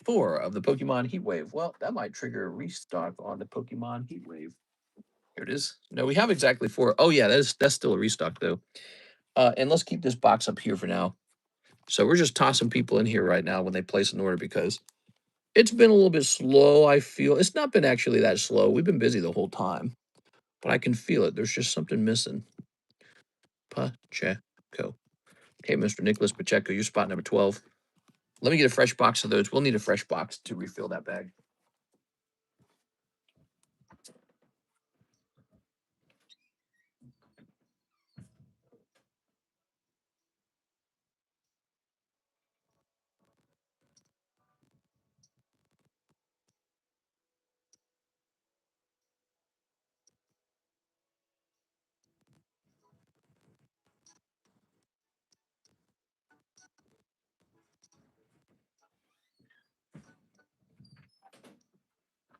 4 of the Pokemon Heatwave. Well, that might trigger a restock on the Pokemon Heatwave. Here it is. No, we have exactly 4. Oh, yeah, that's still a restock, though. And let's keep this box up here for now. So we're just tossing people in here right now when they place an order because it's been a little bit slow, I feel. It's not been actually that slow. We've been busy the whole time. But I can feel it. There's just something missing. Pacheco. Okay, Mr. Nicholas Pacheco, you're spot number 12. Let me get a fresh box of those. We'll need a fresh box to refill that bag.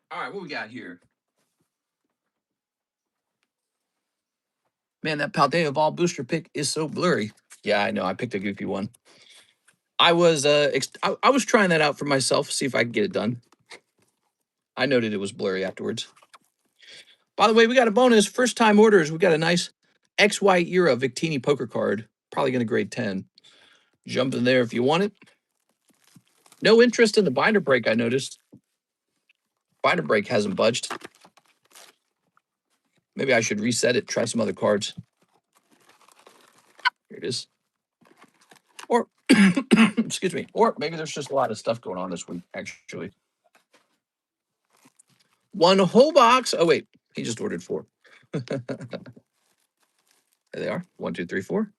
All right, what we got here? Man, that Paldea Ball booster pick is so blurry. Yeah, I know. I picked a goofy one. I was I was trying that out for myself, see if I could get it done. I noted it was blurry afterwards. By the way, we got a bonus. First time orders. We got a nice XY era Victini poker card. Probably going to grade 10. Jump in there if you want it. No interest in the binder break, I noticed. Binder break hasn't budged. Maybe I should reset it, try some other cards. Here it is. Or, excuse me, or maybe there's just a lot of stuff going on this week, actually. One whole box. Oh, wait, he just ordered 4. There they are. 1, 2, 3, 4.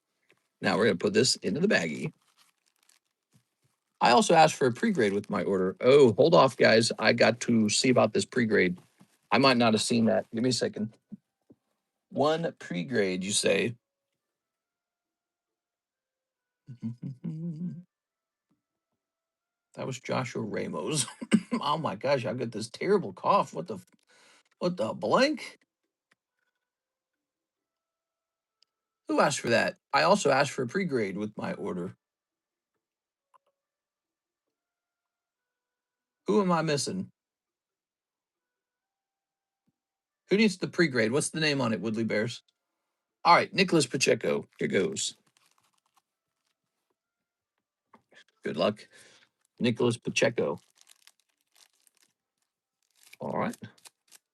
Now we're going to put this into the baggie. I also asked for a pre-grade with my order. Oh, hold off, guys. I got to see about this pre-grade. I might not have seen that. Give me a second. 1 pre-grade, you say? That was Joshua Ramos. Oh my gosh, I got this terrible cough. What the blank? Who asked for that? I also asked for a pre-grade with my order. Who am I missing? Who needs the pre-grade? What's the name on it, Woodley Bears? All right, Nicholas Pacheco. Here goes. Good luck. Nicholas Pacheco. All right.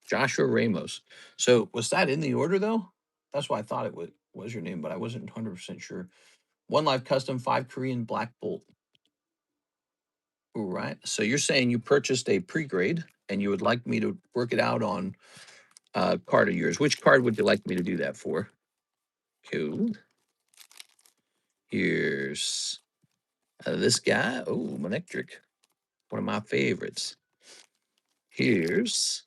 Joshua Ramos. So was that in the order, though? That's why I thought it was your name, but I wasn't 100% sure. 1 Life Custom, 5 Korean Black Bolt. All right. So you're saying you purchased a pre-grade and you would like me to work it out on a card of yours. Which card would you like me to do that for? Cool. Here's this guy. Oh, Manectric. One of my favorites. Here's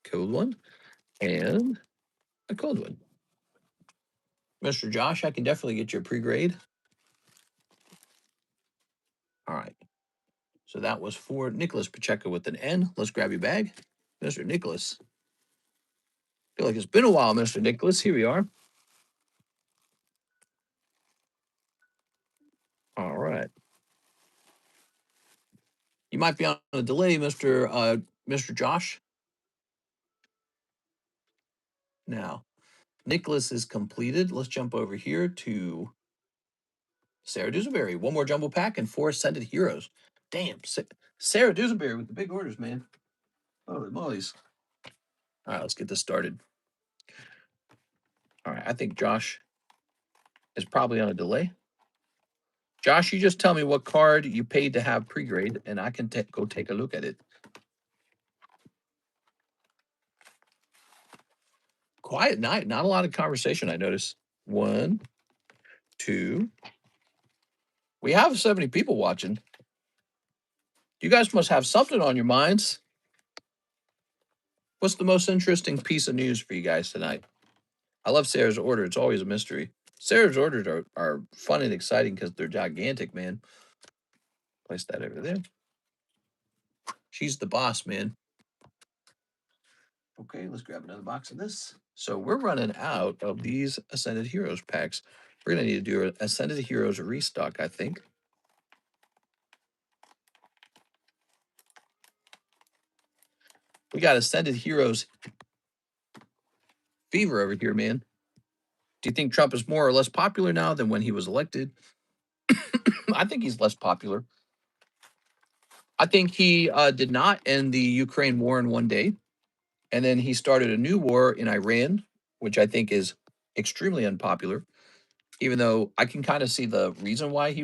cold one and a cold one. Mr. Josh, I can definitely get you a pre-grade. All right. So that was for Nicholas Pacheco with an N. Let's grab your bag. Mr. Nicholas. Feel like it's been a while, Mr. Nicholas. Here we are. All right. You might be on a delay, Mr. Josh. Now, Nicholas is completed. Let's jump over here to Sarah Dewsbury. 1 more jumbo pack and 4 Ascended Heroes. Damn, Sarah Dewsbury with the big orders, man. Holy mollies. All right, let's get this started. All right, I think Josh is probably on a delay. Josh, you just tell me what card you paid to have pre-grade, and I can go take a look at it. Quiet night, not a lot of conversation, I notice. 1, 2. We have 70 people watching. You guys must have something on your minds. What's the most interesting piece of news for you guys tonight? I love Sarah's order. It's always a mystery. Sarah's orders are fun and exciting because they're gigantic, man. Place that over there. She's the boss, man. Okay, let's grab another box of this. So we're running out of these Ascended Heroes packs. We're going to need to do an Ascended Heroes restock, I think. We got Ascended Heroes fever over here, man. Do you think Trump is more or less popular now than when he was elected? I think he's less popular. I think he did not end the Ukraine war in one day. And then he started a new war in Iran, which I think is extremely unpopular, even though I can kind of see the reason why he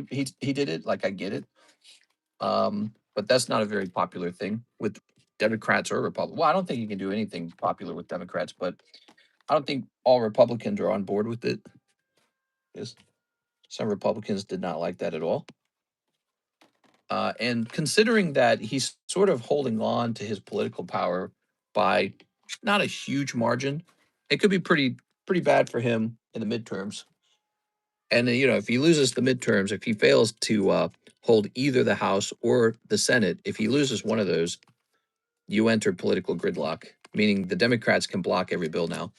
did it. Like, I get it. But that's not a very popular thing with Democrats or Republicans. Well, I don't think you can do anything popular with Democrats, but I don't think all Republicans are on board with it. Yes. Some Republicans did not like that at all. And considering that he's sort of holding on to his political power by not a huge margin, it could be pretty bad for him in the midterms. And you know, if he loses the midterms, if he fails to hold either the House or the Senate, if he loses one of those, you enter political gridlock, meaning the Democrats can block every bill now.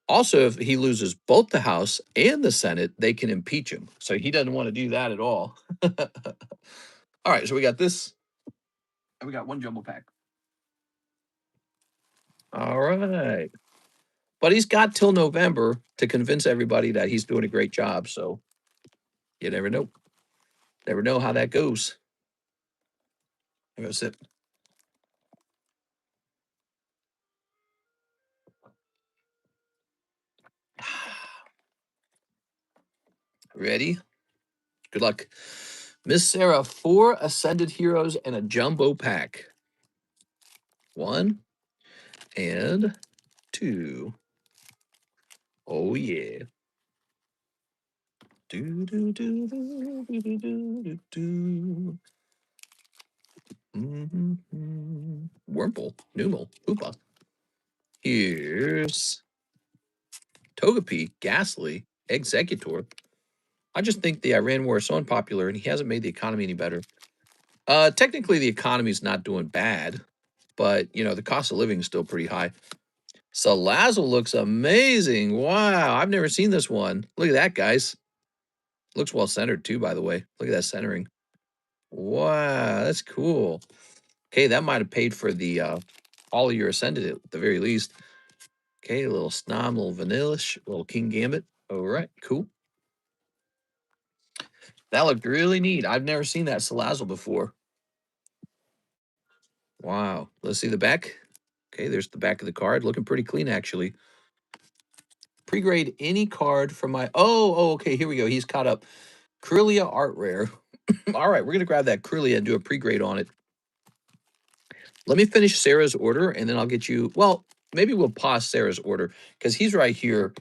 Also, if he loses both the House and the Senate, they can impeach him. So he doesn't want to do that at all. All right, so we got this, and we got one jumbo pack. All right. But he's got till November to convince everybody that he's doing a great job. So you never know. Never know how that goes. I'm gonna sit. Ready? Good luck. Miss Sarah, 4 Ascended Heroes and a jumbo pack. 1 and 2. Oh yeah. Do do do do do do do do. Wurmple, Numel, Hoopa. Here's Togepi, Ghastly, Executor. I just think the Iran war is so unpopular and he hasn't made the economy any better. Technically, the economy's not doing bad, but you know, the cost of living is still pretty high. Salazzle looks amazing. Wow, I've never seen this one. Look at that, guys. Looks well centered too, by the way. Look at that centering. Wow, that's cool. Okay, that might have paid for the all of your Ascended at the very least. Okay, a little Snom, a little Vanillish, a little King Gambit. All right, cool. That looked really neat. I've never seen that Salazzle before. Wow. Let's see the back. Okay, there's the back of the card. Looking pretty clean, actually. Pre-grade any card from my... Oh, okay, here we go. He's caught up. Kirlia Art Rare. All right, we're going to grab that Kirlia and do a pre-grade on it. Let me finish Sarah's order, and then I'll get you... Well, maybe we'll pause Sarah's order, because he's right here,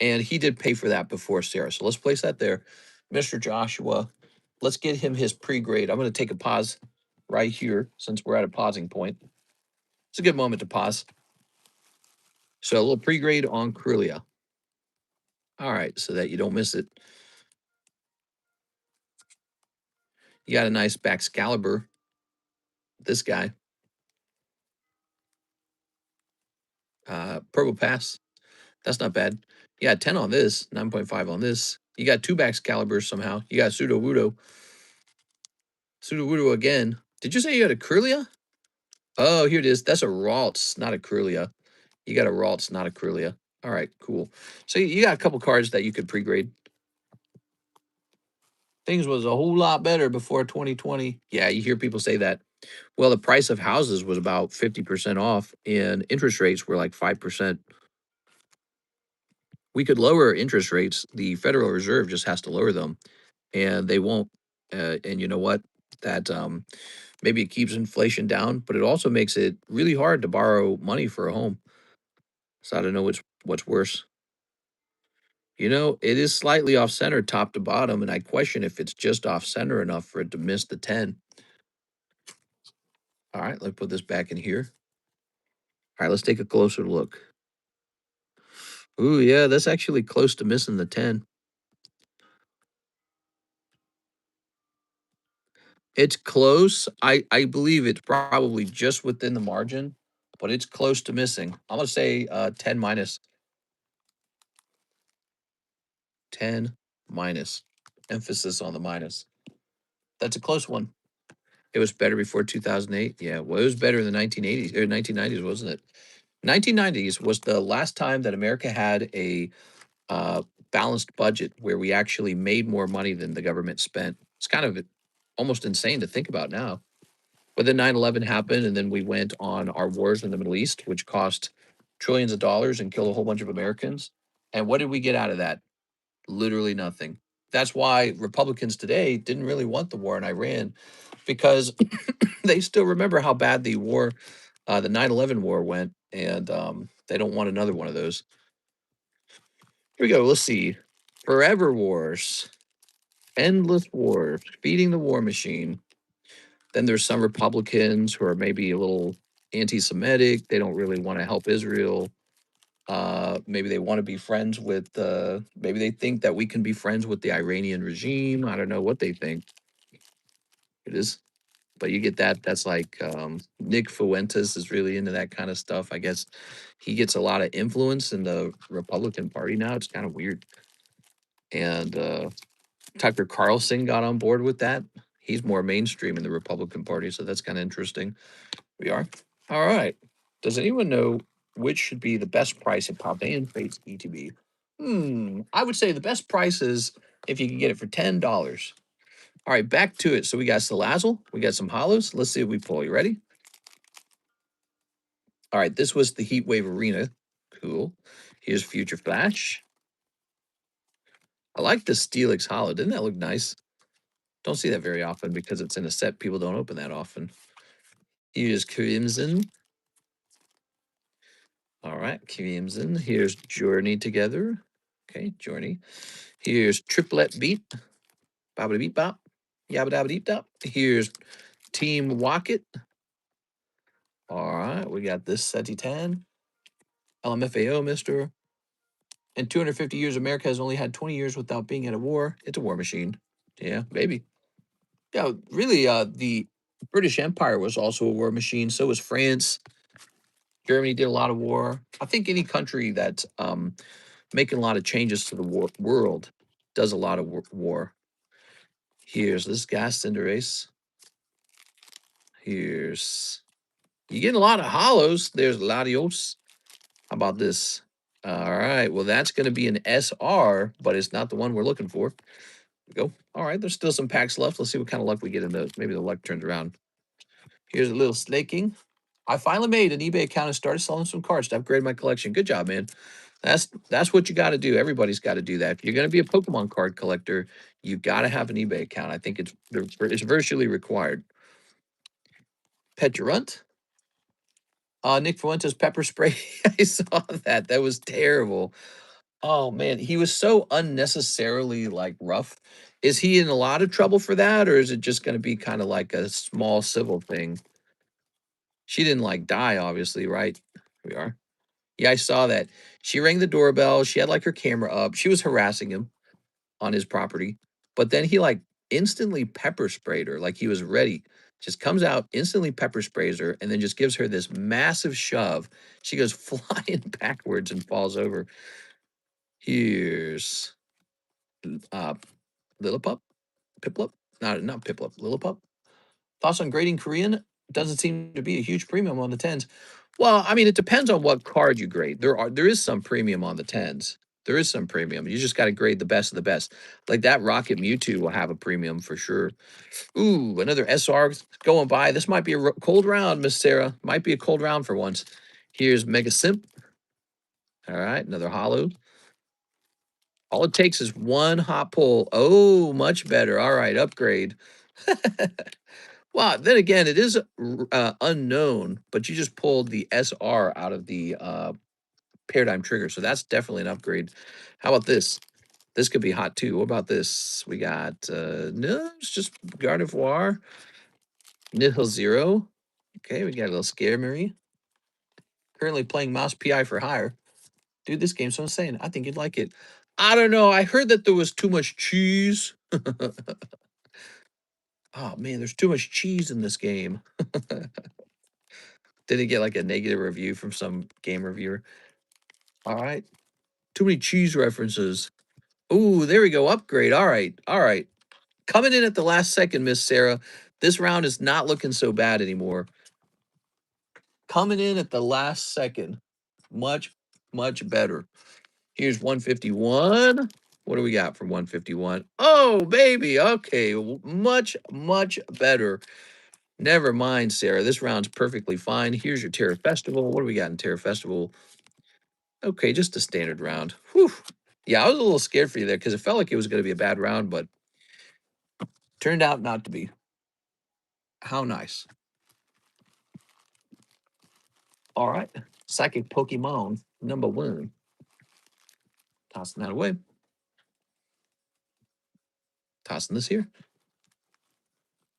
and he did pay for that before Sarah. So let's place that there. Mr. Joshua, let's get him his pre-grade. I'm going to take a pause right here, since we're at a pausing point. It's a good moment to pause. So a little pre-grade on Kirlia. All right, so that you don't miss it. You got a nice Baxcalibur. This guy. Purple Pass. That's not bad. You got 10 on this, 9.5 on this. You got 2 Baxcaliburs somehow. You got Sudowoodo. Sudowoodo again. Did you say you had a Kirlia? Oh, here it is. That's a Ralts, not a Kirlia. You got a Ralts, not a Kirlia. All right, cool. So you got a couple cards that you could pre-grade. Things was a whole lot better before 2020. Yeah, you hear people say that. Well, the price of houses was about 50% off, and interest rates were like 5%. We could lower interest rates. The Federal Reserve just has to lower them, and they won't. And you know what? That maybe it keeps inflation down, but it also makes it really hard to borrow money for a home. So I don't know what's worse. You know, it is slightly off center top to bottom, and I question if it's just off center enough for it to miss the 10. All right, let's put this back in here. All right, let's take a closer look. Ooh, yeah, that's actually close to missing the 10. It's close. I believe it's probably just within the margin, but it's close to missing. I'm gonna say 10 minus. 10 minus. Emphasis on the minus. That's a close one. It was better before 2008. Yeah, well, it was better in the 1980s or 1990s, wasn't it? 1990s was the last time that America had a uh, balanced budget where we actually made more money than the government spent. It's kind of almost insane to think about now. But then 9/11 happened, and then we went on our wars in the Middle East, which cost trillions of dollars and killed a whole bunch of Americans. And what did we get out of that? Literally nothing. That's why Republicans today didn't really want the war in Iran because they still remember how bad the war, the 9/11 war went, and they don't want another one of those. Here we go. Let's see. Forever wars, endless wars, feeding the war machine. Then there's some Republicans who are maybe a little anti-Semitic. They don't really want to help Israel. Maybe they want to be friends with. Maybe they think that we can be friends with the Iranian regime. I don't know what they think. It is, but you get that. That's like Nick Fuentes is really into that kind of stuff. I guess he gets a lot of influence in the Republican Party now. It's kind of weird. And Tucker Carlson got on board with that. He's more mainstream in the Republican Party, so that's kind of interesting. We are. All right. Does anyone know which should be the best price at Pop and Face ETB? I would say the best price is if you can get it for $10. All right, back to it. So we got Salazzle, we got some hollows. Let's see if we pull. You ready? All right, this was the Heat Wave Arena. Cool. Here's Future Flash. I like the Steelix hollow. Didn't that look nice? Don't see that very often because it's in a set people don't open that often. Here's Crimson. All right, Crimson. Here's Journey Together. Okay, Journey. Here's Triplet Beat. Bobbity beep bop. Yabba dabba deep dop. Here's Team Wocket. All right, we got this SETI 10. LMFAO, mister. In 250 years, America has only had 20 years without being at a war. It's a war machine. Yeah, baby. Yeah, really, the British Empire was also a war machine. So was France. Germany did a lot of war. I think any country that's making a lot of changes to the world does a lot of war. Here's this gas cinderace. Here's you getting a lot of hollows. There's Latios. How about this? All right. Well, that's going to be an SR, but it's not the one we're looking for. Go. All right. There's still some packs left. Let's see what kind of luck we get in those. Maybe the luck turns around. Here's a little snaking. I finally made an eBay account and started selling some cards to upgrade my collection. Good job, man. That's what you got to do. Everybody's got to do that. If you're going to be a Pokemon card collector, you got to have an eBay account. I think it's virtually required. Peturunt. Nick Fuentes pepper spray. I saw that. That was terrible. Oh man, he was so unnecessarily like rough. Is he in a lot of trouble for that, or is it just going to be kind of like a small civil thing? She didn't like die, obviously, right? Here we are. Yeah, I saw that. She rang the doorbell. She had like her camera up. She was harassing him on his property, but then he like instantly pepper sprayed her, like he was ready. Just comes out, instantly pepper sprays her, and then just gives her this massive shove. She goes flying backwards and falls over. Here's uh Lillipup, Piplup, not Piplup, Lillipup. Thoughts on grading Korean? Doesn't seem to be a huge premium on the tens. Well, I mean, it depends on what card you grade. There is some premium on the tens. There is some premium. You just got to grade the best of the best. Like that Rocket Mewtwo will have a premium for sure. Ooh, another SR going by. This might be a cold round, Miss Sarah. Might be a cold round for once. Here's Mega Simp. All right, another hollow. All it takes is one hot pull. Oh, much better. All right, upgrade. Well, then again, it is unknown, but you just pulled the SR out of the paradigm trigger, so that's definitely an upgrade. How about this? This could be hot too. What about this? We got no, it's just Gardevoir, Nihil Zero. Okay, we got a little Scare Marie. Currently playing Mouse PI for hire. Dude, this game's so insane. I think you'd like it. I don't know. I heard that there was too much cheese. Oh man, there's too much cheese in this game. Did it get like a negative review from some game reviewer? All right. Too many cheese references. Ooh, there we go. Upgrade. All right. All right. Coming in at the last second, Miss Sarah. This round is not looking so bad anymore. Coming in at the last second. Much, much better. Here's 151. What do we got from 151? Oh, baby. Okay. Much, much better. Never mind, Sarah. This round's perfectly fine. Here's your Terror Festival. What do we got in Terror Festival? Okay, just a standard round. Whew. Yeah, I was a little scared for you there because it felt like it was going to be a bad round, but turned out not to be. How nice. All right. Psychic Pokemon number 1. Tossing that away. Tossing this here.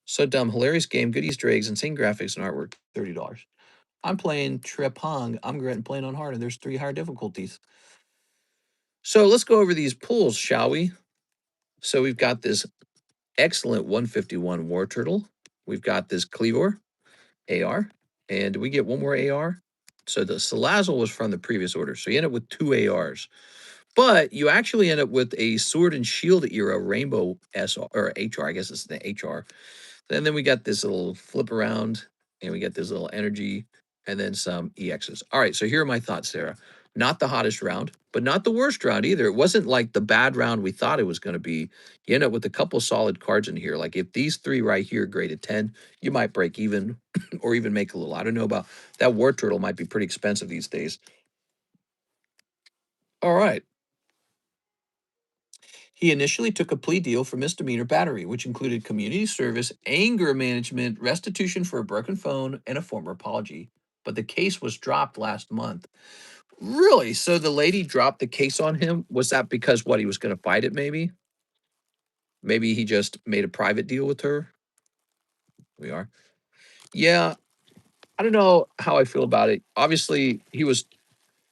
So dumb. Hilarious game. Good Easter eggs. Insane graphics and artwork. $30. I'm playing Trepang. I'm playing on hard, and there's 3 higher difficulties. So let's go over these pulls, shall we? So we've got this excellent 151 War Turtle. We've got this Cleavor AR. And we get one more AR. So the Salazzle was from the previous order. So you end up with 2 ARs. But you actually end up with a Sword and Shield era Rainbow SR or HR. I guess it's the HR. And then we got this little flip around, and we get this little energy, and then some EXs. All right, so here are my thoughts, Sarah. Not the hottest round, but not the worst round either. It wasn't like the bad round we thought it was going to be. You end up with a couple solid cards in here. Like if these 3 right here graded 10, you might break even or even make a little. I don't know about that. War Turtle might be pretty expensive these days. All right. He initially took a plea deal for misdemeanor battery, which included community service, anger management, restitution for a broken phone, and a former apology. But the case was dropped last month. Really? So the lady dropped the case on him? Was that because what he was going to fight it, maybe? Maybe he just made a private deal with her? We are. Yeah, I don't know how I feel about it. Obviously,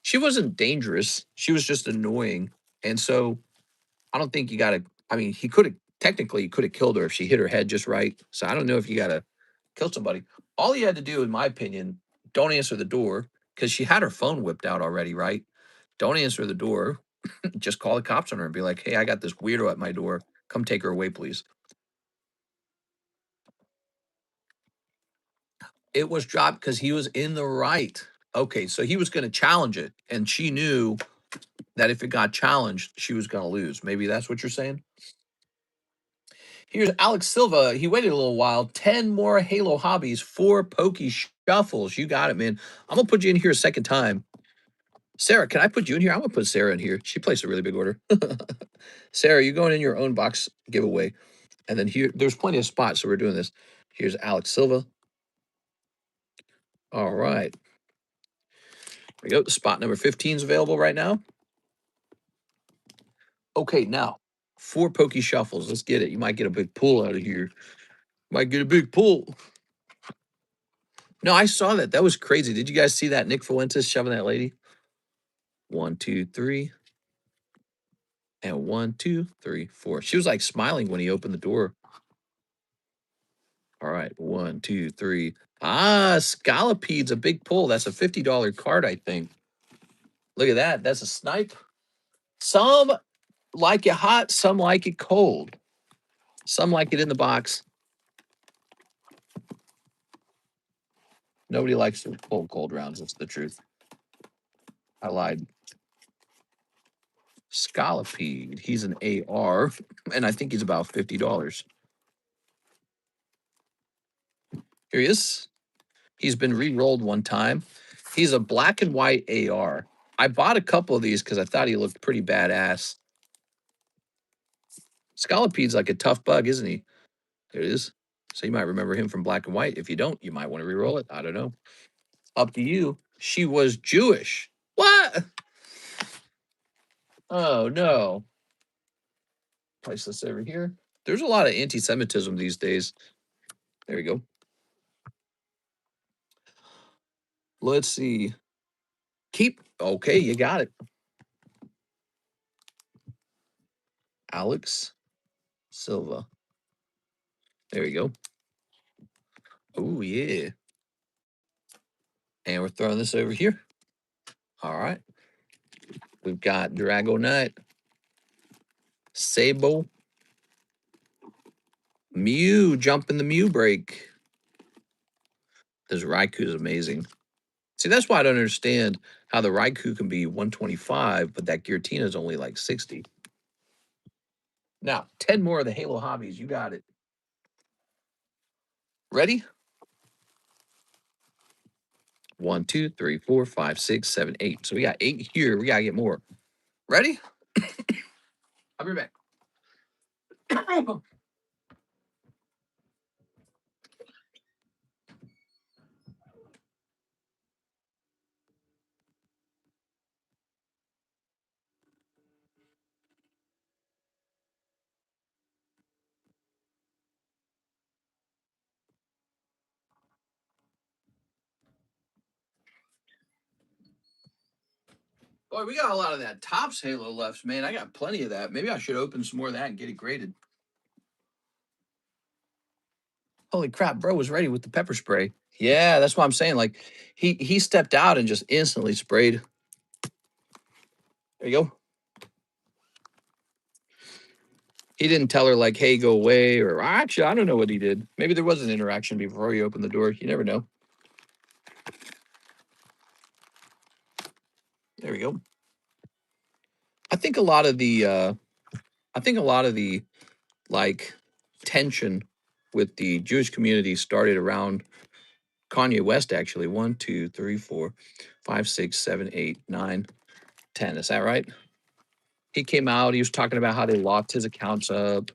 she wasn't dangerous. She was just annoying. And so I don't think you got to. I mean, he could have technically he could have killed her if she hit her head just right. So I don't know if you got to kill somebody. All you had to do, in my opinion, don't answer the door because she had her phone whipped out already, right? Don't answer the door. Just call the cops on her and be like, "Hey, I got this weirdo at my door. Come take her away, please." It was dropped because he was in the right. Okay, so he was going to challenge it, and she knew that if it got challenged, she was going to lose. Maybe that's what you're saying. Here's Alex Silva. He waited a little while. 10 more Halo hobbies, 4 pokey shuffles. You got it, man. I'm going to put you in here a second time. Sarah, can I put you in here? I'm going to put Sarah in here. She placed a really big order. Sarah, you're going in your own box giveaway. And then here, there's plenty of spots, so we're doing this. Here's Alex Silva. All right. There we go. Spot number 15 is available right now. Okay, now, 4 pokey shuffles. Let's get it. You might get a big pull out of here. Might get a big pull. No, I saw that. That was crazy. Did you guys see that? Nick Fuentes shoving that lady? 1, 2, 3. And 1, 2, 3, 4. She was like smiling when he opened the door. All right. 1, 2, 3. Ah, Scalopede's a big pull. That's a $50 card, I think. Look at that. That's a snipe. Some like it hot, some like it cold. Some like it in the box. Nobody likes to pull cold rounds. That's the truth. I lied. Scalipede. He's an AR, and I think he's about $50. Here he is. He's been re-rolled one time. He's a black and white AR. I bought a couple of these because I thought he looked pretty badass. Scalopede's like a tough bug, isn't he? There it is. So you might remember him from black and white. If you don't, you might want to re-roll it. I don't know. Up to you. She was Jewish. What? Oh, no. Place this over here. There's a lot of anti-Semitism these days. There we go. Let's see. Keep. Okay, you got it. Alex Silva. There you go. Oh, yeah. And we're throwing this over here. All right. We've got Dragonite, Sable, Mew, jumping the Mew break. This Raikou is amazing. See, that's why I don't understand how the Raikou can be 125, but that Giratina is only like 60. Now, 10 more of the Halo hobbies. You got it. Ready? 1, 2, 3, 4, 5, 6, 7, 8. So we got 8 here. We got to get more. Ready? I'll be back. Boy, we got a lot of that Tops Halo left, man. I got plenty of that. Maybe I should open some more of that and get it graded. Holy crap, bro was ready with the pepper spray. Yeah, that's what I'm saying. Like he stepped out and just instantly sprayed. There you go. He didn't tell her like, "Hey, go away," or actually, I don't know what he did. Maybe there was an interaction before he opened the door. You never know. There we go. I think a lot of the like tension with the Jewish community started around Kanye West, actually. 1, 2, 3, 4, 5, 6, 7, 8, 9, 10. Is that right? He came out, he was talking about how they locked his accounts up.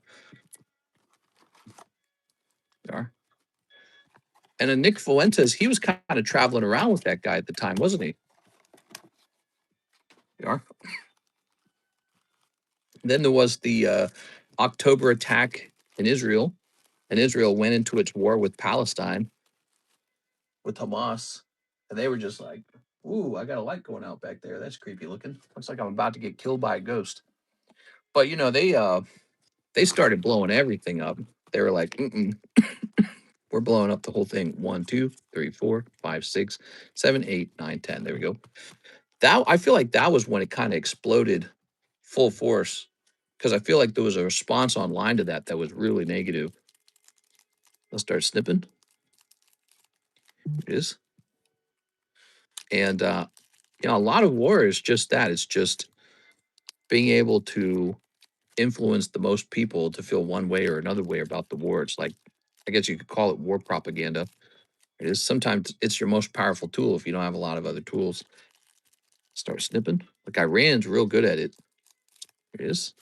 There are. And then Nick Fuentes, he was kind of traveling around with that guy at the time, wasn't he? There are. Then there was the October attack in Israel, and Israel went into its war with Palestine, with Hamas, and they were just like, "Ooh, I got a light going out back there. That's creepy looking. Looks like I'm about to get killed by a ghost." But you know, they started blowing everything up. They were like, "We're blowing up the whole thing. 1, 2, 3, 4, 5, 6, 7, 8, 9, 10. There we go. That I feel like that was when it kind of exploded full force because I feel like there was a response online to that that was really negative. Let's start snipping. It is. And you know, a lot of war is just that. It's just being able to influence the most people to feel one way or another way about the war. It's like, I guess you could call it war propaganda. It is sometimes it's your most powerful tool if you don't have a lot of other tools. Start snipping. Like Iran's real good at it. It is.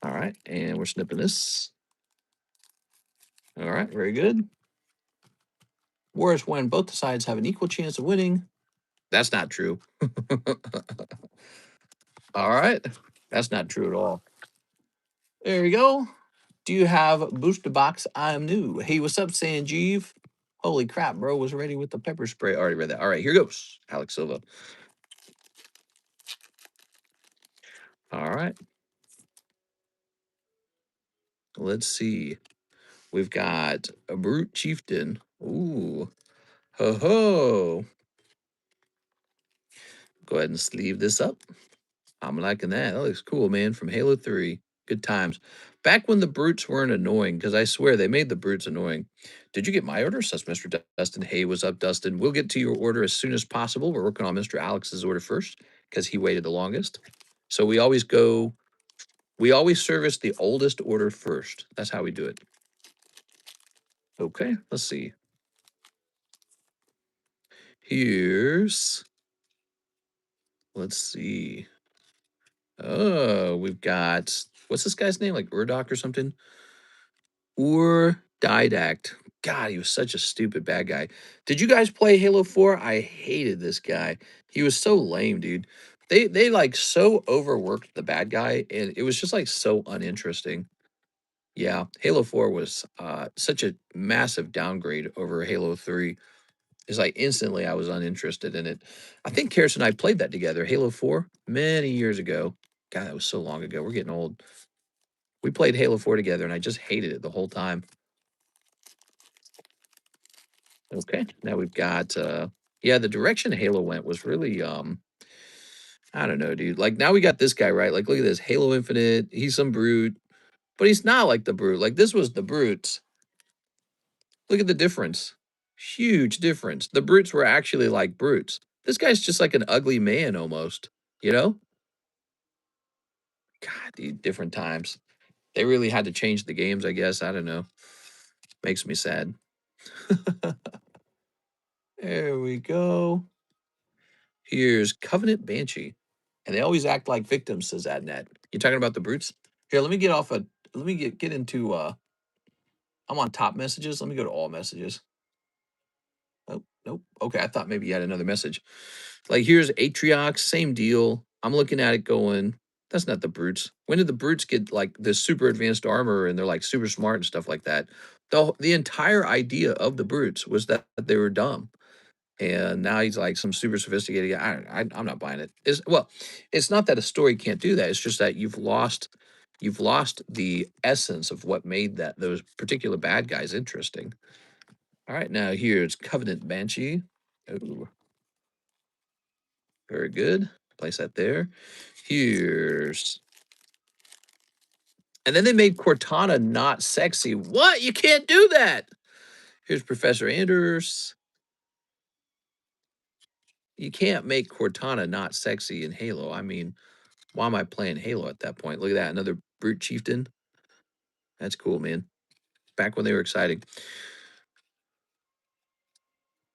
All right, and we're snipping this. All right, very good. War is when both sides have an equal chance of winning. That's not true. All right, that's not true at all. There we go. Do you have booster box? I'm new. Hey, what's up, Sanjeev? Holy crap, bro was ready with the pepper spray. Already read that. All right, here goes. Alex Silva. All right. Let's see. We've got a brute chieftain. Ooh. Ho ho. Go ahead and sleeve this up. I'm liking that. That looks cool, man. From Halo 3. Good times. Back when the brutes weren't annoying, because I swear they made the brutes annoying. Did you get my order? Says Mr. Dustin. Hey, what's up, Dustin? We'll get to your order as soon as possible. We're working on Mr. Alex's order first because he waited the longest. So we always service the oldest order first. That's how we do it. Okay, let's see. Let's see. Oh, we've got, what's this guy's name? Like Urdoc or something? Didact. God, he was such a stupid bad guy. Did you guys play Halo 4? I hated this guy. He was so lame, dude. They like so overworked the bad guy, and it was just like so uninteresting. Yeah, Halo 4 was such a massive downgrade over Halo 3. It's like instantly I was uninterested in it. I think Karis and I played that together, Halo 4, many years ago. God, that was so long ago. We're getting old. We played Halo 4 together, and I just hated it the whole time. Okay, now we've got, yeah, the direction Halo went was really, I don't know, dude. Like, now we got this guy, right? Like, look at this, Halo Infinite. He's some brute, but he's not like the brute. Like, this was the brutes. Look at the difference. Huge difference. The brutes were actually like brutes. This guy's just like an ugly man almost, you know? God, dude, different times. They really had to change the games, I guess. I don't know. Makes me sad. There we go. Here's Covenant Banshee. And they always act like victims, says Adnet. You talking about the brutes? Here, let me get off let me get into I'm on top messages. Let me go to all messages. Oh, nope. Okay, I thought maybe you had another message. Like here's Atriox, same deal. I'm looking at it going, that's not the brutes. When did the brutes get like this super advanced armor and they're like super smart and stuff like that? The entire idea of the brutes was that they were dumb. And now he's like some super sophisticated guy. I'm not buying it. It's not that a story can't do that. It's just that you've lost the essence of what made those particular bad guys interesting. All right, now here's Covenant Banshee. Oh, very good. Place that there. Here's and then they made Cortana not sexy. What? You can't do that. Here's Professor Anders. You can't make Cortana not sexy in Halo. I mean, why am I playing Halo at that point? Look at that, another brute chieftain. That's cool, man. Back when they were exciting.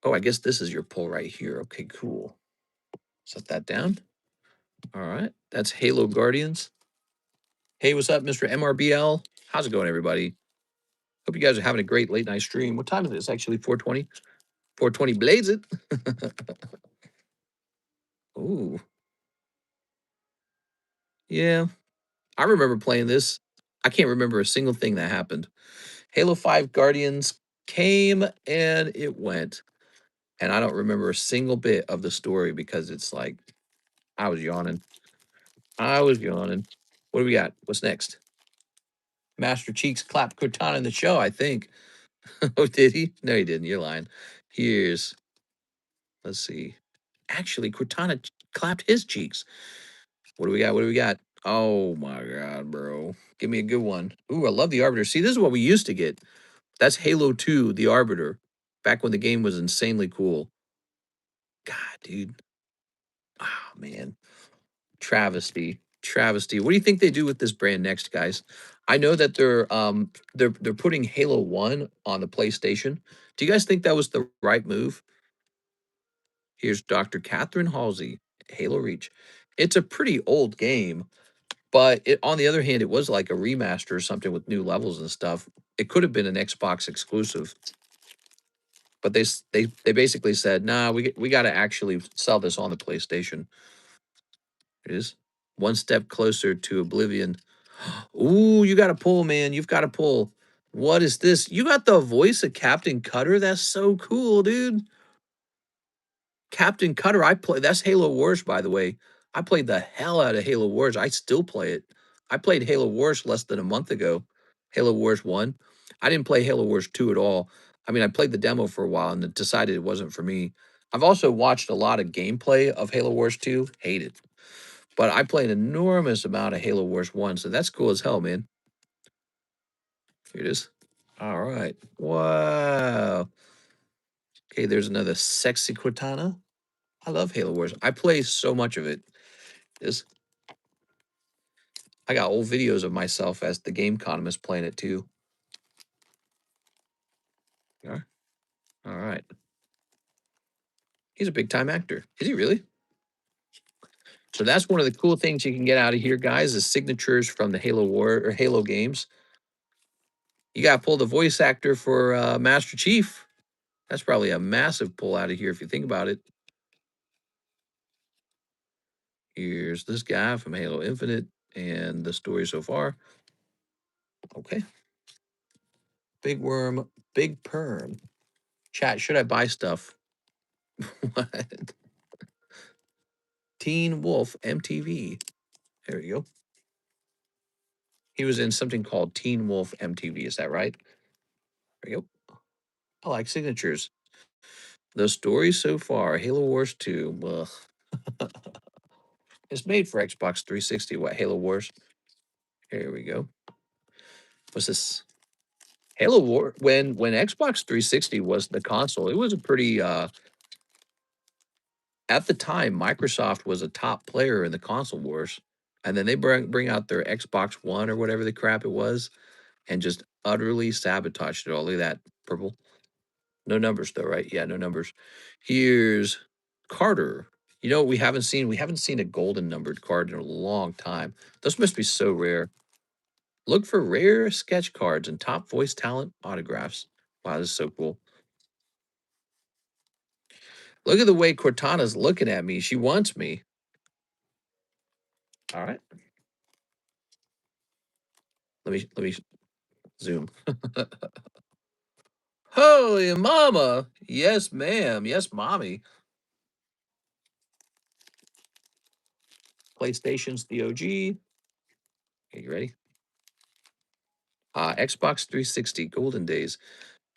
Oh, I guess this is your pull right here. Okay, cool. Set that down. All right. That's Halo Guardians. Hey, what's up, Mr. MRBL? How's it going, everybody? Hope you guys are having a great late night stream. What time is it? It's actually 4:20. 4:20 blaze it. Ooh. Yeah. I remember playing this. I can't remember a single thing that happened. Halo 5 Guardians came and it went. And I don't remember a single bit of the story because it's like I was yawning. I was yawning. What do we got? What's next? Master Cheeks clapped Cortana in the show, I think. Oh, did he? No, he didn't. You're lying. Here's, let's see. Actually, Cortana clapped his cheeks. What do we got? What do we got? Oh my God, bro. Give me a good one. Ooh, I love the Arbiter. See, this is what we used to get. That's Halo 2, the Arbiter. Back when the game was insanely cool. God, dude. Oh, man. Travesty. Travesty. What do you think they do with this brand next, guys? I know that they're putting Halo 1 on the PlayStation. Do you guys think that was the right move? Here's Dr. Catherine Halsey, Halo Reach. It's a pretty old game, but on the other hand, it was like a remaster or something with new levels and stuff. It could have been an Xbox exclusive, but they basically said, "Nah, we got to actually sell this on the PlayStation." It is one step closer to oblivion. Ooh, you got to pull, man. You've got to pull. What is this? You got the voice of Captain Cutter. That's so cool, dude. Captain Cutter, I play that's Halo Wars, by the way. I played the hell out of Halo Wars. I still play it. I played Halo Wars less than a month ago. Halo Wars 1. I didn't play Halo Wars 2 at all. I mean, I played the demo for a while and decided it wasn't for me. I've also watched a lot of gameplay of Halo Wars 2. Hate it. But I play an enormous amount of Halo Wars 1, so that's cool as hell, man. Here it is. All right. Wow. Okay, there's another sexy Cortana. I love Halo Wars. I play so much of it. This I got old videos of myself as the game economist playing it too. Yeah. All right. He's a big time actor. Is he really? So that's one of the cool things you can get out of here, guys, is signatures from the Halo War or Halo games. You got to pull the voice actor for Master Chief. That's probably a massive pull out of here if you think about it. Here's this guy from Halo Infinite and the story so far. Okay. Big Worm, Big Perm. Chat, should I buy stuff? What? Teen Wolf MTV. There you go. He was in something called Teen Wolf MTV. Is that right? There you go. I like signatures. The story so far, Halo Wars 2. Ugh. It's made for Xbox 360. What, Halo Wars? Here we go. What's this? Halo War. When Xbox 360 was the console, it was a pretty at the time, Microsoft was a top player in the console wars. And then they bring out their Xbox One or whatever the crap it was and just utterly sabotaged it all. Look at that purple. No numbers though, right? Yeah, no numbers. Here's Carter. You know what we haven't seen? We haven't seen a golden numbered card in a long time. Those must be so rare. Look for rare sketch cards and top voice talent autographs. Wow, this is so cool. Look at the way Cortana's looking at me. She wants me. All right. Let me zoom. Holy mama. Yes, ma'am. Yes, mommy. PlayStation's the OG. Okay, you ready? Xbox 360, golden days.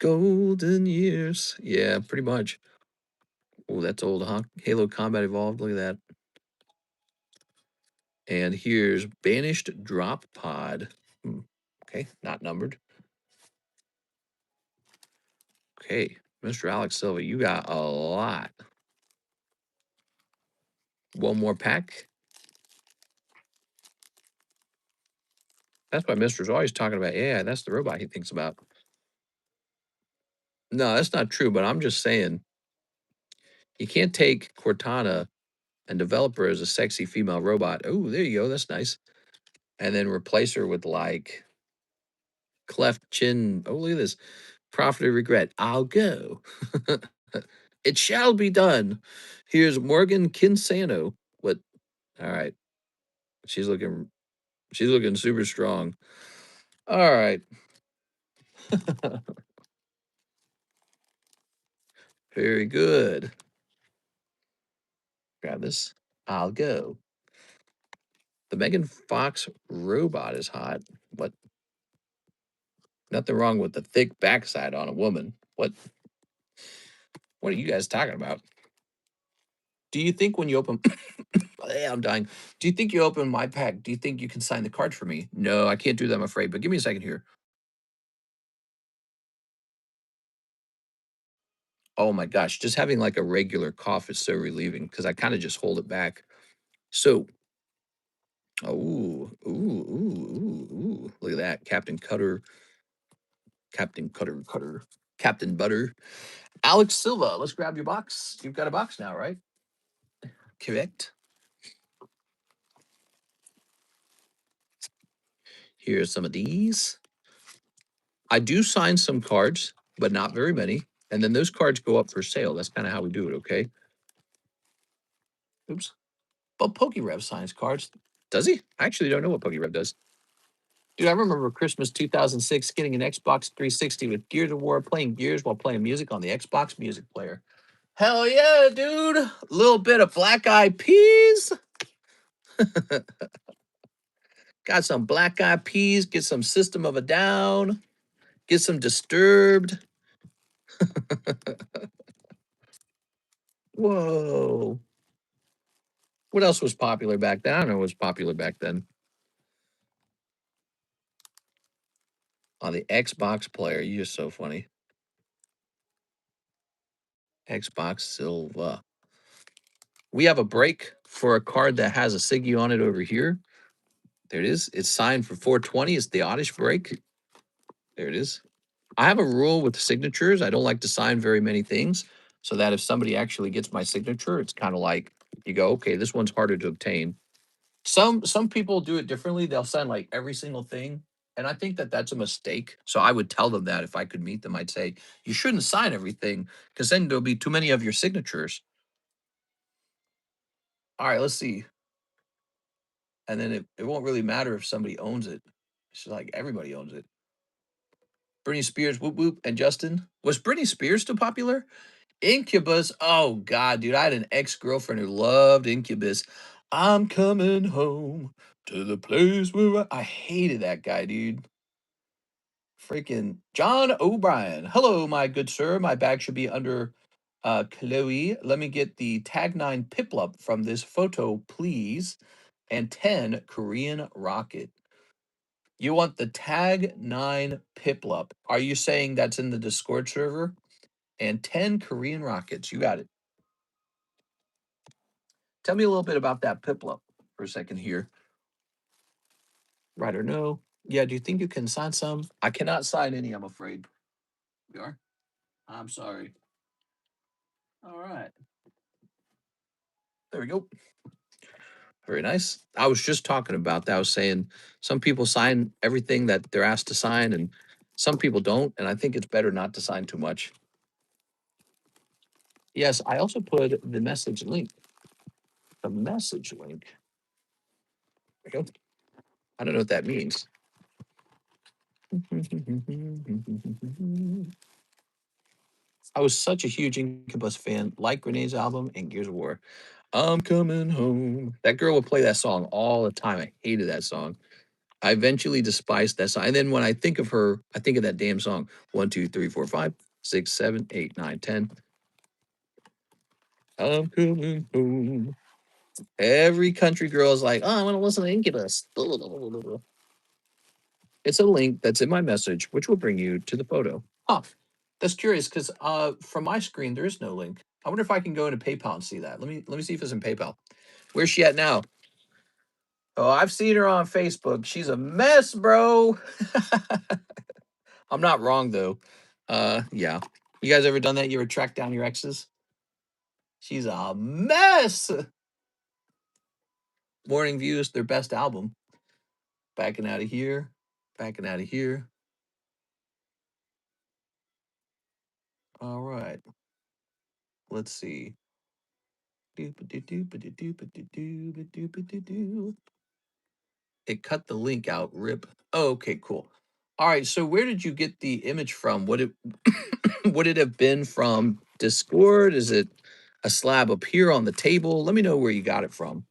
Golden years. Yeah, pretty much. Oh, that's old, huh? Halo Combat Evolved. Look at that. And here's Banished Drop Pod. Okay, not numbered. Okay, Mr. Alex Silva, you got a lot. One more pack. That's why Mister's always talking about, yeah, that's the robot he thinks about. No, that's not true, but I'm just saying you can't take Cortana and develop her as a sexy female robot. Oh, there you go. That's nice. And then replace her with like cleft chin. Oh, look at this. Profit or regret. I'll go. It shall be done. Here's Morgan Kinsano. What? All right. She's looking super strong. All right. Very good. Grab this. I'll go. The Megan Fox robot is hot. What? Nothing wrong with the thick backside on a woman. What are you guys talking about? Do you think when you open I'm dying. Do you think you open my pack? Do you think you can sign the card for me? No, I can't do that, I'm afraid. But give me a second here. Oh my gosh, just having like a regular cough is so relieving because I kind of just hold it back. So, look at that. Captain Cutter, Captain Butter. Alex Silva, let's grab your box. You've got a box now, right? Correct. Here's some of these. I do sign some cards, but not very many. And then those cards go up for sale. That's kind of how we do it, okay? Oops. But PokeRev signs cards. Does he? I actually don't know what PokeRev does. Dude, I remember Christmas 2006 getting an Xbox 360 with Gears of War, playing Gears while playing music on the Xbox Music Player. Hell yeah, dude. A little bit of Black Eyed Peas. Got some Black Eyed Peas. Get some System of a Down. Get some Disturbed. Whoa. What else was popular back then? I don't know what was popular back then. On the Xbox player. You're so funny. Xbox Silva. We have a break for a card that has a Siggy on it over here. There it is. It's signed for 420. It's the oddish break. There it is. I have a rule with signatures. I don't like to sign very many things so that if somebody actually gets my signature, it's kind of like you go, okay, this one's harder to obtain. Some people do it differently. They'll sign like every single thing. And I think that that's a mistake. So I would tell them that if I could meet them, I'd say, you shouldn't sign everything because then there'll be too many of your signatures. All right, let's see. And then it won't really matter if somebody owns it. It's like everybody owns it. Britney Spears, whoop whoop, and Justin. Was Britney Spears still popular? Incubus. Oh God, dude, I had an ex-girlfriend who loved Incubus. I'm coming home to the place where I hated that guy, dude. Freaking John O'Brien. Hello, my good sir. My bag should be under Chloe. Let me get the tag 9 Piplup from this photo, please. And 10 Korean Rocket. You want the tag 9 Piplup. Are you saying that's in the Discord server? And 10 Korean Rockets. You got it. Tell me a little bit about that Piplup for a second here. Right or no? Yeah, do you think you can sign some? I cannot sign any, I'm afraid. You are? I'm sorry. All right. There we go. Very nice. I was just talking about that. I was saying some people sign everything that they're asked to sign, and some people don't. And I think it's better not to sign too much. Yes, I also put the message link. The message link. There we go. I don't know what that means. I was such a huge Incubus fan, like Renee's album and Gears of War. I'm coming home. That girl would play that song all the time. I hated that song. I eventually despised that song. And then when I think of her, I think of that damn song. 1, 2, 3, 4, 5, 6, 7, 8, 9, 10. I'm coming home. Every country girl is like, oh, I want to listen to Incubus. It's a link that's in my message, which will bring you to the photo. Huh. That's curious because from my screen there is no link. I wonder if I can go into PayPal and see that. Let me see if it's in PayPal. Where's she at now? Oh, I've seen her on Facebook. She's a mess, bro. I'm not wrong though. Yeah. You guys ever done that? You ever tracked down your exes? She's a mess. Morning Views, their best album. Backing out of here. Backing out of here. All right. Let's see. It cut the link out. Rip. Oh, okay, cool. All right. So where did you get the image from? Would it would it have been from Discord? Is it a slab up here on the table? Let me know where you got it from.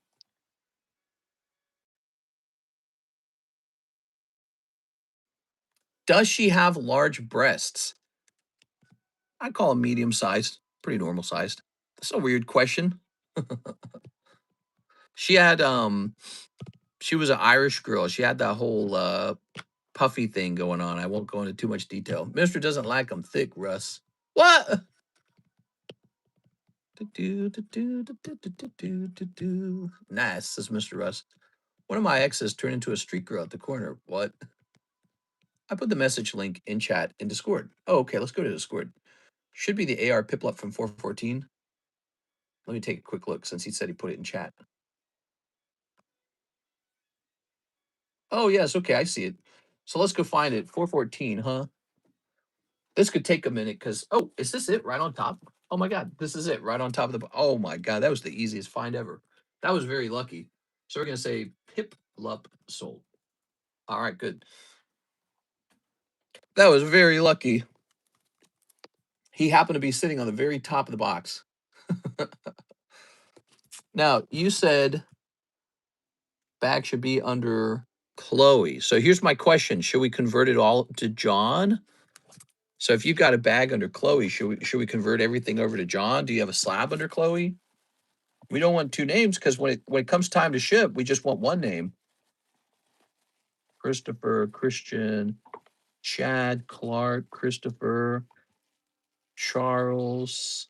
Does she have large breasts? I call them medium sized, pretty normal sized. That's a weird question. She had she was an Irish girl. She had that whole puffy thing going on. I won't go into too much detail. Mister doesn't like them thick, Russ. What? Nice, says Mr. Russ. One of my exes turned into a street girl at the corner. What? I put the message link in chat in Discord. Oh, okay, let's go to Discord. Should be the AR Piplup from 414. Let me take a quick look since he said he put it in chat. Oh, yes, okay, I see it. So let's go find it. 414, huh? This could take a minute because, oh, is this it right on top? Oh my God, this is it right on top of the, oh my God, that was the easiest find ever. That was very lucky. So we're going to say Piplup sold. All right, good. That was very lucky. He happened to be sitting on the very top of the box. Now, you said bag should be under Chloe. So here's my question. Should we convert it all to John? So if you've got a bag under Chloe, should we convert everything over to John? Do you have a slab under Chloe? We don't want two names because when it comes time to ship, we just want one name. Christopher, Christian, Chad, Clark, Christopher, Charles,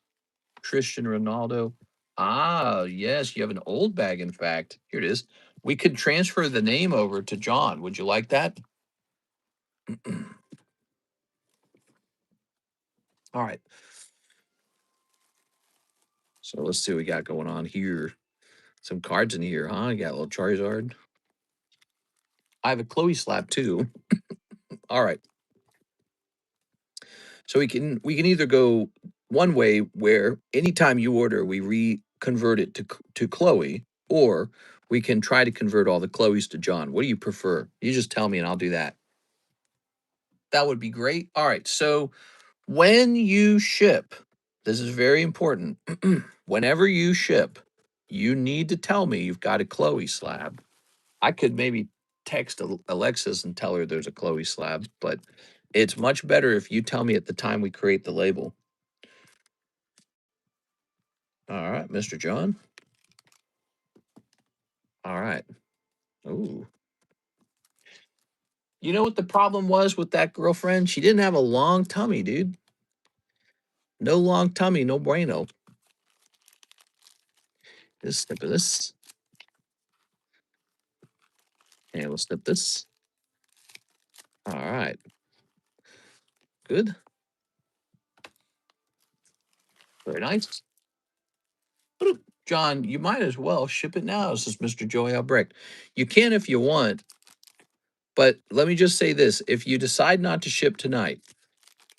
Christian Ronaldo. Ah, yes, you have an old bag, in fact. Here it is. We could transfer the name over to John. Would you like that? All right. So let's see what we got going on here. Some cards in here, huh? You got a little Charizard. I have a Chloe slab too. All right. So we can either go one way where anytime you order, we reconvert it to Chloe, or we can try to convert all the Chloes to John. What do you prefer? You just tell me and I'll do that. That would be great. All right. So when you ship This is very important. Whenever you ship, you need to tell me you've got a Chloe slab. I could maybe text Alexis and tell her there's a Chloe slab, but it's much better if you tell me at the time we create the label. All right, Mr. John. All right. Ooh. You know what the problem was with that girlfriend? She didn't have a long tummy, dude. No long tummy, no bueno. Just snip of this. And we'll snip this. All right. Good. Very nice. John, you might as well ship it now, says Mr. Joey Albrecht. You can if you want, but let me just say this. If you decide not to ship tonight,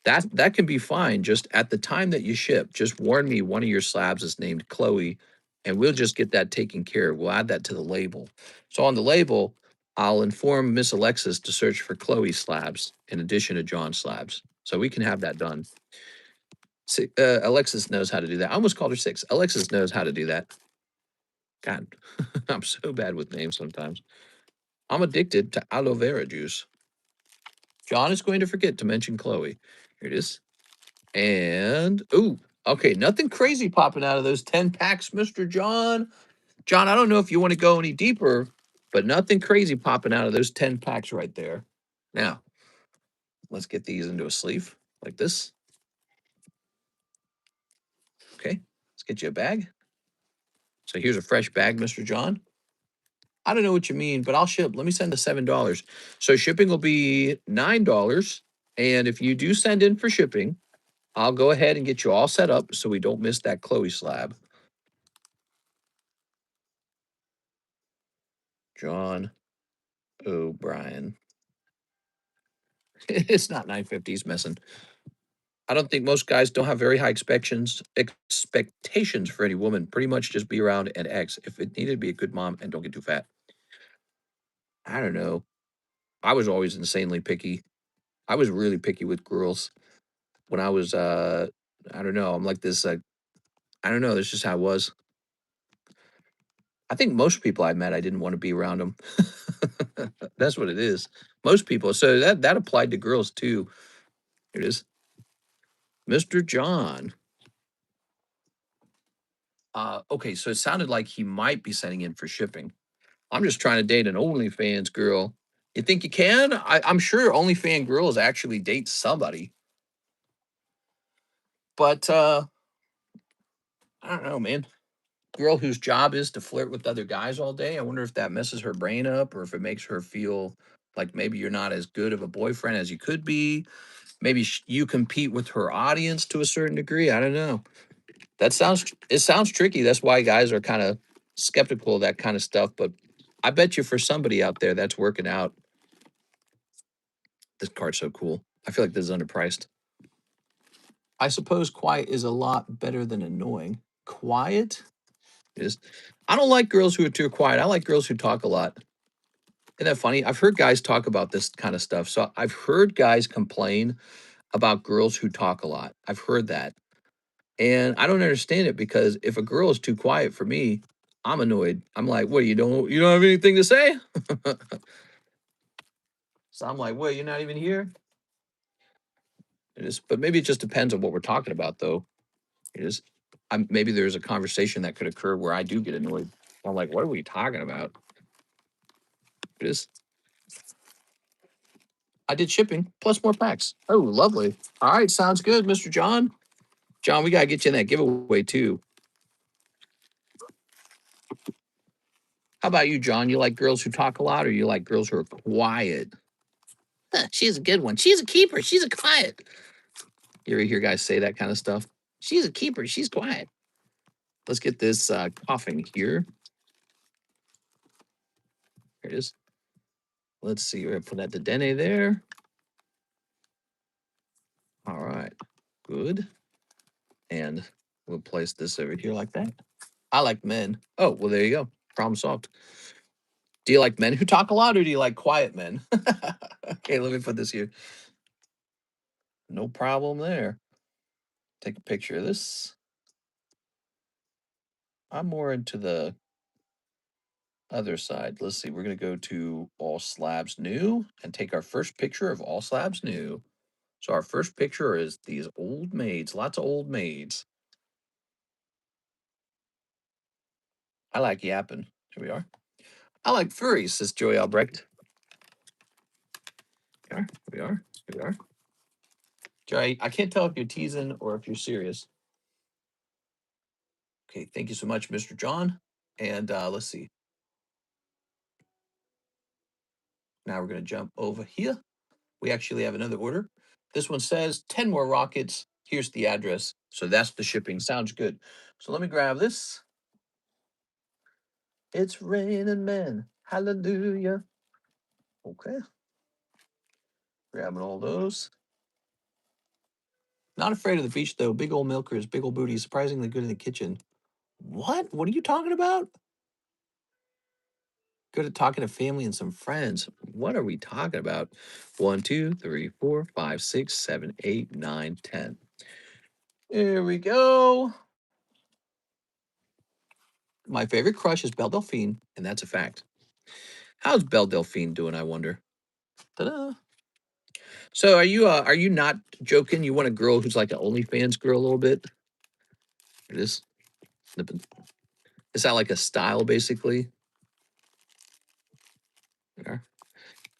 that can be fine. Just at the time that you ship, just warn me one of your slabs is named Chloe, and we'll just get that taken care of. We'll add that to the label. So on the label, I'll inform Miss Alexis to search for Chloe slabs in addition to John slabs. So we can have that done. Alexis knows how to do that. I almost called her 6. Alexis knows how to do that. God, I'm so bad with names sometimes. I'm addicted to aloe vera juice. John is going to forget to mention Chloe. Here it is. And, ooh, okay, nothing crazy popping out of those 10 packs, Mr. John. John, I don't know if you want to go any deeper, but nothing crazy popping out of those 10 packs right there. Now, let's get these into a sleeve like this. Okay, let's get you a bag. So here's a fresh bag, Mr. John. I don't know what you mean, but I'll ship. Let me send the $7. So shipping will be $9. And if you do send in for shipping, I'll go ahead and get you all set up so we don't miss that Chloe slab. John O'Brien. It's not 950. He's messing. I don't think most guys don't have very high expectations for any woman. Pretty much just be around and X. If it needed to be a good mom and don't get too fat. I don't know. I was always insanely picky. I was really picky with girls when I was I don't know. I'm like this I don't know. That's just how I was. I think most people I met, I didn't want to be around them. That's what it is. Most people. So that applied to girls too. Here it is. Mr. John. Okay, so it sounded like he might be sending in for shipping. I'm just trying to date an OnlyFans girl. You think you can? I'm sure OnlyFans girls actually date somebody. But I don't know, man. Girl whose job is to flirt with other guys all day. I wonder if that messes her brain up or if it makes her feel like maybe you're not as good of a boyfriend as you could be. Maybe you compete with her audience to a certain degree. I don't know. It sounds tricky. That's why guys are kind of skeptical of that kind of stuff. But I bet you for somebody out there that's working out, this card's so cool. I feel like this is underpriced. I suppose quiet is a lot better than annoying. Quiet is. I don't like girls who are too quiet. I like girls who talk a lot. Isn't that funny? I've heard guys talk about this kind of stuff. So I've heard guys complain about girls who talk a lot. I've heard that. And I don't understand it because if a girl is too quiet for me, I'm annoyed. I'm like, what, you don't have anything to say? So I'm like, what, you're not even here? It is, but maybe it just depends on what we're talking about though. It is maybe there's a conversation that could occur where I do get annoyed. I'm like, what are we talking about? It is. I did shipping plus more packs. Oh, lovely. All right, sounds good, Mr. John. John, we gotta get you in that giveaway too. How about you, John? You like girls who talk a lot, or you like girls who are quiet? She's a good one. She's a keeper. She's a quiet. You ever hear guys say that kind of stuff? She's a keeper. She's quiet. Let's get this coughing here. Here it is. Let's see. We're gonna put that Dene there. All right. Good. And we'll place this over here like that. I like men. Oh, well, there you go. Problem solved. Do you like men who talk a lot or do you like quiet men? Okay, let me put this here. No problem there. take a picture of this. I'm more into the other side. Let's see. We're going to go to all slabs new and take our first picture of all slabs new. So our first picture is these old maids, lots of old maids. I like yapping. Here we are. I like furries, says Joey Albrecht. Here we are. Here we are. Joey, I can't tell if you're teasing or if you're serious. Okay, thank you so much, Mr. John. And let's see. Now we're going to jump over here. We actually have another order. This one says 10 more rockets. Here's the address. So that's the shipping. Sounds good. So let me grab this. It's raining men. Hallelujah. Okay. Grabbing all those. Not afraid of the beach, though. Big old milkers, big old booty, surprisingly good in the kitchen. What? What are you talking about? Good at talking to family and some friends. What are we talking about? 1, 2, 3, 4, 5, 6, 7, 8, 9, 10. Here we go. My favorite crush is Belle Delphine, and that's a fact. How's Belle Delphine doing, I wonder? Ta-da. So are you not joking? You want a girl who's like an OnlyFans girl a little bit? It is. Is that like a style, basically? Yeah.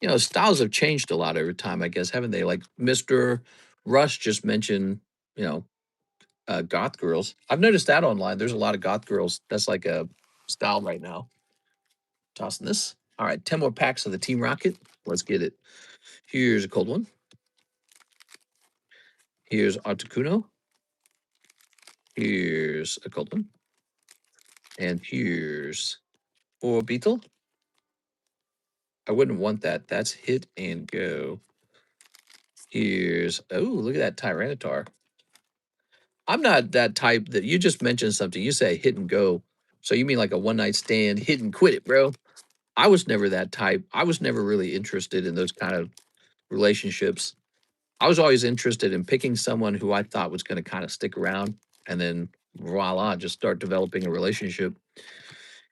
You know, styles have changed a lot over time, I guess, haven't they? Like Mr. Rush just mentioned, you know, goth girls. I've noticed that online. There's a lot of goth girls. That's like a style right now. Tossing this. All right, 10 more packs of the Team Rocket. Let's get it. Here's a cold one. Here's Articuno. Here's a cold one. And here's Orbital. I wouldn't want that. That's hit and go. Here's, oh, look at that Tyranitar. I'm not that type that you just mentioned something. You say hit and go. So you mean like a one night stand, hit and quit it, bro? I was never that type. I was never really interested in those kind of relationships. I was always interested in picking someone who I thought was going to kind of stick around and then voila, just start developing a relationship.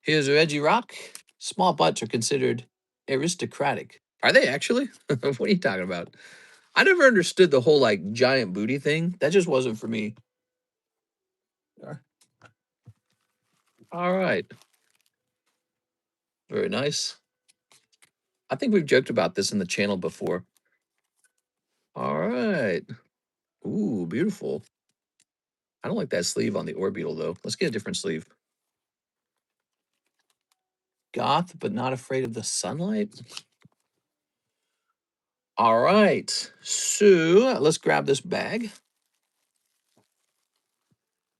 Here's Reggie Rock. Small butts are considered aristocratic. Are they actually? What are you talking about? I never understood the whole like giant booty thing. That just wasn't for me. All right. Very nice. I think we've joked about this in the channel before. All right. Ooh, beautiful. I don't like that sleeve on the Orbital, though. Let's get a different sleeve. Goth, but not afraid of the sunlight? All right. So let's grab this bag.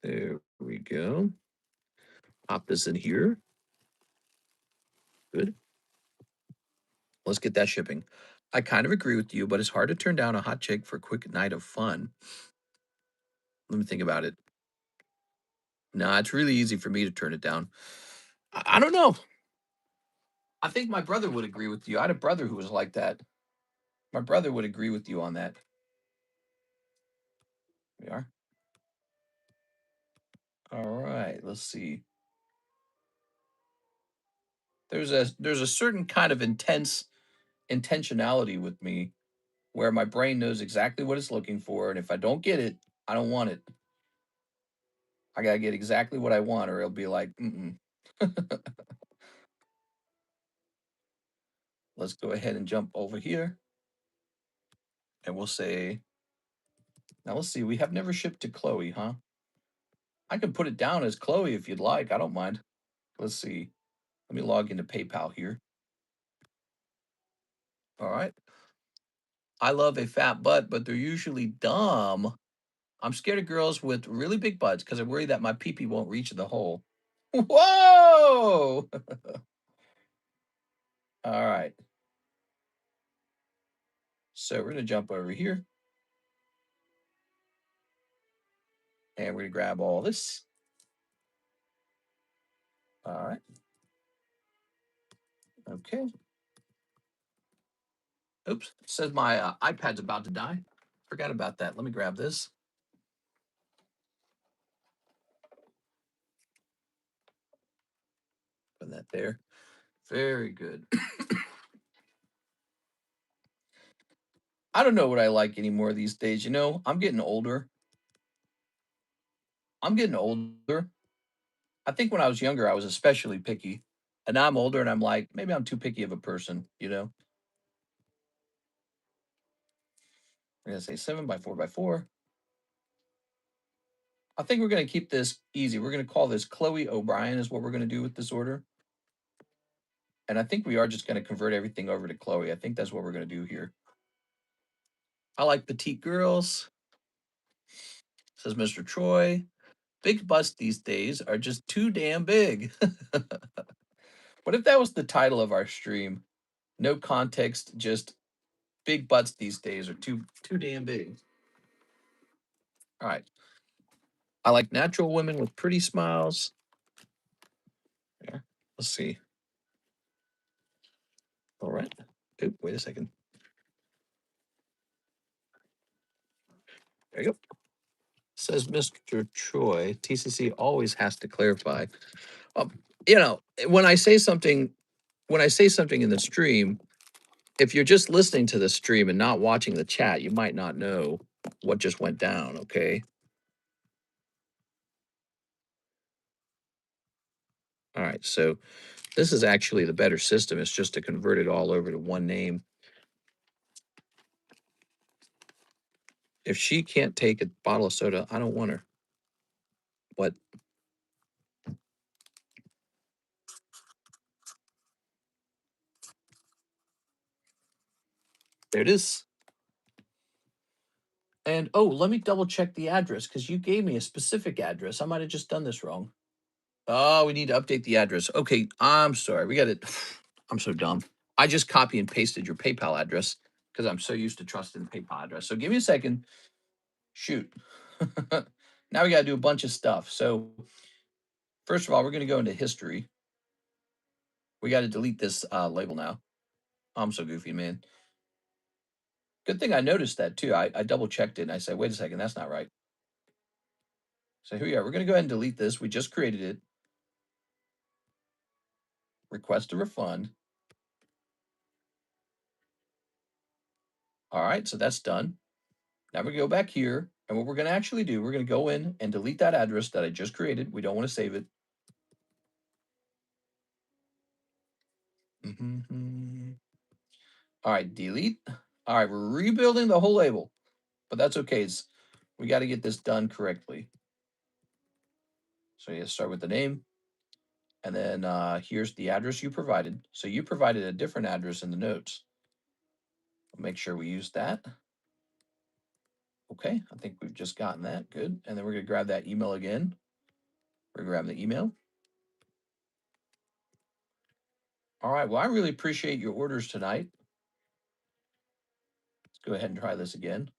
There we go. Pop this in here. Good. Let's get that shipping. I kind of agree with you, but it's hard to turn down a hot chick for a quick night of fun. Let me think about it. Nah, it's really easy for me to turn it down. I don't know. I think my brother would agree with you. I had a brother who was like that. My brother would agree with you on that. We are. All right, let's see. There's a certain kind of intentionality with me where my brain knows exactly what it's looking for, and if I don't get it, I don't want it. I gotta get exactly what I want, or it'll be like, mm-mm. Let's go ahead and jump over here, and we'll say, now let's see. We have never shipped to Chloe, huh? I can put it down as Chloe if you'd like. I don't mind. Let's see. Let me log into PayPal here. All right. I love a fat butt, but they're usually dumb. I'm scared of girls with really big butts because I worry that my pee-pee won't reach the hole. Whoa! All right. So we're going to jump over here. And we're going to grab all this. All right. Okay. Oops. It says my iPad's about to die. Forgot about that. Let me grab this. there. Very good. I don't know what I like anymore these days. You know, I'm getting older. I'm getting older. I think when I was younger, I was especially picky. And now I'm older and I'm like, maybe I'm too picky of a person, you know? We're going to say 7 by 4 by 4. I think we're going to keep this easy. We're going to call this Chloe O'Brien, is what we're going to do with this order. And I think we are just going to convert everything over to Chloe. I think that's what we're going to do here. I like petite girls, says Mr. Troy. Big butts these days are just too damn big. What if that was the title of our stream? No context, just big butts these days are too damn big. All right. I like natural women with pretty smiles. Yeah. Let's see. All right. Oh, wait a second. There you go. Says Mr. Troy. TCC always has to clarify. Um, you know, when I say something in the stream, if you're just listening to the stream and not watching the chat, you might not know what just went down. Okay. All right. So this is actually the better system. It's just to convert it all over to one name. If she can't take a bottle of soda, I don't want her. What? There it is. And oh, let me double check the address because you gave me a specific address. I might have just done this wrong. Oh, we need to update the address. Okay, I'm sorry. We got it. I'm so dumb. I just copy and pasted your PayPal address because I'm so used to trusting the PayPal address. So give me a second. Shoot. Now we got to do a bunch of stuff. So first of all, we're going to go into history. We got to delete this label now. I'm so goofy, man. Good thing I noticed that too. I double checked it and I said, wait a second, that's not right. So here we are. We're going to go ahead and delete this. We just created it. Request a refund. All right, so that's done. Now we go back here, and what we're going to actually do, we're going to go in and delete that address that I just created. We don't want to save it. All right, delete. All right, we're rebuilding the whole label, but that's okay. We got to get this done correctly. So you start with the name, and then here's the address you provided. So you provided a different address in the notes. Make sure we use that. Okay, I think we've just gotten that. Good. And then we're going to grab that email again. We're going to grab the email. All right, well, I really appreciate your orders tonight. Let's go ahead and try this again.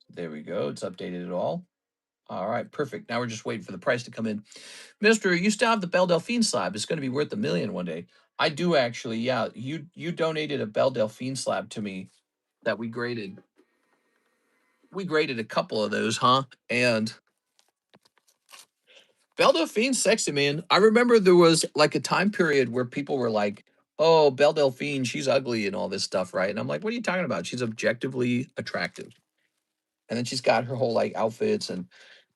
There we go. It's updated it all. All right, perfect. Now we're just waiting for the price to come in. Mister, you still have the Belle Delphine slab. It's going to be worth $1 million one day. I do actually. Yeah, you donated a Belle Delphine slab to me that we graded. We graded a couple of those, huh? And Belle Delphine's sexy, man. I remember there was like a time period where people were like, "Oh, Belle Delphine, she's ugly and all this stuff," right? And I'm like, "What are you talking about? She's objectively attractive." And then she's got her whole like outfits, and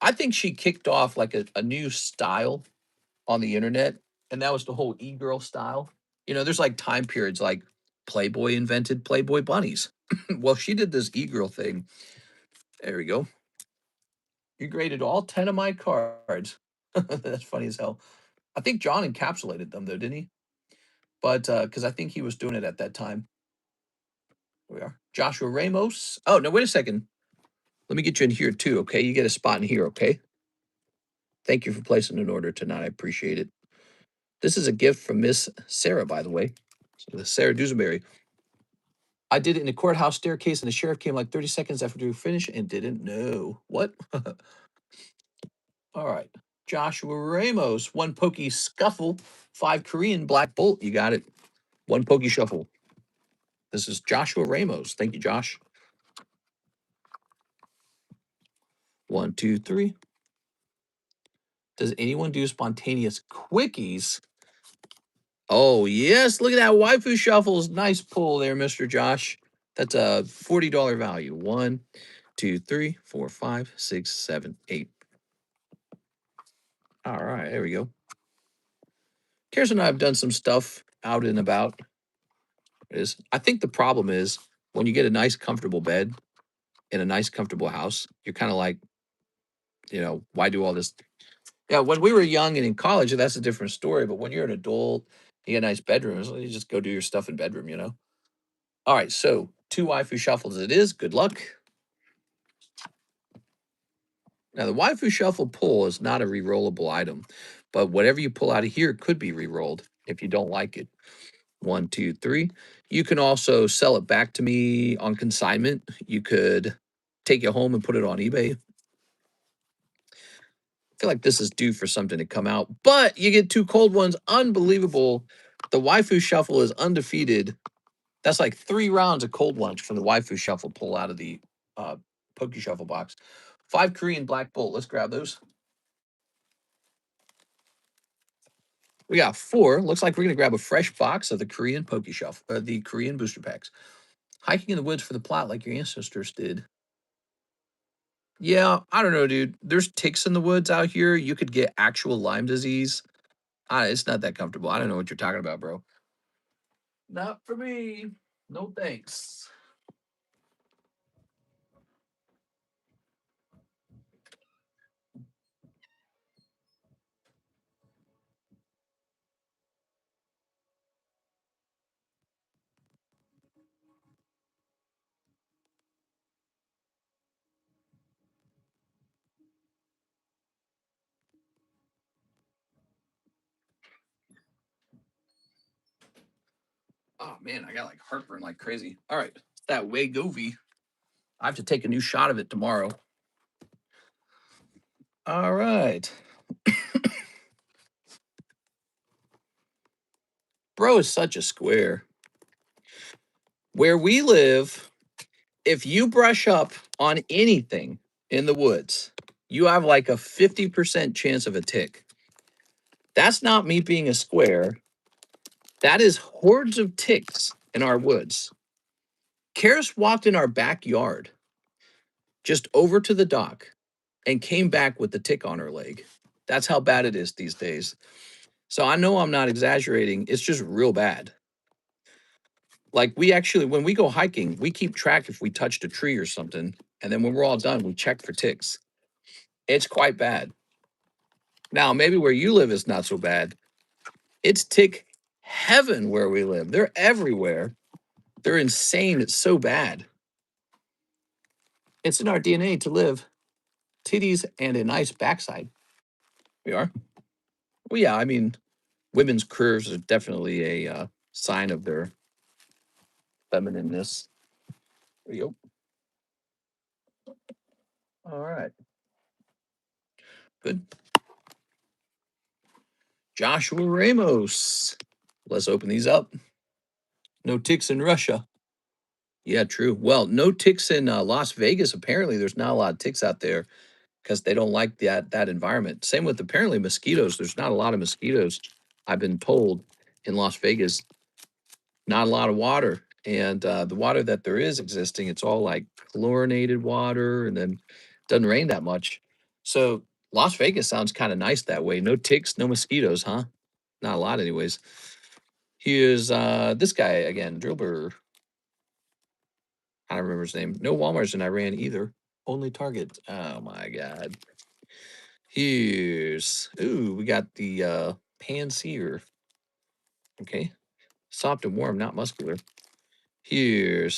I think she kicked off like a new style on the internet, and that was the whole e-girl style. You know, there's like time periods like Playboy invented Playboy bunnies. Well, she did this e-girl thing. There we go. You graded all 10 of my cards. That's funny as hell. I think John encapsulated them though, didn't he? But because I think he was doing it at that time. Here we are. Joshua Ramos. Oh, no, wait a second. Let me get you in here too, okay? You get a spot in here, okay? Thank you for placing an order tonight. I appreciate it. This is a gift from Miss Sarah, by the way. So the Sarah Dusenberry. I did it in a courthouse staircase, and the sheriff came like 30 seconds after we finished and didn't know. What? All right. Joshua Ramos, one pokey scuffle, 5 Korean black bolt. You got it. One pokey shuffle. This is Joshua Ramos. Thank you, Josh. 1, 2, 3. Does anyone do spontaneous quickies? Oh, yes. Look at that. Waifu Shuffles. Nice pull there, Mr. Josh. That's a $40 value. 1, 2, 3, 4, 5, 6, 7, 8. All right. There we go. Karis and I have done some stuff out and about. I think the problem is when you get a nice, comfortable bed in a nice, comfortable house, you're kind of like, why do all this? Yeah, when we were young and in college, that's a different story. But when you're an adult, you get nice bedrooms, you just go do your stuff in bedroom. All right, so 2 Waifu Shuffles it is. Good luck. Now, the Waifu Shuffle pull is not a re-rollable item, but whatever you pull out of here could be re-rolled if you don't like it. 1, 2, 3. You can also sell it back to me on consignment. You could take it home and put it on eBay. I feel like this is due for something to come out, but you get 2 cold ones. Unbelievable. The Waifu Shuffle is undefeated. That's like 3 rounds of cold ones from the Waifu Shuffle pull out of the Poke Shuffle box. 5 Korean Black Bolt. Let's grab those. We got 4. Looks like we're going to grab a fresh box of the Korean Poke Shuffle, the Korean booster packs. Hiking in the woods for the plot like your ancestors did. Yeah, I don't know, dude. There's ticks in the woods out here. You could get actual Lyme disease. It's not that comfortable. I don't know what you're talking about, bro. Not for me. No thanks. Oh man, I got like heartburn like crazy. All right, that Wegovy. I have to take a new shot of it tomorrow. All right. Bro is such a square. Where we live, if you brush up on anything in the woods, you have like a 50% chance of a tick. That's not me being a square. That is hordes of ticks in our woods. Karis walked in our backyard, just over to the dock, and came back with the tick on her leg. That's how bad it is these days. So I know I'm not exaggerating. It's just real bad. Like we actually, when we go hiking, we keep track if we touched a tree or something. And then when we're all done, we check for ticks. It's quite bad. Now, maybe where you live is not so bad. It's tick heaven where we live. They're everywhere. They're insane. It's so bad. It's in our DNA to live titties and a nice backside. We are. Well, yeah, I mean, women's curves are definitely a sign of their feminineness. There you go. All right. Good. Joshua Ramos. Let's open these up. No ticks in Russia. Yeah, true. Well, no ticks in Las Vegas. Apparently, there's not a lot of ticks out there because they don't like that environment. Same with apparently mosquitoes. There's not a lot of mosquitoes. I've been told in Las Vegas, not a lot of water, and the water that there is existing, it's all like chlorinated water, and then doesn't rain that much. So Las Vegas sounds kind of nice that way. No ticks, no mosquitoes, huh? Not a lot, anyways. Here's this guy again, Drillbur. I don't remember his name. No Walmarts in Iran either. Only Target. Oh my God. We got the Panseer. Okay. Soft and warm, not muscular. You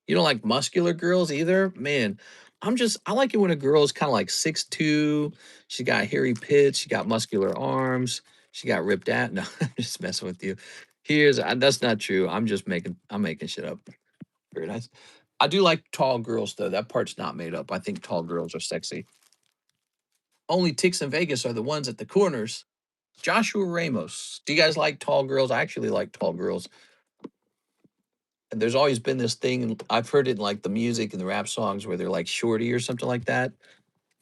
don't like muscular girls either? Man, I like it when a girl is kind of like 6'2". She got hairy pits. She got muscular arms. She got ripped at. No, I'm just messing with you. That's not true. I'm making shit up. Very nice. I do like tall girls though. That part's not made up. I think tall girls are sexy. Only ticks in Vegas are the ones at the corners. Joshua Ramos. Do you guys like tall girls? I actually like tall girls. And there's always been this thing, I've heard it in like the music and the rap songs where they're like shorty or something like that.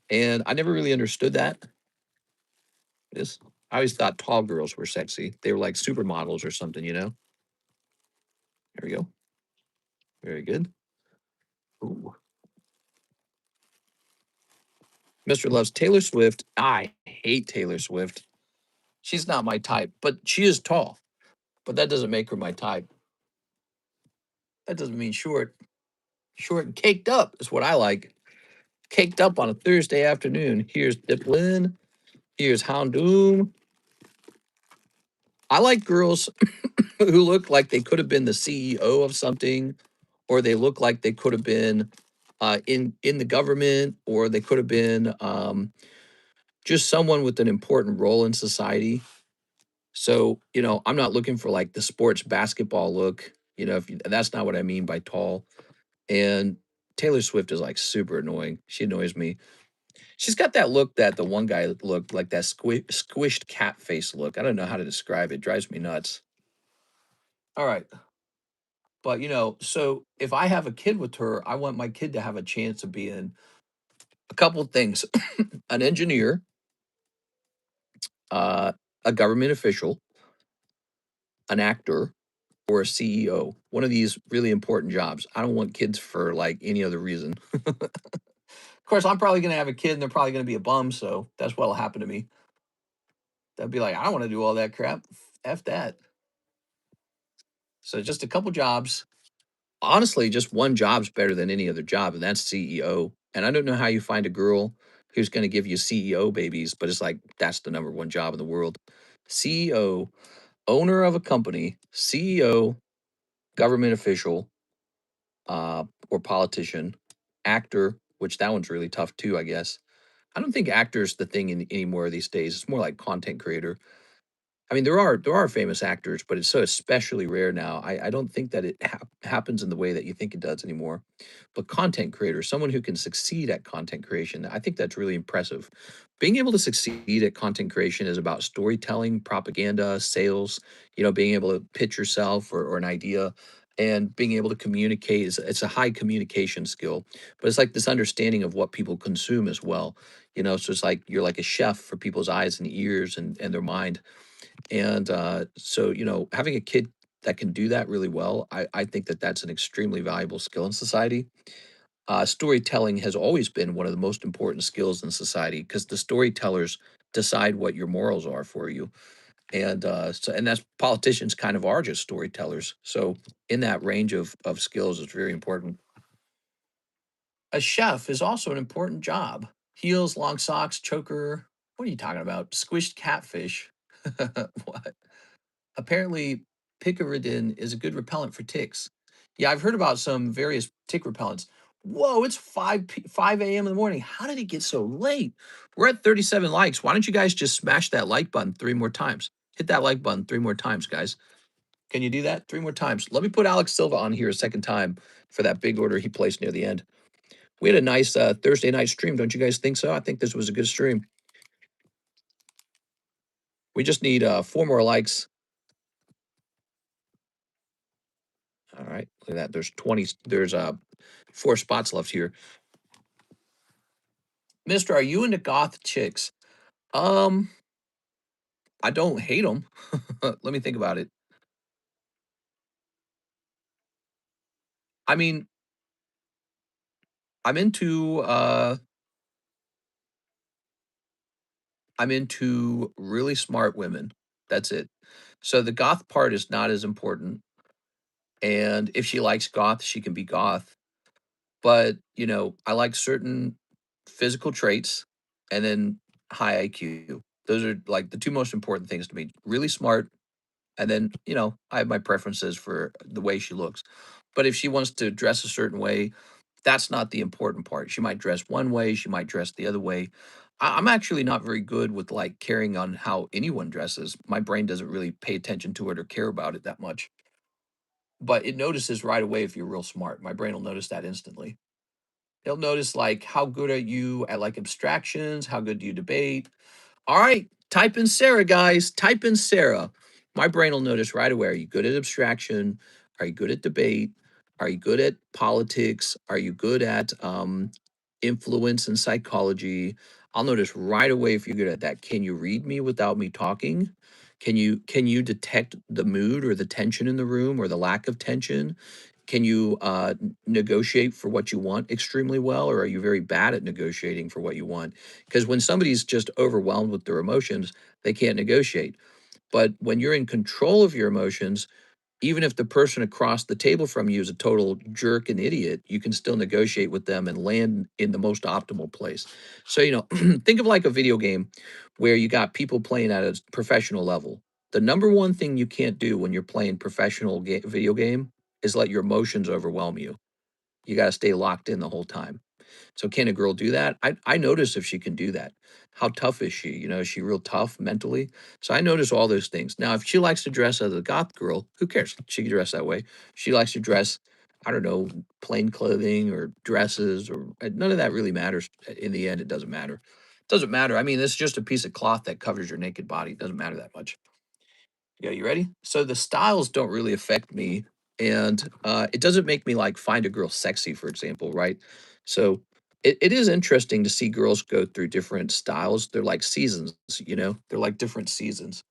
And I never really understood that. It is. I always thought tall girls were sexy. They were like supermodels or something, you know? There we go. Very good. Ooh. Mr. loves Taylor Swift. I hate Taylor Swift. She's not my type, but she is tall. But that doesn't make her my type. That doesn't mean short. Short and caked up is what I like. Caked up on a Thursday afternoon. Here's Diplin. Here's Houndoom. I like girls who look like they could have been the CEO of something, or they look like they could have been in the government, or they could have been just someone with an important role in society. So, I'm not looking for like the sports basketball look. That's not what I mean by tall. And Taylor Swift is like super annoying. She annoys me. She's got that look that the one guy looked like, that squished cat face look. I don't know how to describe it. It drives me nuts. All right. But, so if I have a kid with her, I want my kid to have a chance of being a couple of things: an engineer, uh, a government official, an actor, or a CEO. One of these really important jobs. I don't want kids for like any other reason. Of course, I'm probably going to have a kid and they're probably going to be a bum. So that's what'll happen to me. They'll be like, I don't want to do all that crap. F that. So just a couple jobs. Honestly, just one job's better than any other job, and that's CEO. And I don't know how you find a girl who's going to give you CEO babies, but it's like that's the number one job in the world. CEO, owner of a company, CEO, government official, or politician, actor, which that one's really tough too, I guess. I don't think actor's the thing anymore these days. It's more like content creator. I mean, there are famous actors, but it's so especially rare now. I don't think that it happens in the way that you think it does anymore. But content creator, someone who can succeed at content creation, I think that's really impressive. Being able to succeed at content creation is about storytelling, propaganda, sales. Being able to pitch yourself or an idea, and being able to communicate is it's a high communication skill. But it's like this understanding of what people consume as well. So it's like you're like a chef for people's eyes and ears and their mind. And so, having a kid that can do that really well, I think that that's an extremely valuable skill in society. Storytelling has always been one of the most important skills in society because the storytellers decide what your morals are for you. And that's politicians kind of are just storytellers. So in that range of skills is very important. A chef is also an important job. Heels, long socks, choker. What are you talking about? Squished catfish. What? Apparently, picaridin is a good repellent for ticks. Yeah, I've heard about some various tick repellents. Whoa, it's 5 a.m. in the morning. How did it get so late? We're at 37 likes. Why don't you guys just smash that like button 3 more times? Hit that like button 3 more times, guys. Can you do that? 3 more times. Let me put Alex Silva on here a second time for that big order he placed near the end. We had a nice Thursday night stream. Don't you guys think so? I think this was a good stream. We just need 4 more likes. All right, look at that. There's 4 spots left here. Mister, are you into goth chicks? Um, I don't hate them. Let me think about it. I mean, I'm into uh I'm into really smart women. That's it. So the goth part is not as important. And if she likes goth, she can be goth. But, I like certain physical traits and then high IQ. Those are like the two most important things to me. Really smart. And then, I have my preferences for the way she looks. But if she wants to dress a certain way, that's not the important part. She might dress one way, she might dress the other way. I'm actually not very good with like caring on how anyone dresses. My brain doesn't really pay attention to it or care about it that much. But it notices right away if you're real smart. My brain will notice that instantly. It'll notice like how good are you at like abstractions, how good do you debate, all right, type in Sarah, guys. Type in Sarah. My brain will notice right away. Are you good at abstraction? Are you good at debate? Are you good at politics? Are you good at influence and psychology? I'll notice right away if you're good at that. Can you read me without me talking? Can you detect the mood or the tension in the room or the lack of tension? Can you negotiate for what you want extremely well, or are you very bad at negotiating for what you want? Because when somebody's just overwhelmed with their emotions, they can't negotiate. But when you're in control of your emotions, even if the person across the table from you is a total jerk and idiot, you can still negotiate with them and land in the most optimal place. So, think of like a video game where you got people playing at a professional level. The number one thing you can't do when you're playing professional video game is let your emotions overwhelm you. You got to stay locked in the whole time. So can a girl do that? I notice if she can do that. How tough is she? Is she real tough mentally? So I notice all those things. Now, if she likes to dress as a goth girl, who cares? She can dress that way. She likes to dress, I don't know, plain clothing or dresses or none of that really matters. In the end, it doesn't matter. It doesn't matter. I mean, it's just a piece of cloth that covers your naked body. It doesn't matter that much. Yeah, you ready? So the styles don't really affect me, and it doesn't make me like find a girl sexy, for example, right? So it is interesting to see girls go through different styles. They're like seasons, they're like different seasons.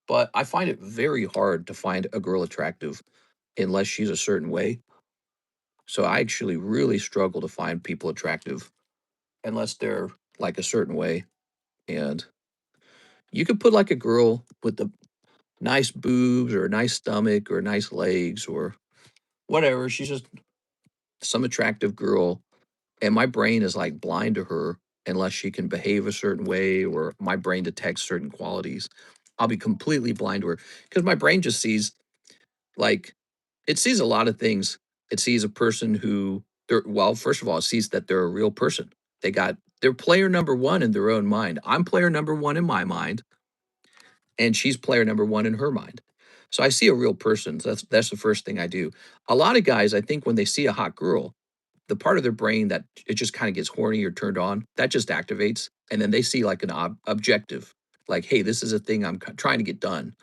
But I find it very hard to find a girl attractive unless she's a certain way. So I actually really struggle to find people attractive unless they're like a certain way. And you could put like a girl with the nice boobs or a nice stomach or nice legs or whatever. She's just some attractive girl. And my brain is like blind to her unless she can behave a certain way or my brain detects certain qualities. I'll be completely blind to her because my brain just sees like it sees a lot of things. It sees a person who well, first of all, it sees that they're a real person. They're player number one in their own mind. I'm player number one in my mind and she's player number one in her mind. So I see a real person. So that's the first thing I do. A lot of guys, I think, when they see a hot girl, the part of their brain that it just kind of gets horny or turned on, that just activates, and then they see like an objective, like, hey, this is a thing I'm trying to get done,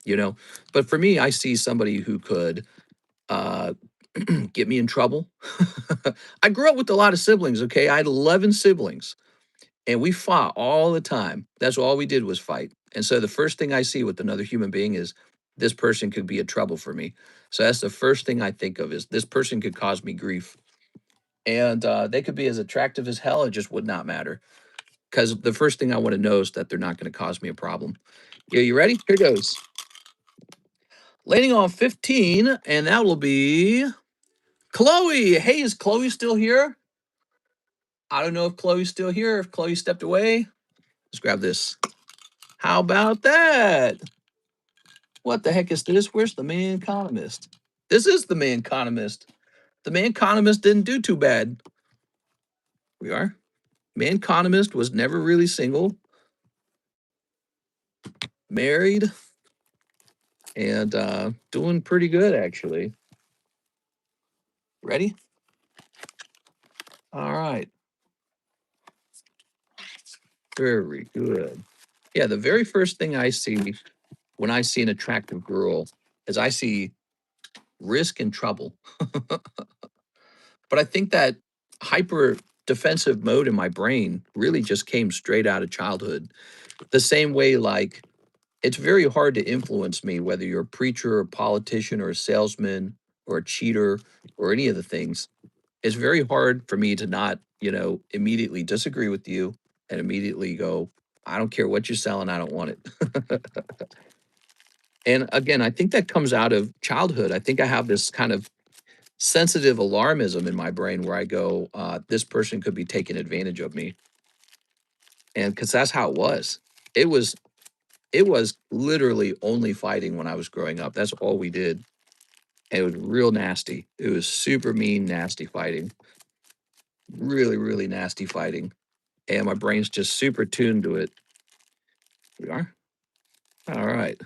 you know. But for me, I see somebody who could uh, get me in trouble. I grew up with a lot of siblings. Okay, I had 11 siblings and we fought all the time. That's all we did was fight. And so the first thing I see with another human being is this person could be a trouble for me. So that's the first thing I think of is this person could cause me grief. And they could be as attractive as hell. It just would not matter. Because the first thing I want to know is that they're not going to cause me a problem. Yeah, you ready? Here goes. Landing on 15, and that will be Chloe. Hey, is Chloe still here? I don't know if Chloe's still here, if Chloe stepped away. Let's grab this. How about that? What the heck is this? Where's the man economist? This is the man economist. The man economist didn't do too bad. We are. Man economist was never really single, married, and doing pretty good actually. Ready? All right. Very good. Yeah, the very first thing I see when I see an attractive girl is I see risk and trouble. But I think that hyper defensive mode in my brain really just came straight out of childhood. The same way, like, it's very hard to influence me, whether you're a preacher, or a politician, or a salesman, or a cheater, or any of the things. It's very hard for me to not, immediately disagree with you and immediately go, I don't care what you're selling, I don't want it. And again, I think that comes out of childhood. I think I have this kind of sensitive alarmism in my brain where I go, this person could be taking advantage of me. And because that's how it was. It was it was literally only fighting when I was growing up. That's all we did. And it was real nasty. It was super mean, nasty fighting. Really, really nasty fighting. And my brain's just super tuned to it. We are? All right.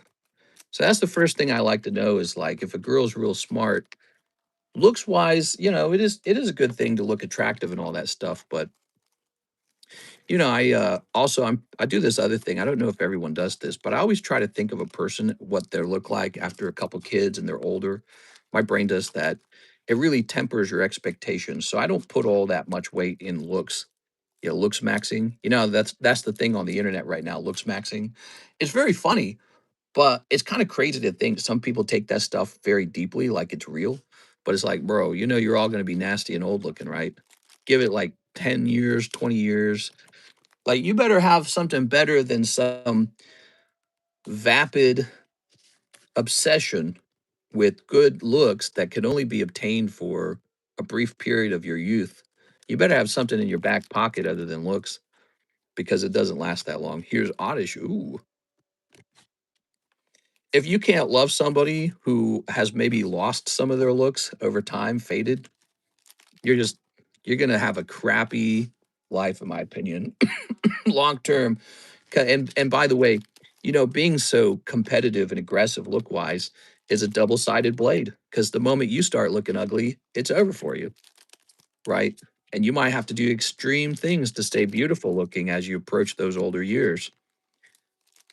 So that's the first thing I like to know is like if a girl's real smart, looks wise, it is a good thing to look attractive and all that stuff. But I also I do this other thing. I don't know if everyone does this, but I always try to think of a person, what they look like after a couple kids and they're older. My brain does that. It really tempers your expectations. So I don't put all that much weight in looks. looks maxing. That's the thing on the internet right now, looks maxing. It's very funny, but it's kind of crazy to think some people take that stuff very deeply, like it's real. But it's like, bro, you're all going to be nasty and old looking, right? Give it like 10 years, 20 years. Like, you better have something better than some vapid obsession with good looks that can only be obtained for a brief period of your youth. You better have something in your back pocket other than looks, because it doesn't last that long. Here's oddish. Ooh. If you can't love somebody who has maybe lost some of their looks over time, faded, you're just you're gonna have a crappy life, in my opinion, long term. And by the way, being so competitive and aggressive look wise is a double sided blade, because the moment you start looking ugly, it's over for you, right? And you might have to do extreme things to stay beautiful looking as you approach those older years,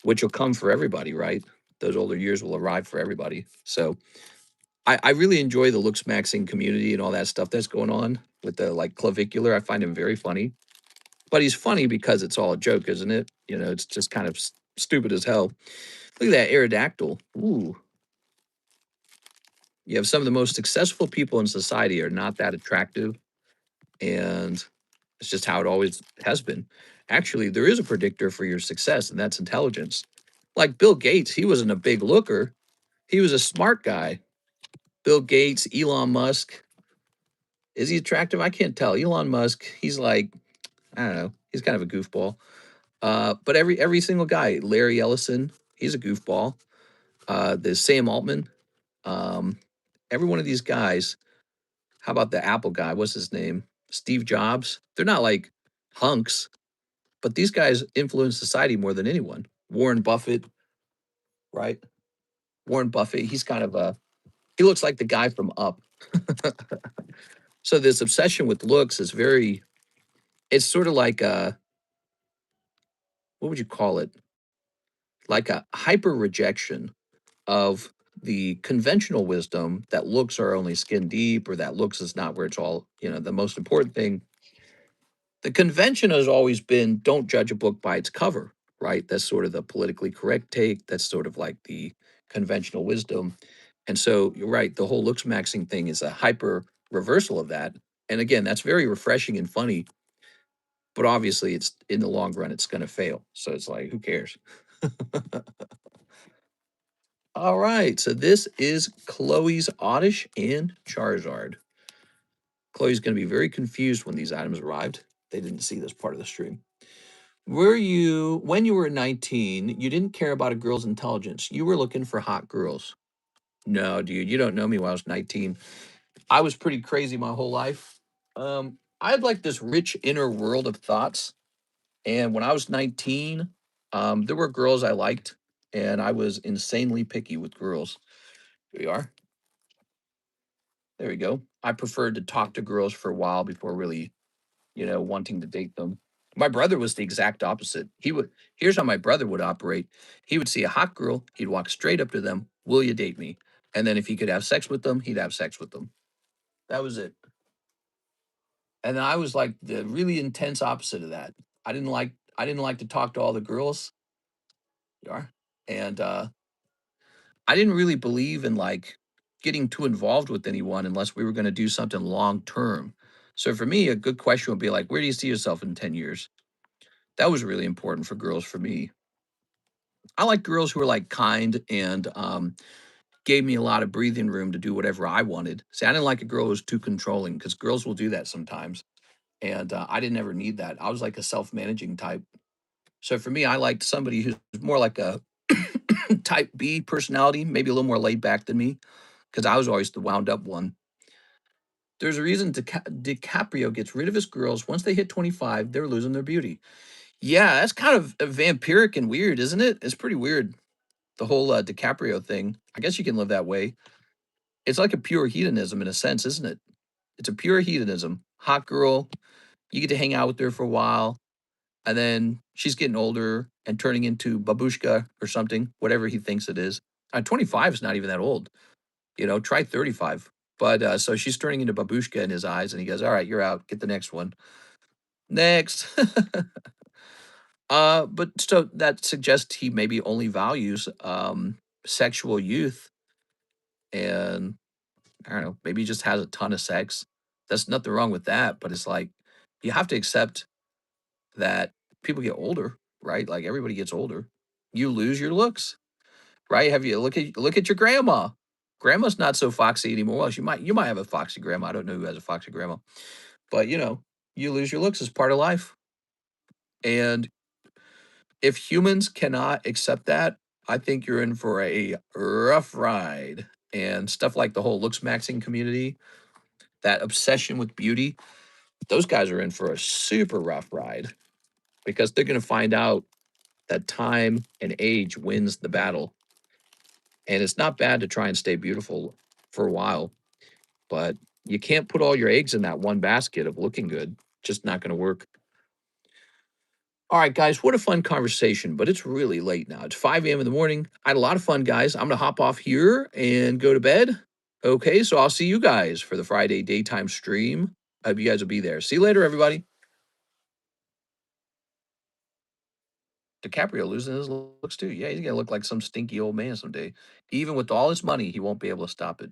which will come for everybody, right? Those older years will arrive for everybody. So I really enjoy the looks maxing community and all that stuff that's going on with the like clavicular. I find him very funny, but he's funny because it's all a joke, isn't it? It's just kind of stupid as hell. Look at that Aerodactyl. Ooh. You have some of the most successful people in society are not that attractive, and it's just how it always has been. Actually, there is a predictor for your success, and that's intelligence. Like Bill Gates, he wasn't a big looker. He was a smart guy. Bill Gates, Elon Musk. Is he attractive? I can't tell. Elon Musk, he's like, I don't know, he's kind of a goofball. But every single guy, Larry Ellison, he's a goofball. There's Sam Altman. Um, every one of these guys. How about the Apple guy? What's his name? Steve Jobs. They're not like hunks, but these guys influence society more than anyone. Warren Buffett, right? Warren Buffett, he's kind of he looks like the guy from Up. So this obsession with looks is it's sort of like what would you call it? Like a hyper rejection of the conventional wisdom that looks are only skin deep, or that looks is not where it's all, the most important thing. The convention has always been, don't judge a book by its cover, right? That's sort of the politically correct take. That's sort of like the conventional wisdom. And so you're right, the whole looks maxing thing is a hyper reversal of that. And again, that's very refreshing and funny, but obviously it's in the long run, it's going to fail. So it's like, who cares? All right. So this is Chloe's Oddish and Charizard. Chloe's going to be very confused when these items arrived. They didn't see this part of the stream. When you were 19, you didn't care about a girl's intelligence. You were looking for hot girls. No, dude, you don't know me when I was 19. I was pretty crazy my whole life. I had like this rich inner world of thoughts. And when I was 19, there were girls I liked, and I was insanely picky with girls. Here we are. There we go. I preferred to talk to girls for a while before really, wanting to date them. My brother was the exact opposite. Here's how my brother would operate. He would see a hot girl, he'd walk straight up to them, "Will you date me?" And then if he could have sex with them, he'd have sex with them. That was it. And then I was like the really intense opposite of that. I didn't like to talk to all the girls. You are. And I didn't really believe in like getting too involved with anyone unless we were going to do something long term. So for me, a good question would be like, where do you see yourself in 10 years? That was really important for girls for me. I like girls who are like kind and gave me a lot of breathing room to do whatever I wanted. See, I didn't like a girl who was too controlling, because girls will do that sometimes. And I didn't ever need that. I was like a self managing type. So for me, I liked somebody who's more like a type B personality, maybe a little more laid back than me, because I was always the wound up one. There's a reason DiCaprio gets rid of his girls. Once they hit 25, they're losing their beauty. Yeah, that's kind of vampiric and weird, isn't it? It's pretty weird, the whole DiCaprio thing. I guess you can live that way. It's like a pure hedonism in a sense, isn't it? It's a pure hedonism. Hot girl, you get to hang out with her for a while, and then she's getting older and turning into babushka or something, whatever he thinks it is. 25 is not even that old. Try 35. But so she's turning into babushka in his eyes, and he goes, "All right, you're out. Get the next one." Next. But so that suggests he maybe only values sexual youth, and I don't know, maybe he just has a ton of sex. There's nothing wrong with that, but it's like you have to accept that people get older, right? Like everybody gets older. You lose your looks, right? Have you look at your grandma? Grandma's not so foxy anymore. Well, you might have a foxy grandma. I don't know who has a foxy grandma, but you lose your looks as part of life. And if humans cannot accept that, I think you're in for a rough ride. And stuff like the whole looks maxing community, that obsession with beauty, those guys are in for a super rough ride because they're going to find out that time and age wins the battle. And it's not bad to try and stay beautiful for a while, but you can't put all your eggs in that one basket of looking good. Just not going to work. All right, guys, what a fun conversation, but it's really late now. It's 5 a.m. in the morning. I had a lot of fun, guys. I'm going to hop off here and go to bed. Okay, so I'll see you guys for the Friday daytime stream. I hope you guys will be there. See you later, everybody. DiCaprio losing his looks too. Yeah, he's going to look like some stinky old man someday. Even with all his money, he won't be able to stop it.